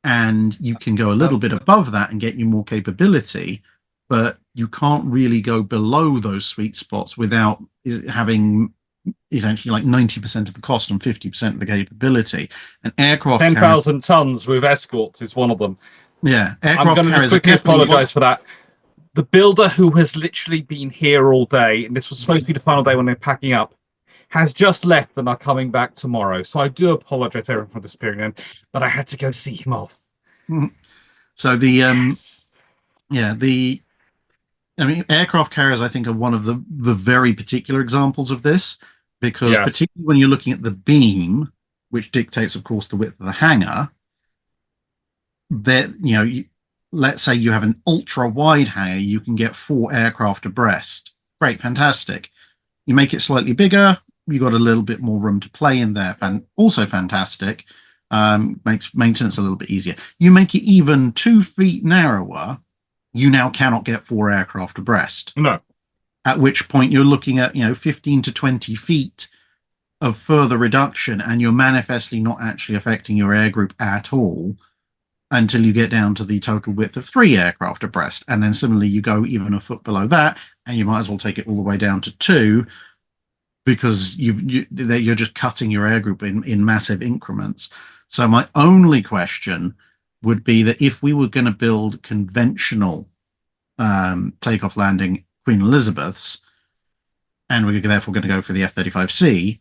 And you can go a little bit above that and get you more capability, but you can't really go below those sweet spots without having essentially like 90% of the cost and 50% of the capability. An aircraft carrier, 10,000 tons with escorts is one of them. yeah, I'm aircraft going to just carriers are quickly definitely apologize for that. The builder who has literally been here all day, and this was supposed to be the final day when they're packing up, has just left and are coming back tomorrow. So I do apologize to everyone for disappearing in, but I had to go see him off. So the Yes. yeah, I mean, aircraft carriers, I think, are one of the very particular examples of this, because Yes. particularly when you're looking at the beam, which dictates, of course, the width of the hangar, that let's say you have an ultra wide hangar, you can get 4 aircraft abreast. Great, fantastic. You make it slightly bigger, you got a little bit more room to play in there, and also fantastic. Makes maintenance a little bit easier. You make it even 2 feet narrower, you now cannot get 4 aircraft abreast. No. At which point you're looking at 15 to 20 feet of further reduction, and you're manifestly not actually affecting your air group at all until you get down to the total width of 3 aircraft abreast. And then similarly, you go even a foot below that, and you might as well take it all the way down to 2, because you're just cutting your air group in massive increments. So my only question would be that if we were going to build conventional takeoff landing Queen Elizabeths, and we're therefore going to go for the F-35C,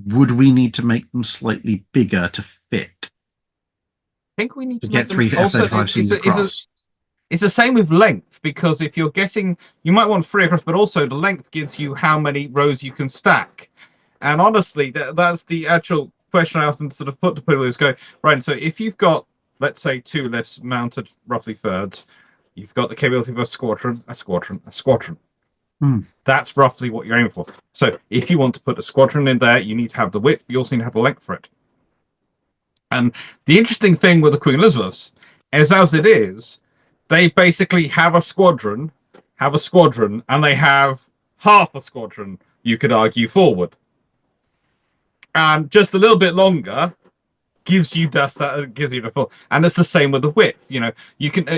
would we need to make them slightly bigger to fit? I think we need to get make 3 them also. F-35Cs across. It's the same with length, because if you're getting, you might want 3 across, but also the length gives you how many rows you can stack. And honestly, that's the actual question I often sort of put to people is go, right, so if you've got, let's say, 2 lifts mounted roughly thirds, you've got the capability of a squadron. That's roughly what you're aiming for. So if you want to put a squadron in there, you need to have the width, but you also need to have the length for it. And the interesting thing with the Queen Elizabeths is, as it is, they basically have a squadron, and they have half a squadron, you could argue, forward. And just a little bit longer gives you the full. And it's the same with the width. You can.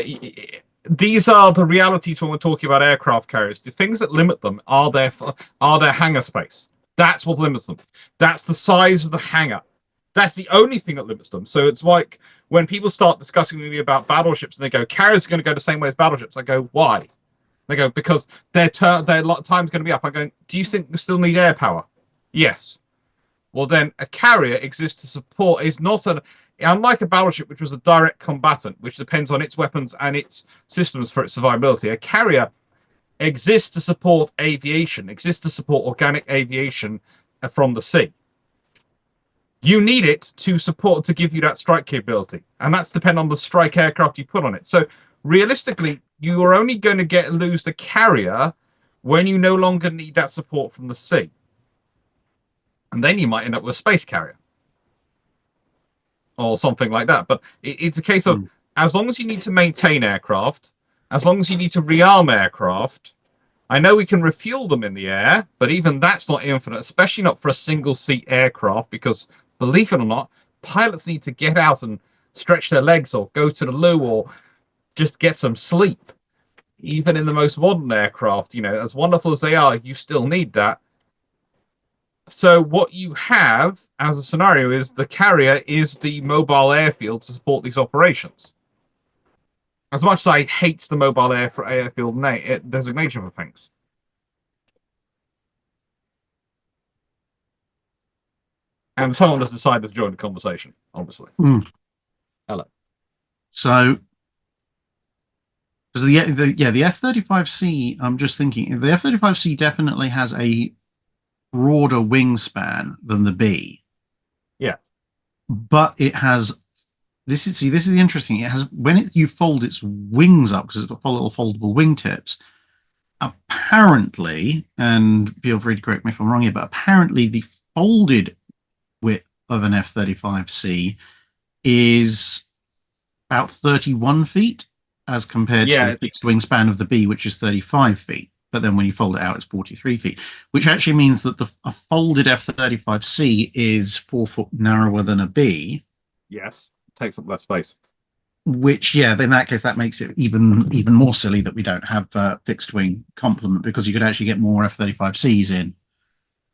These are the realities when we're talking about aircraft carriers. The things that limit them are their hangar space. That's what limits them. That's the size of the hangar. That's the only thing that limits them. So it's like when people start discussing with me about battleships and they go, carriers are going to go the same way as battleships. I go, why? They go, because their time's going to be up. I go, do you think we still need air power? Yes. Well, then a carrier exists to support, is not unlike a battleship, which was a direct combatant, which depends on its weapons and its systems for its survivability. A carrier exists to support aviation, exists to support organic aviation from the sea. You need it to give you that strike capability, and that's dependent on the strike aircraft you put on it. So realistically, you are only going to lose the carrier when you no longer need that support from the sea, and then you might end up with a space carrier or something like that. But it's a case of as long as you need to maintain aircraft, as long as you need to rearm aircraft. I know we can refuel them in the air, but even that's not infinite, especially not for a single-seat aircraft, because believe it or not, pilots need to get out and stretch their legs or go to the loo or just get some sleep. Even in the most modern aircraft, as wonderful as they are, you still need that. So what you have as a scenario is the carrier is the mobile airfield to support these operations. As much as I hate the mobile airfield designation for things. And someone has decided to join the conversation, obviously. Hello. So, the F-35C, I'm just thinking, the F-35C definitely has a broader wingspan than the B. Yeah. But it has, this is the interesting, it has, when you fold its wings up, because it's got little foldable wingtips, apparently, and feel free to correct me if I'm wrong here, but apparently the folded width of an F-35C is about 31 feet as compared to the fixed wingspan of the B, which is 35 feet. But then when you fold it out, it's 43 feet, which actually means that a folded F-35C is 4 foot narrower than a B. Yes, takes up less space. Which, yeah, in that case, that makes it even more silly that we don't have fixed wing complement, because you could actually get more F-35Cs in.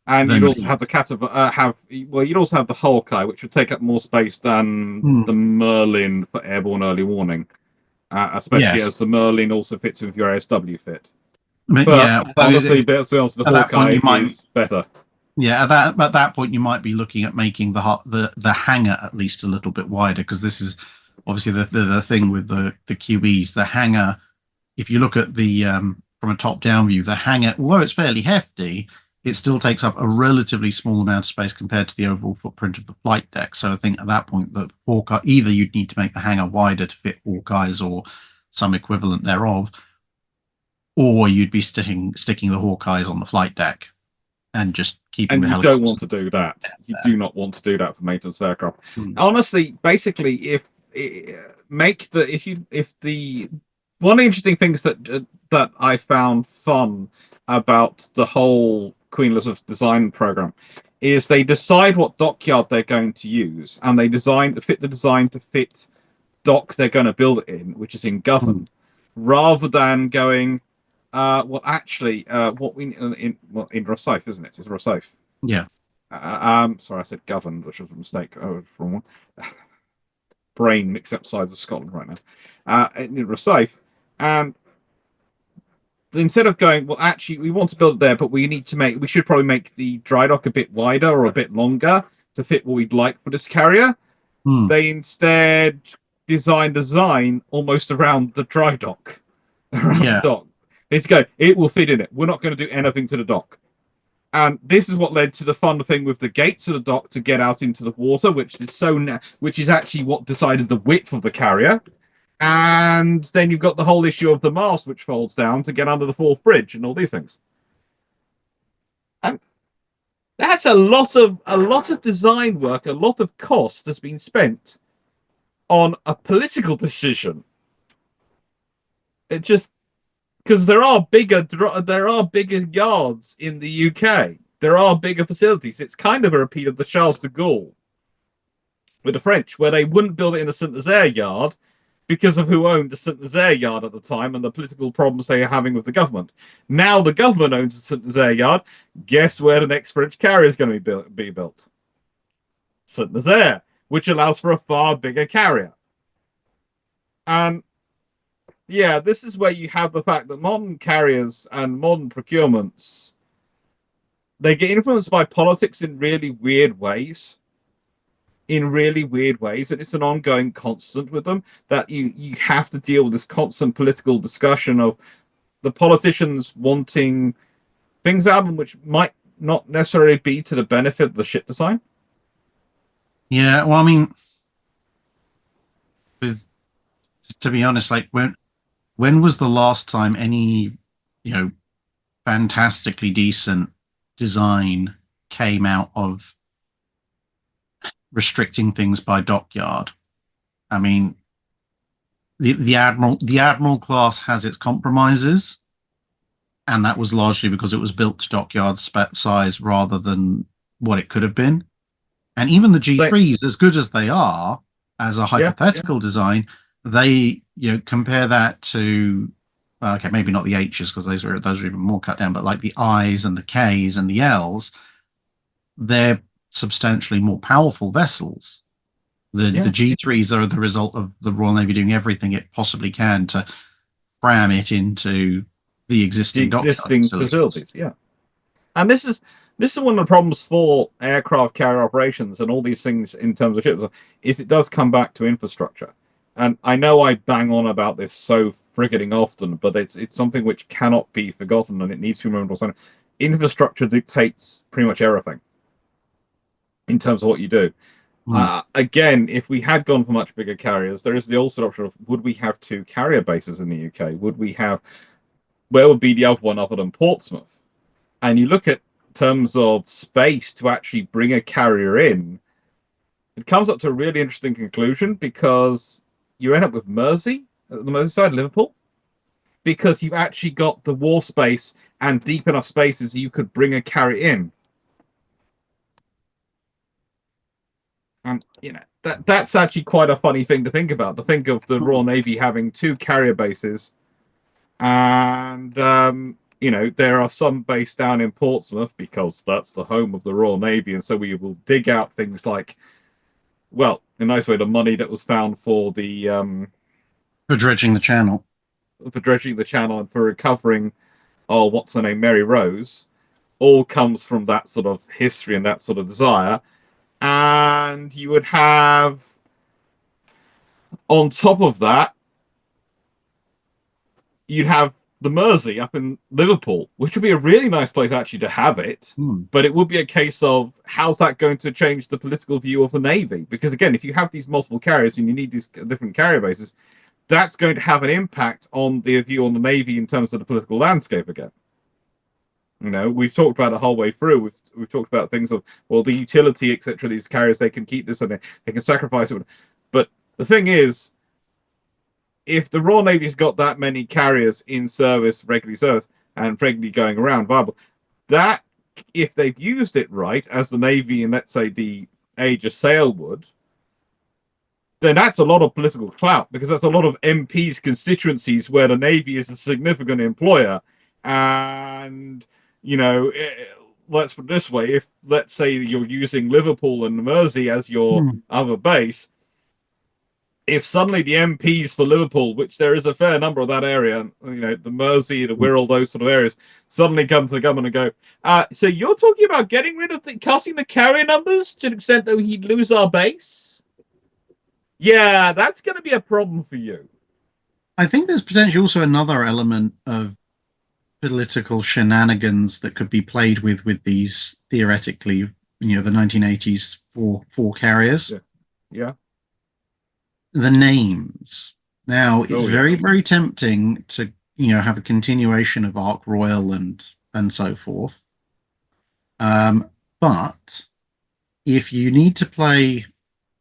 And you'd also have the you'd also have the Hawkeye, which would take up more space than the Merlin for airborne early warning, especially as the Merlin also fits with your ASW fit. But yeah, honestly, the Hawkeye is better. Yeah, at that point, you might be looking at making the hangar at least a little bit wider, because this is obviously the thing with the QEs. The hangar, if you look at the from a top-down view, the hangar, although it's fairly hefty, it still takes up a relatively small amount of space compared to the overall footprint of the flight deck. So I think at that point, the Hawkeye, either you'd need to make the hangar wider to fit Hawkeyes or some equivalent thereof, or you'd be sticking the Hawkeyes on the flight deck and just keeping the helicopters. And you don't want to do that. You do not want to do that for maintenance aircraft. Honestly, basically, if the one of the interesting things that I found fun about the whole Queen Elizabeth design program is they decide what dockyard they're going to use, and they fit the design to fit dock they're going to build it in, which is in Govan, rather than going. What we in Rosyth, isn't it? It's Rosyth. Yeah. Sorry, I said Govan, which was a mistake. Oh, wrong one. Brain mixed up sides of Scotland right now. In Rosyth, and instead of going, well, actually, we want to build it there, but we should probably make the dry dock a bit wider or a bit longer to fit what we'd like for this carrier. They instead design almost around the dry dock, the dock. It will fit in it. We're not going to do anything to the dock. And this is what led to the fun thing with the gates of the dock to get out into the water, which is actually what decided the width of the carrier. And then you've got the whole issue of the mast, which folds down to get under the Forth Bridge and all these things. And that's a lot of design work, a lot of cost has been spent on a political decision. It just... Because there are bigger yards in the UK. There are bigger facilities. It's kind of a repeat of the Charles de Gaulle with the French, where they wouldn't build it in the Saint-Nazaire yard because of who owned the Saint-Nazaire yard at the time and the political problems they are having with the government. Now the government owns the Saint-Nazaire yard. Guess where the next French carrier is going to be built? Saint-Nazaire, which allows for a far bigger carrier. And yeah, this is where you have the fact that modern carriers and modern procurements, they get influenced by politics in really weird ways. And it's an ongoing constant with them, that you have to deal with this constant political discussion of the politicians wanting things out of them which might not necessarily be to the benefit of the ship design. Yeah, well, I mean, to be honest, like when was the last time any, fantastically decent design came out of restricting things by dockyard? I mean, the Admiral Class has its compromises, and that was largely because it was built to dockyard size rather than what it could have been. And even the G3s, as good as they are as a hypothetical design, they compare that to okay, maybe not the H's because those are even more cut down, but like the I's and the K's and the L's, they're substantially more powerful vessels. The G3s are the result of the Royal Navy doing everything it possibly can to cram it into the existing facilities. Yeah, and this is one of the problems for aircraft carrier operations and all these things in terms of ships, is it does come back to infrastructure. And I know I bang on about this so frigging often, but it's something which cannot be forgotten, and it needs to be remembered. Infrastructure dictates pretty much everything in terms of what you do. Again, if we had gone for much bigger carriers, there is the also option of, would we have 2 carrier bases in the UK? Where would be the other one other than Portsmouth? And you look at terms of space to actually bring a carrier in, it comes up to a really interesting conclusion, because you end up with Mersey, the Merseyside, Liverpool, because you've actually got the wharf space and deep enough spaces you could bring a carrier in. And that's actually quite a funny thing to think about. To think of the Royal Navy having 2 carrier bases, and there are some based down in Portsmouth because that's the home of the Royal Navy, and so we will dig out things like, well, in a nice way, the money that was found for the For dredging the channel. for dredging the channel and for recovering, oh, what's her name, Mary Rose, all comes from that sort of history and that sort of desire. And you would have, on top of that, you'd have the Mersey up in Liverpool, which would be a really nice place actually to have it. But it would be a case of how's that going to change the political view of the Navy? Because again, if you have these multiple carriers and you need these different carrier bases, that's going to have an impact on the view on the Navy in terms of the political landscape again. We've talked about it the whole way through. We've talked about things of, well, the utility, etc. These carriers, they can keep this and they can sacrifice it. But the thing is, if the Royal Navy's got that many carriers in service, regularly service, and regularly going around viable, that if they've used it right, as the Navy and let's say the Age of Sail would, then that's a lot of political clout, because that's a lot of MPs' constituencies where the Navy is a significant employer. And let's put it this way: if let's say you're using Liverpool and Mersey as your other base, if suddenly the MPs for Liverpool, which there is a fair number of that area, the Mersey, the Wirral, those sort of areas, suddenly come to the government and go, so you're talking about getting rid of cutting the carrier numbers to the extent that he'd lose our base? Yeah, that's going to be a problem for you. I think there's potentially also another element of political shenanigans that could be played with these theoretically, the 1980s four carriers. Yeah. The names. Now, it's very tempting to have a continuation of Ark Royal and so forth. But if you need to play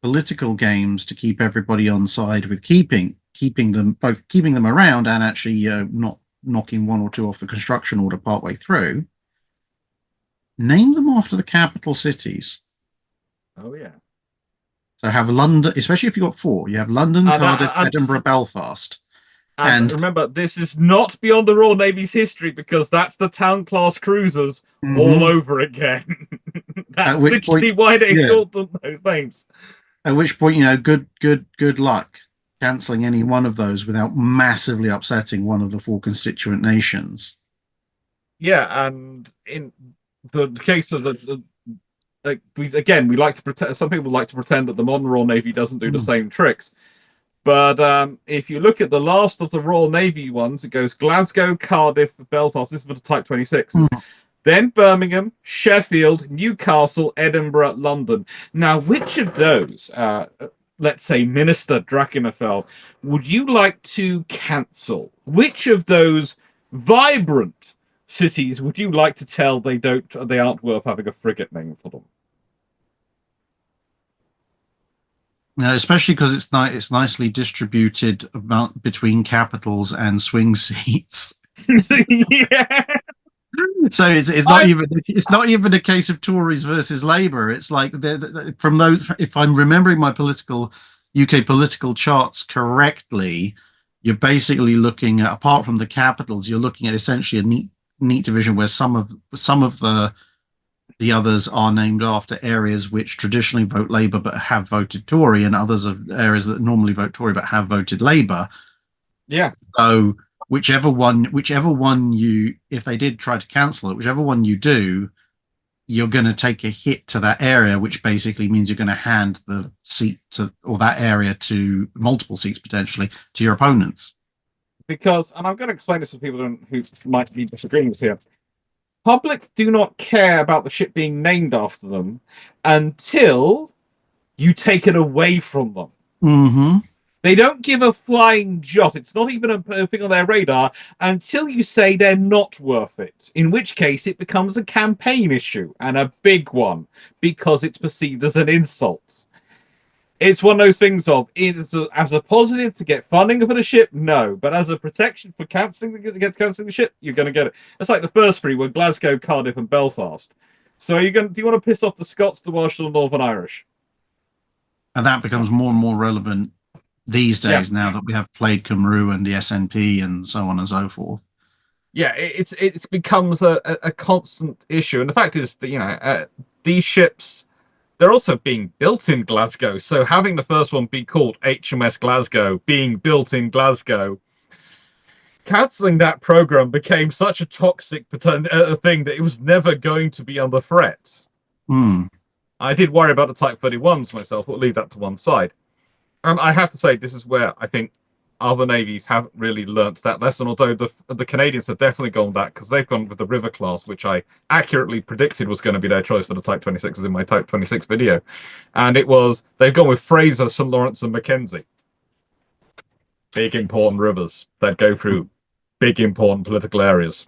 political games to keep everybody on side with keeping them around and actually not knocking one or two off the construction order partway through, name them after the capital cities. Oh yeah. So have London, especially if you've got 4. You have London, Cardiff, Edinburgh, Belfast. And remember, this is not beyond the Royal Navy's history, because that's the Town Class cruisers all over again. That's literally why they called them those names. At which point, good luck cancelling any one of those without massively upsetting one of the 4 constituent nations. Yeah, and in the case of we like to pretend. Some people like to pretend that the modern Royal Navy doesn't do the same tricks. But if you look at the last of the Royal Navy ones, it goes Glasgow, Cardiff, Belfast. This is for the Type 26s. Then Birmingham, Sheffield, Newcastle, Edinburgh, London. Now, which of those, let's say Minister Drachinifel, would you like to cancel? Which of those vibrant cities would you like to tell they aren't worth having a frigate name for them? Especially because it's nicely distributed between capitals and swing seats. Yeah. So it's not even a case of Tories versus Labour. It's like from those. If I'm remembering my UK political charts correctly, you're basically looking at, apart from the capitals, you're looking at essentially a neat division where some of the others are named after areas which traditionally vote Labour but have voted Tory, and others are areas that normally vote Tory but have voted Labour. Yeah. So whichever one you, if they did try to cancel it, whichever one you do, you're going to take a hit to that area, which basically means you're going to hand the seat or that area to multiple seats potentially to your opponents. Because, and I'm going to explain this to people who might be disagreeing with here. Public do not care about the ship being named after them until you take it away from them. Mm-hmm. They don't give a flying jot. It's not even a thing on their radar until you say they're not worth it, in which case it becomes a campaign issue, and a big one, because it's perceived as an insult. It's one of those things of, as a positive to get funding for the ship, no. But as a protection for cancelling the ship, you're going to get it. It's like the first 3 were Glasgow, Cardiff, and Belfast. So do you want to piss off the Scots, the Welsh, or the Northern Irish? And that becomes more and more relevant these days now that we have played Cameroon and the SNP and so on and so forth. Yeah, it's becomes a constant issue, and the fact is that these ships, they're also being built in Glasgow. So having the first one be called HMS Glasgow, being built in Glasgow, cancelling that program became such a toxic thing that it was never going to be under threat. I did worry about the Type 31s myself, but we'll leave that to one side. And I have to say, this is where I think other navies haven't really learnt that lesson, although the Canadians have definitely gone that, because they've gone with the River class, which I accurately predicted was going to be their choice for the Type 26s in my Type 26 video. And they've gone with Fraser, St. Lawrence, and Mackenzie. Big, important rivers that go through big, important political areas.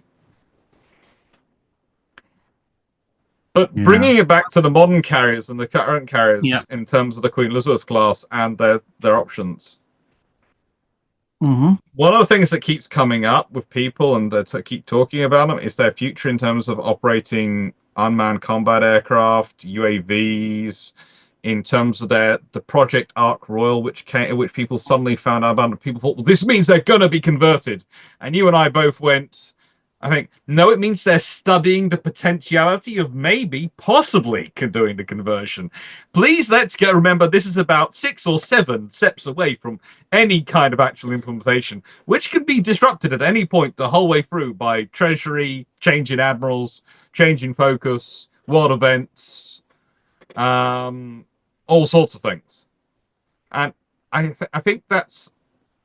But bringing it back to the modern carriers and the current carriers in terms of the Queen Elizabeth class and their options. One of the things that keeps coming up with people and keep talking about them is their future in terms of operating unmanned combat aircraft, UAVs, in terms of the Project Ark Royal, which people suddenly found out about, and people thought, well, this means they're going to be converted. And you and I both went, I think, no, it means they're studying the potentiality of maybe, possibly doing the conversion. Please, let's remember, this is about 6 or 7 steps away from any kind of actual implementation, which can be disrupted at any point the whole way through by Treasury, changing admirals, changing focus, world events, all sorts of things. And I think that's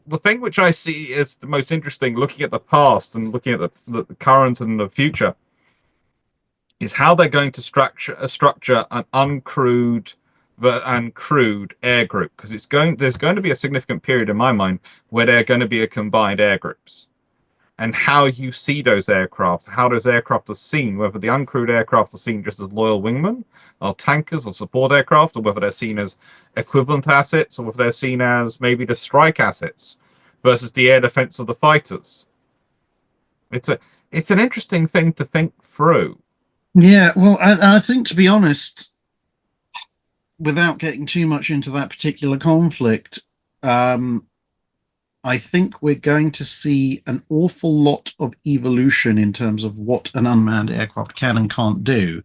the thing which I see is the most interesting, looking at the past and looking at the current and the future, is how they're going to structure an uncrewed and crewed air group, because there's going to be a significant period in my mind where they're going to be a combined air groups, and how you see those aircraft, how those aircraft are seen, whether the uncrewed aircraft are seen just as loyal wingmen or tankers or support aircraft, or whether they're seen as equivalent assets, or whether they're seen as maybe the strike assets versus the air defense of the fighters. It's an interesting thing to think through. Yeah, well, I think, to be honest, without getting too much into that particular conflict, I think we're going to see an awful lot of evolution in terms of what an unmanned aircraft can and can't do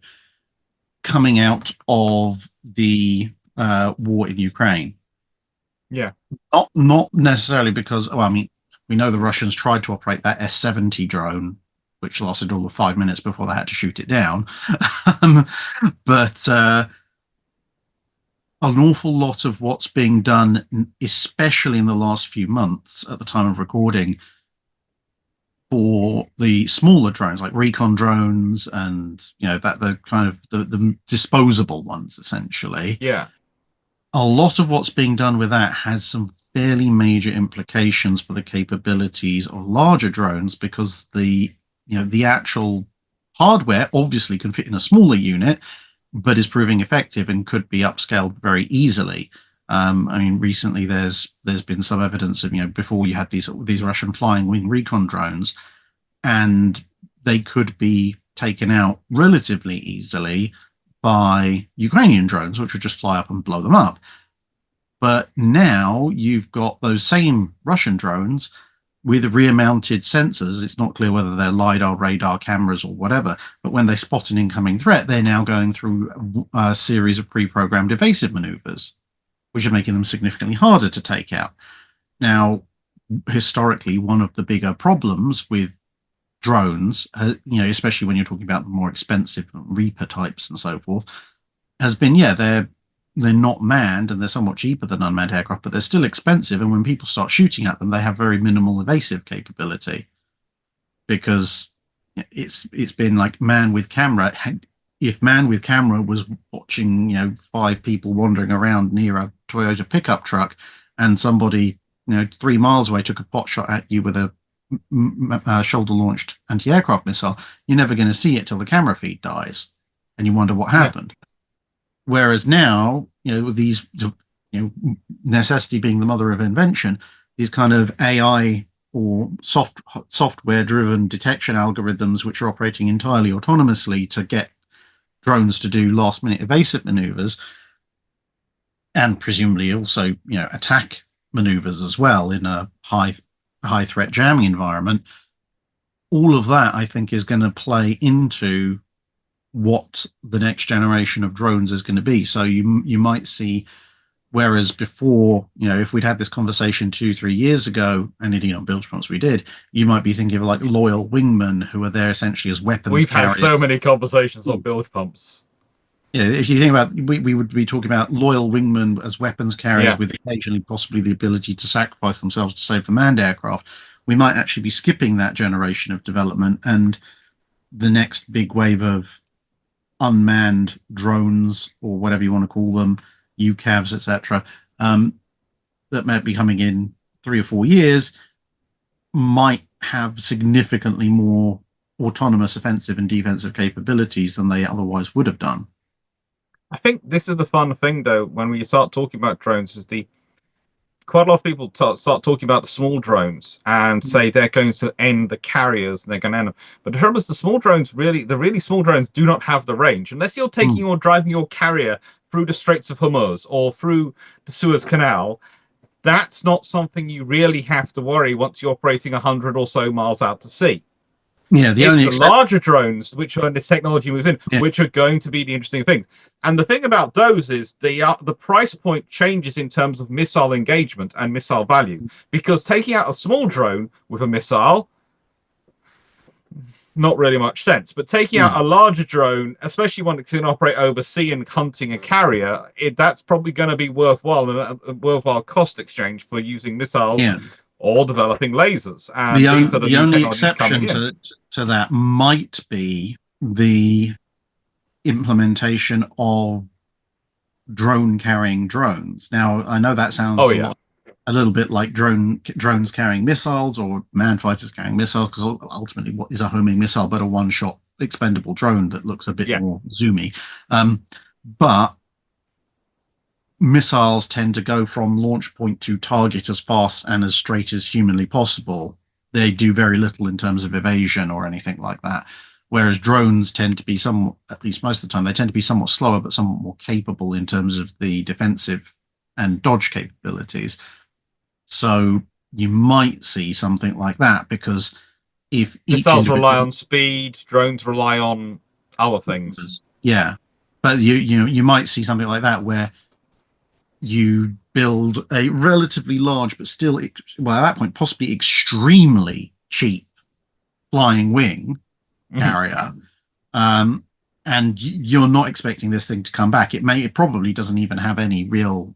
coming out of the war in Ukraine. Yeah. Not necessarily because, well, I mean, we know the Russians tried to operate that S-70 drone, which lasted all of 5 minutes before they had to shoot it down. But an awful lot of what's being done, especially in the last few months at the time of recording, for the smaller drones like recon drones and the kind of the disposable ones, essentially. Yeah. A lot of what's being done with that has some fairly major implications for the capabilities of larger drones, because the actual hardware obviously can fit in a smaller unit, but is proving effective and could be upscaled very easily. I mean, recently there's been some evidence of, before you had these Russian flying wing recon drones, and they could be taken out relatively easily by Ukrainian drones, which would just fly up and blow them up. But now you've got those same Russian drones with rear-mounted sensors. It's not clear whether they're LiDAR, radar, cameras, or whatever, but when they spot an incoming threat, they're now going through a series of pre-programmed evasive maneuvers, which are making them significantly harder to take out. Now, historically, one of the bigger problems with drones, especially when you're talking about the more expensive Reaper types and so forth, has been, they're not manned and they're somewhat cheaper than unmanned aircraft, but they're still expensive. And when people start shooting at them, they have very minimal evasive capability, because it's been like man with camera. If man with camera was watching, 5 people wandering around near a Toyota pickup truck, and somebody, 3 miles away took a pot shot at you with a shoulder-launched anti-aircraft missile, you're never going to see it till the camera feed dies, and you wonder what happened. Whereas now, these, necessity being the mother of invention, these kind of AI or software-driven detection algorithms, which are operating entirely autonomously to get drones to do last-minute evasive maneuvers, and presumably also, attack maneuvers as well in a high threat jamming environment. All of that, I think, is going to play into what the next generation of drones is going to be. So you might see, whereas before, if we'd had this conversation 2-3 years ago, and indeed on bilge pumps we did, you might be thinking of like loyal wingmen who are there essentially as weapons We've carriers. had so many conversations on bilge pumps. Yeah, if you think about, we would be talking about loyal wingmen as weapons carriers with occasionally possibly the ability to sacrifice themselves to save the manned aircraft. We might actually be skipping that generation of development, and the next big wave of unmanned drones, or whatever you want to call them, UCAVs, etc., that might be coming in 3 or 4 years, might have significantly more autonomous offensive and defensive capabilities than they otherwise would have done. I think this is the fun thing, though, when we start talking about drones, is quite a lot of people start talking about the small drones and say they're going to end the carriers and they're going to end them. But the trouble is, the really small drones do not have the range. Unless you're taking or driving your carrier through the Straits of Hormuz or through the Suez Canal, that's not something you really have to worry once you're operating 100 or so miles out to sea. Yeah, the larger drones, which when this technology moves in, which are going to be the interesting things. And the thing about those is the price point changes in terms of missile engagement and missile value. Because taking out a small drone with a missile, not really much sense. But taking out a larger drone, especially one that can operate over sea and hunting a carrier, that's probably going to be worthwhile, and a worthwhile cost exchange for using missiles. Yeah. Or developing lasers. And the only exception to that might be the implementation of drone carrying drones. Now, I know that sounds a little bit like drones carrying missiles or manned fighters carrying missiles, because ultimately, what is a homing missile but a one-shot expendable drone that looks a bit more zoomy? But missiles tend to go from launch point to target as fast and as straight as humanly possible. They do very little in terms of evasion or anything like that. Whereas drones tend to be somewhat, at least most of the time, they tend to be somewhat slower, but somewhat more capable in terms of the defensive and dodge capabilities. So you might see something like that, because if missiles rely on speed, drones rely on other things. Yeah. But you might see something like that where you build a relatively large, but still, well, at that point, possibly extremely cheap flying wing carrier, and you're not expecting this thing to come back. It probably doesn't even have any real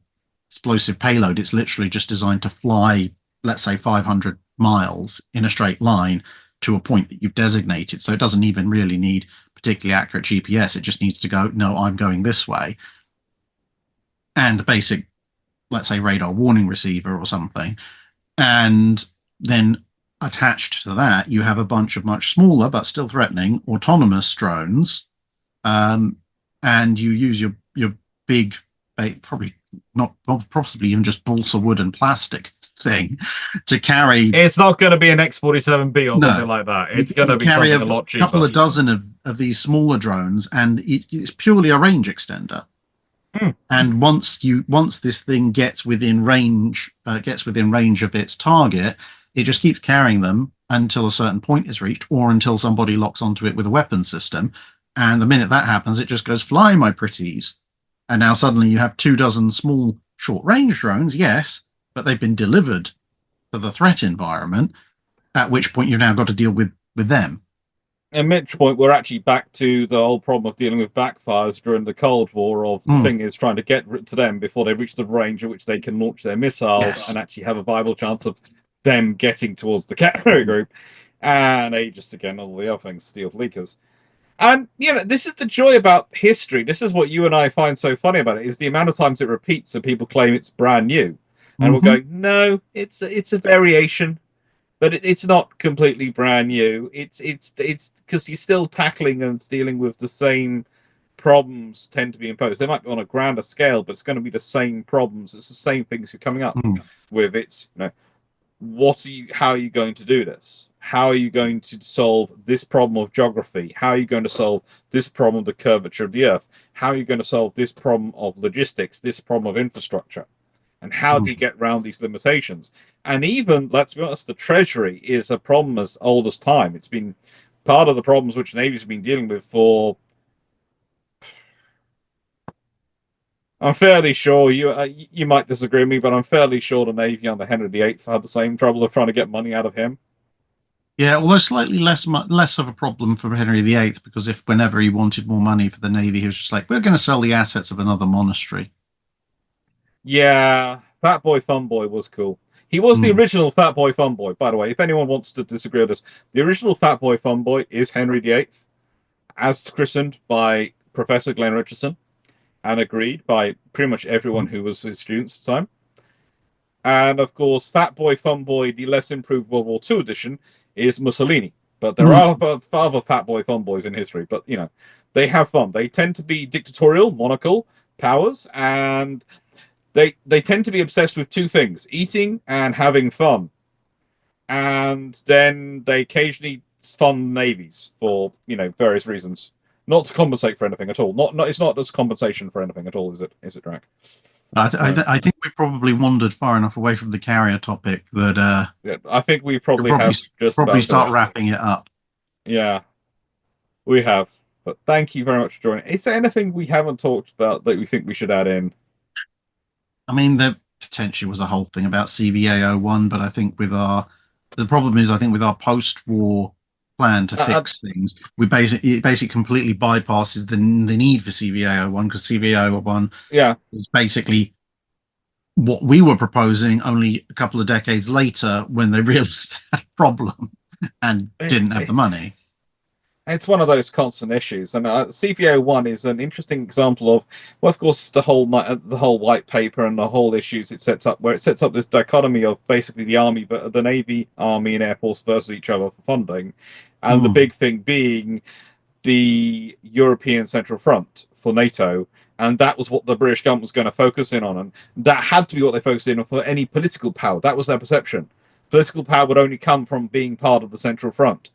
explosive payload. It's literally just designed to fly, let's say, 500 miles in a straight line to a point that you've designated. So it doesn't even really need particularly accurate GPS. It just needs to go, no, I'm going this way. And a basic, let's say, radar warning receiver or something. And then attached to that, you have a bunch of much smaller but still threatening autonomous drones. And you use your big, probably not, possibly even just balsa wood and plastic thing to carry. It's not going to be an X-47B or something like that. It's going to be something a lot cheaper. A couple of dozen of these smaller drones, and it's purely a range extender. And once this thing gets within range of its target, it just keeps carrying them until a certain point is reached, or until somebody locks onto it with a weapon system. And the minute that happens, it just goes, fly, my pretties. And now suddenly you have 24 small short-range drones, yes, but they've been delivered to the threat environment, at which point you've now got to deal with them. At which point we're actually back to the whole problem of dealing with backfires during the Cold War, of the thing is trying to get to them before they reach the range at which they can launch their missiles and actually have a viable chance of them getting towards the carrier group. And they just, again, all the other things, steel leakers. And, this is the joy about history. This is what you and I find so funny about it, is the amount of times it repeats, so people claim it's brand new. And we're going, no, it's a variation. But it's not completely brand new. It's because you're still tackling and dealing with the same problems tend to be imposed. They might be on a grander scale, but it's going to be the same problems. It's the same things you're coming up with. It's how are you going to do this? How are you going to solve this problem of geography? How are you going to solve this problem of the curvature of the Earth? How are you going to solve this problem of logistics, this problem of infrastructure? And how do you get around these limitations? And even, let's be honest, the Treasury is a problem as old as time. It's been part of the problems which the Navy's been dealing with for... I'm fairly sure, you might disagree with me, but I'm fairly sure the Navy under Henry VIII had the same trouble of trying to get money out of him. Yeah, although slightly less of a problem for Henry VIII, because whenever he wanted more money for the Navy, he was just like, we're going to sell the assets of another monastery. Yeah, Fat Boy Fun Boy was cool. He was the original Fat Boy Fun Boy, by the way. If anyone wants to disagree with us, the original Fat Boy Fun Boy is Henry VIII, as christened by Professor Glenn Richardson, and agreed by pretty much everyone who was his students at the time. And of course, Fat Boy Fun Boy, the less improved World War II edition, is Mussolini. But there are other Fat Boy Fun Boys in history. But, you know, they have fun. They tend to be dictatorial, monarchical powers, and they tend to be obsessed with two things: eating and having fun. And then they occasionally fund navies for, you know, various reasons. Not to compensate for anything at all. It's not as compensation for anything at all, is it, Drach? I think we've probably wandered far enough away from the carrier topic that yeah, I think we probably have just probably start wrapping it up. Yeah, we have. But thank you very much for joining. Is there anything we haven't talked about that we think we should add in? I mean, there potentially was a whole thing about CVA-01, but I think the problem is, I think with our post-war plan to fix things, it basically completely bypasses the need for CVA-01, because CVA-01 was basically what we were proposing only a couple of decades later, when they realized they had a problem and didn't have the money. It's one of those constant issues, and CVA-01 is an interesting example of, well, of course, the whole white paper and the whole issues it sets up, where it sets up this dichotomy of basically the Navy, Army, and Air Force versus each other for funding, and the big thing being the European Central Front for NATO, and that was what the British government was going to focus in on, and that had to be what they focused in on for any political power. That was their perception. Political power would only come from being part of the Central Front.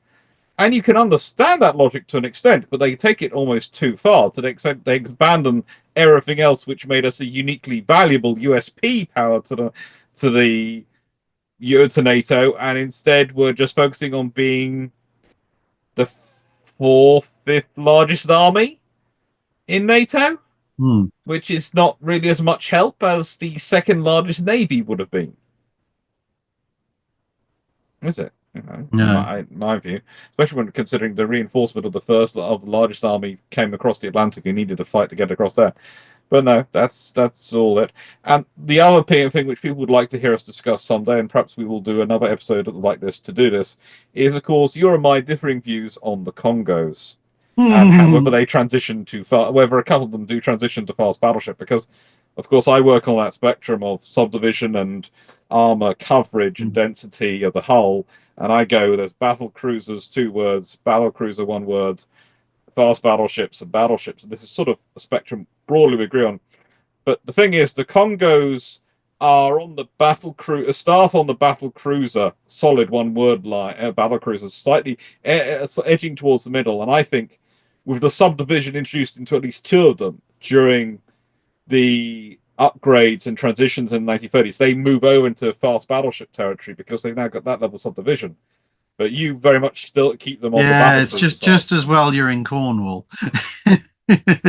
And you can understand that logic to an extent, but they take it almost too far, to the extent they abandon everything else which made us a uniquely valuable USP power to NATO, and instead we're just focusing on being the fifth largest army in NATO, which is not really as much help as the second largest navy would have been. Is it? You know, no. My view, especially when considering the reinforcement of the largest army came across the Atlantic and needed to fight to get across there. But no, that's all it. And the other thing which people would like to hear us discuss someday, and perhaps we will do another episode like this to do this, is of course your and my differing views on the Congos and whether they transition whether a couple of them do transition to fast battleship, because of course I work on that spectrum of subdivision and armor coverage and density of the hull. And I go, there's battle cruisers, 2 words, battle cruiser, 1 word, fast battleships and battleships. And this is sort of a spectrum broadly we agree on. But the thing is, the Congos are on the start on the battle cruiser, solid 1 word line, battle cruisers, slightly edging towards the middle. And I think with the subdivision introduced into at least 2 of them during the upgrades and transitions in the 1930s, they move over into fast battleship territory because they've now got that level of subdivision. But you very much still keep them on the battle. Yeah, it's just as well you're in Cornwall.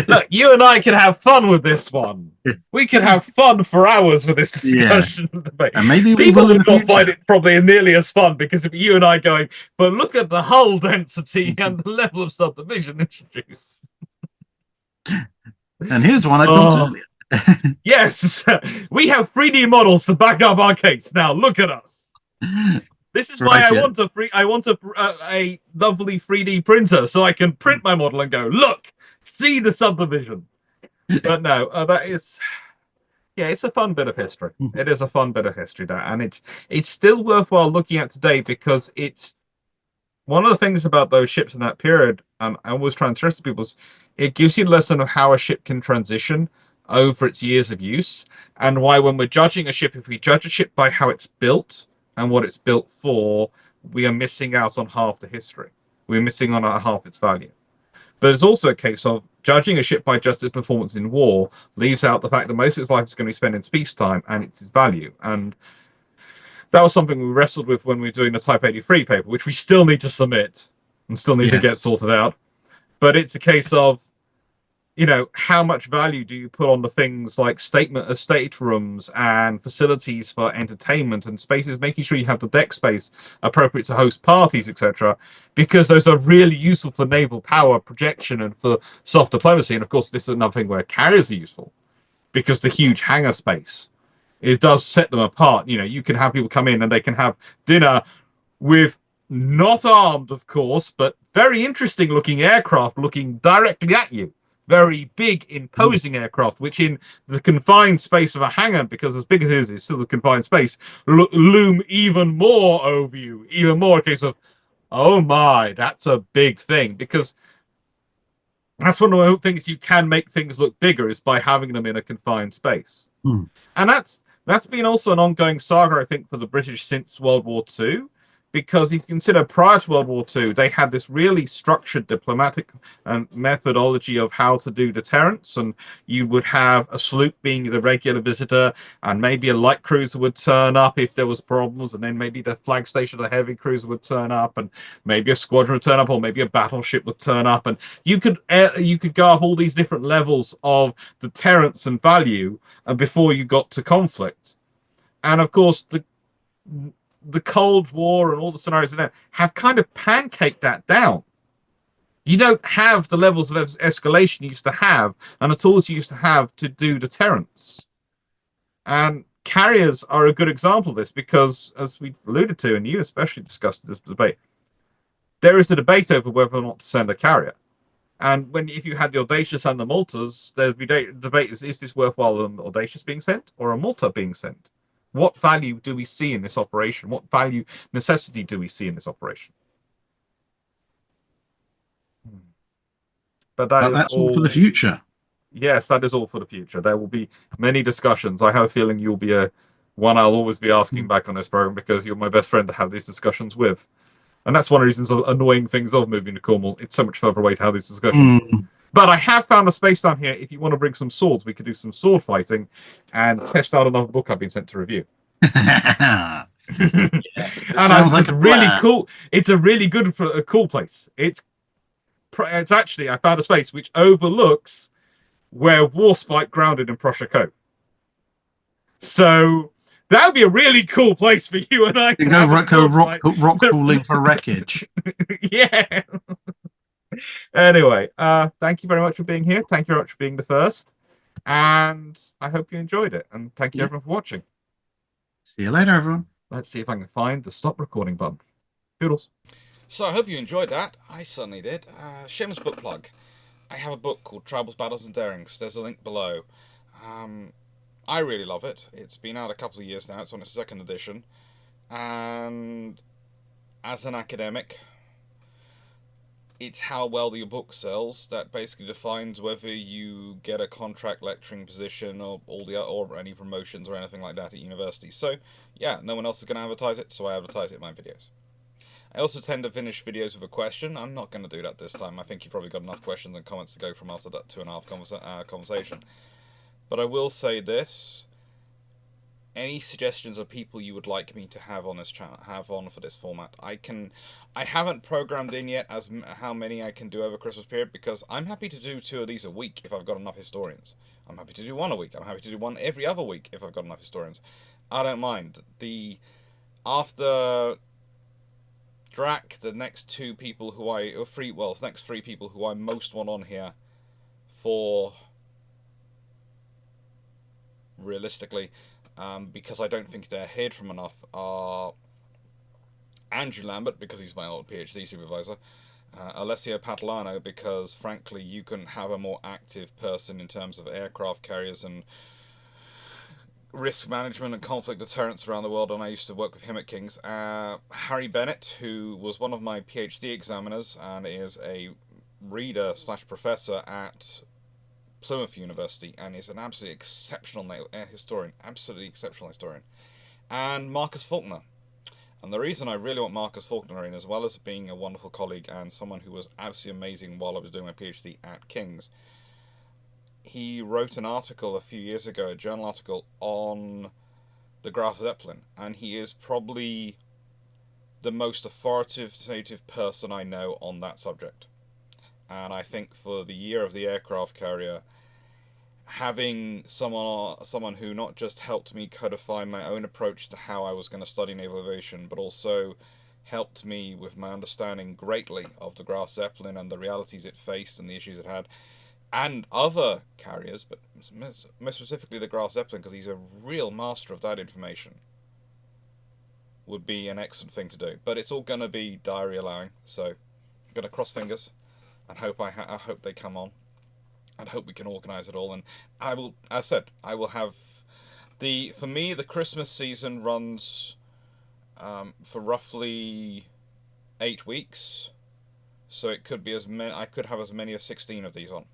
Look, you and I can have fun with this one. We can have fun for hours with this discussion. Yeah. And maybe people would not find it probably nearly as fun because of you and I going, but look at the hull density and the level of subdivision introduced. And here's one I built earlier. Yes, we have 3D models to back up our case. Now look at us. This is why I want a lovely 3D printer, so I can print my model and go, look, see the subdivision. But no, that is, yeah, it's a fun bit of history. It is a fun bit of history, that, and it's still worthwhile looking at today, because it's one of the things about those ships in that period, and I always try and stress to people, is it gives you a lesson of how a ship can transition over its years of use, and why when we're judging a ship, if we judge a ship by how it's built and what it's built for, we are missing out on half the history. We're missing on half its value. But it's also a case of judging a ship by just its performance in war leaves out the fact that most of its life is going to be spent in peacetime and it's its value. And that was something we wrestled with when we were doing the Type 83 paper, which we still need to submit and still need to get sorted out. But it's a case of, how much value do you put on the things like staterooms and facilities for entertainment and spaces, making sure you have the deck space appropriate to host parties, etc., because those are really useful for naval power projection and for soft diplomacy. And of course, this is another thing where carriers are useful, because the huge hangar space, it does set them apart. You can have people come in and they can have dinner with not armed, of course, but very interesting looking aircraft looking directly at you. Very big, imposing aircraft, which in the confined space of a hangar, because as big as it is, it's still the confined space, loom even more over you. Even more a case of, oh my, that's a big thing. Because that's one of the things you can make things look bigger is by having them in a confined space. And that's been also an ongoing saga, I think, for the British since World War II. Because if you consider prior to World War II, they had this really structured diplomatic methodology of how to do deterrence. And you would have a sloop being the regular visitor, and maybe a light cruiser would turn up if there was problems, and then maybe the flag station, the heavy cruiser would turn up, and maybe a squadron would turn up, or maybe a battleship would turn up. And you could go up all these different levels of deterrence and value before you got to conflict. And of course, the Cold War and all the scenarios in there have kind of pancaked that down. You don't have the levels of escalation you used to have and the tools you used to have to do deterrence. And carriers are a good example of this because, as we alluded to, and you especially discussed this debate, there is a debate over whether or not to send a carrier. And if you had the Audacious and the Maltas, there'd be debate, is this worthwhile, an Audacious being sent or a Malta being sent? What value do we see in this operation? What value, necessity do we see in this operation? But that's all for the future. Yes, that is all for the future. There will be many discussions. I have a feeling you'll be one I'll always be asking back on this program because you're my best friend to have these discussions with. And that's one of the reasons of annoying things of moving to Cornwall. It's so much further away to have these discussions. But I have found a space down here. If you want to bring some swords, we could do some sword fighting and test out another book I've been sent to review. Yes, and sounds like really cool. It's a really good, cool place. It's actually, I found a space which overlooks where Warspite grounded in Prussia Cove. So that would be a really cool place for you and I to go rock cooling for wreckage. Yeah. Anyway, thank you very much for being here. Thank you very much for being the first. And I hope you enjoyed it. And thank you everyone for watching. See you later, everyone. Let's see if I can find the stop recording button. Doodles. So I hope you enjoyed that. I certainly did. Shameless book plug. I have a book called Troubles, Battles and Darings. There's a link below. I really love it. It's been out a couple of years now. It's on its second edition. And as an academic, it's how well your book sells that basically defines whether you get a contract lecturing position or or any promotions or anything like that at university. So yeah, no one else is going to advertise it, so I advertise it in my videos. I also tend to finish videos with a question. I'm not going to do that this time. I think you've probably got enough questions and comments to go from after that 2.5 conversation. But I will say this. Any suggestions of people you would like me to have on this channel, have on for this format, I haven't programmed in yet as how many I can do over Christmas period, because I'm happy to do 2 of these a week if I've got enough historians. I'm happy to do 1 a week. I'm happy to do 1 every other week if I've got enough historians. I don't mind. After Drach, the next 2 people who next 3 people who I most want on here for, realistically, because I don't think they're heard from enough, are Andrew Lambert, because he's my old PhD supervisor, Alessio Patalano, because frankly you couldn't have a more active person in terms of aircraft carriers and risk management and conflict deterrence around the world, and I used to work with him at King's. Harry Bennett, who was one of my PhD examiners and is a reader / professor at Plymouth University and is an absolutely exceptional historian, and Marcus Faulkner. And the reason I really want Marcus Faulkner in, as well as being a wonderful colleague and someone who was absolutely amazing while I was doing my PhD at King's, he wrote an article a few years ago, a journal article, on the Graf Zeppelin, and he is probably the most authoritative person I know on that subject. And I think for the year of the aircraft carrier, having someone who not just helped me codify my own approach to how I was going to study naval aviation, but also helped me with my understanding greatly of the Graf Zeppelin and the realities it faced and the issues it had, and other carriers, but most specifically the Graf Zeppelin, because he's a real master of that information, would be an excellent thing to do. But it's all going to be diary allowing, so I'm going to cross fingers and hope I hope they come on, and hope we can organise it all. And I will, as I said, I will have for me, the Christmas season runs for roughly 8 weeks, so it could be I could have as many as 16 of these on,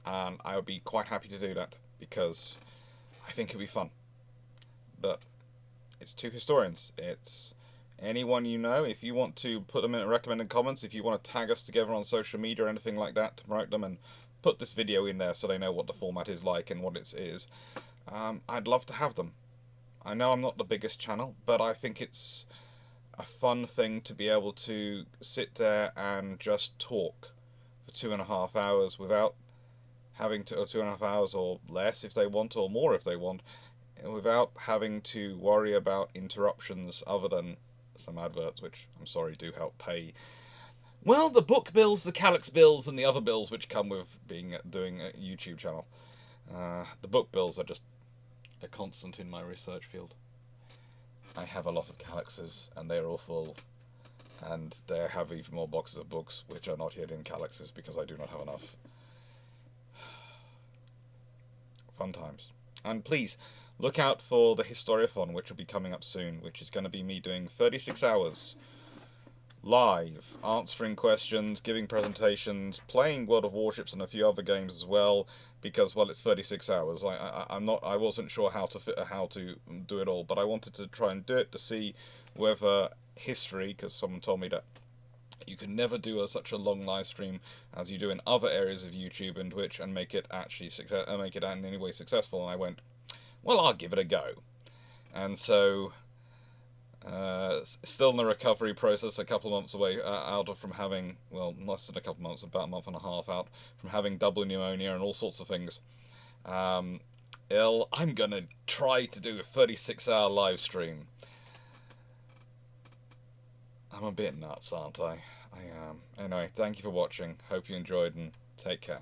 and I would be quite happy to do that because I think it'd be fun. But it's 2 historians. It's anyone you know. If you want to put them in recommended comments, if you want to tag us together on social media or anything like that to promote them and put this video in there so they know what the format is like and what it is, I'd love to have them. I know I'm not the biggest channel, but I think it's a fun thing to be able to sit there and just talk for 2.5 hours without having to, or 2.5 hours or less if they want, or more if they want, without having to worry about interruptions other than some adverts, which I'm sorry do help pay, well, the book bills, the Calyx bills, and the other bills which come with doing a YouTube channel. The book bills are just a constant in my research field. I have a lot of Calyxes, and they're all full, and they have even more boxes of books which are not yet in Calyxes because I do not have enough. Fun times. And please, look out for the Historiathon, which will be coming up soon, which is going to be me doing 36 hours live, answering questions, giving presentations, playing World of Warships and a few other games as well, because, well, it's 36 hours. I wasn't sure how to do it all, but I wanted to try and do it to see whether history, because someone told me that you can never do such a long live stream as you do in other areas of YouTube and Twitch and make it actually make it in any way successful. And I went, well, I'll give it a go. And so, still in the recovery process, a couple of months away from having, well, less than a couple of months, about a month and a half out from having double pneumonia and all sorts of things. I'm going to try to do a 36-hour live stream. I'm a bit nuts, aren't I? I am. Anyway, thank you for watching. Hope you enjoyed, and take care.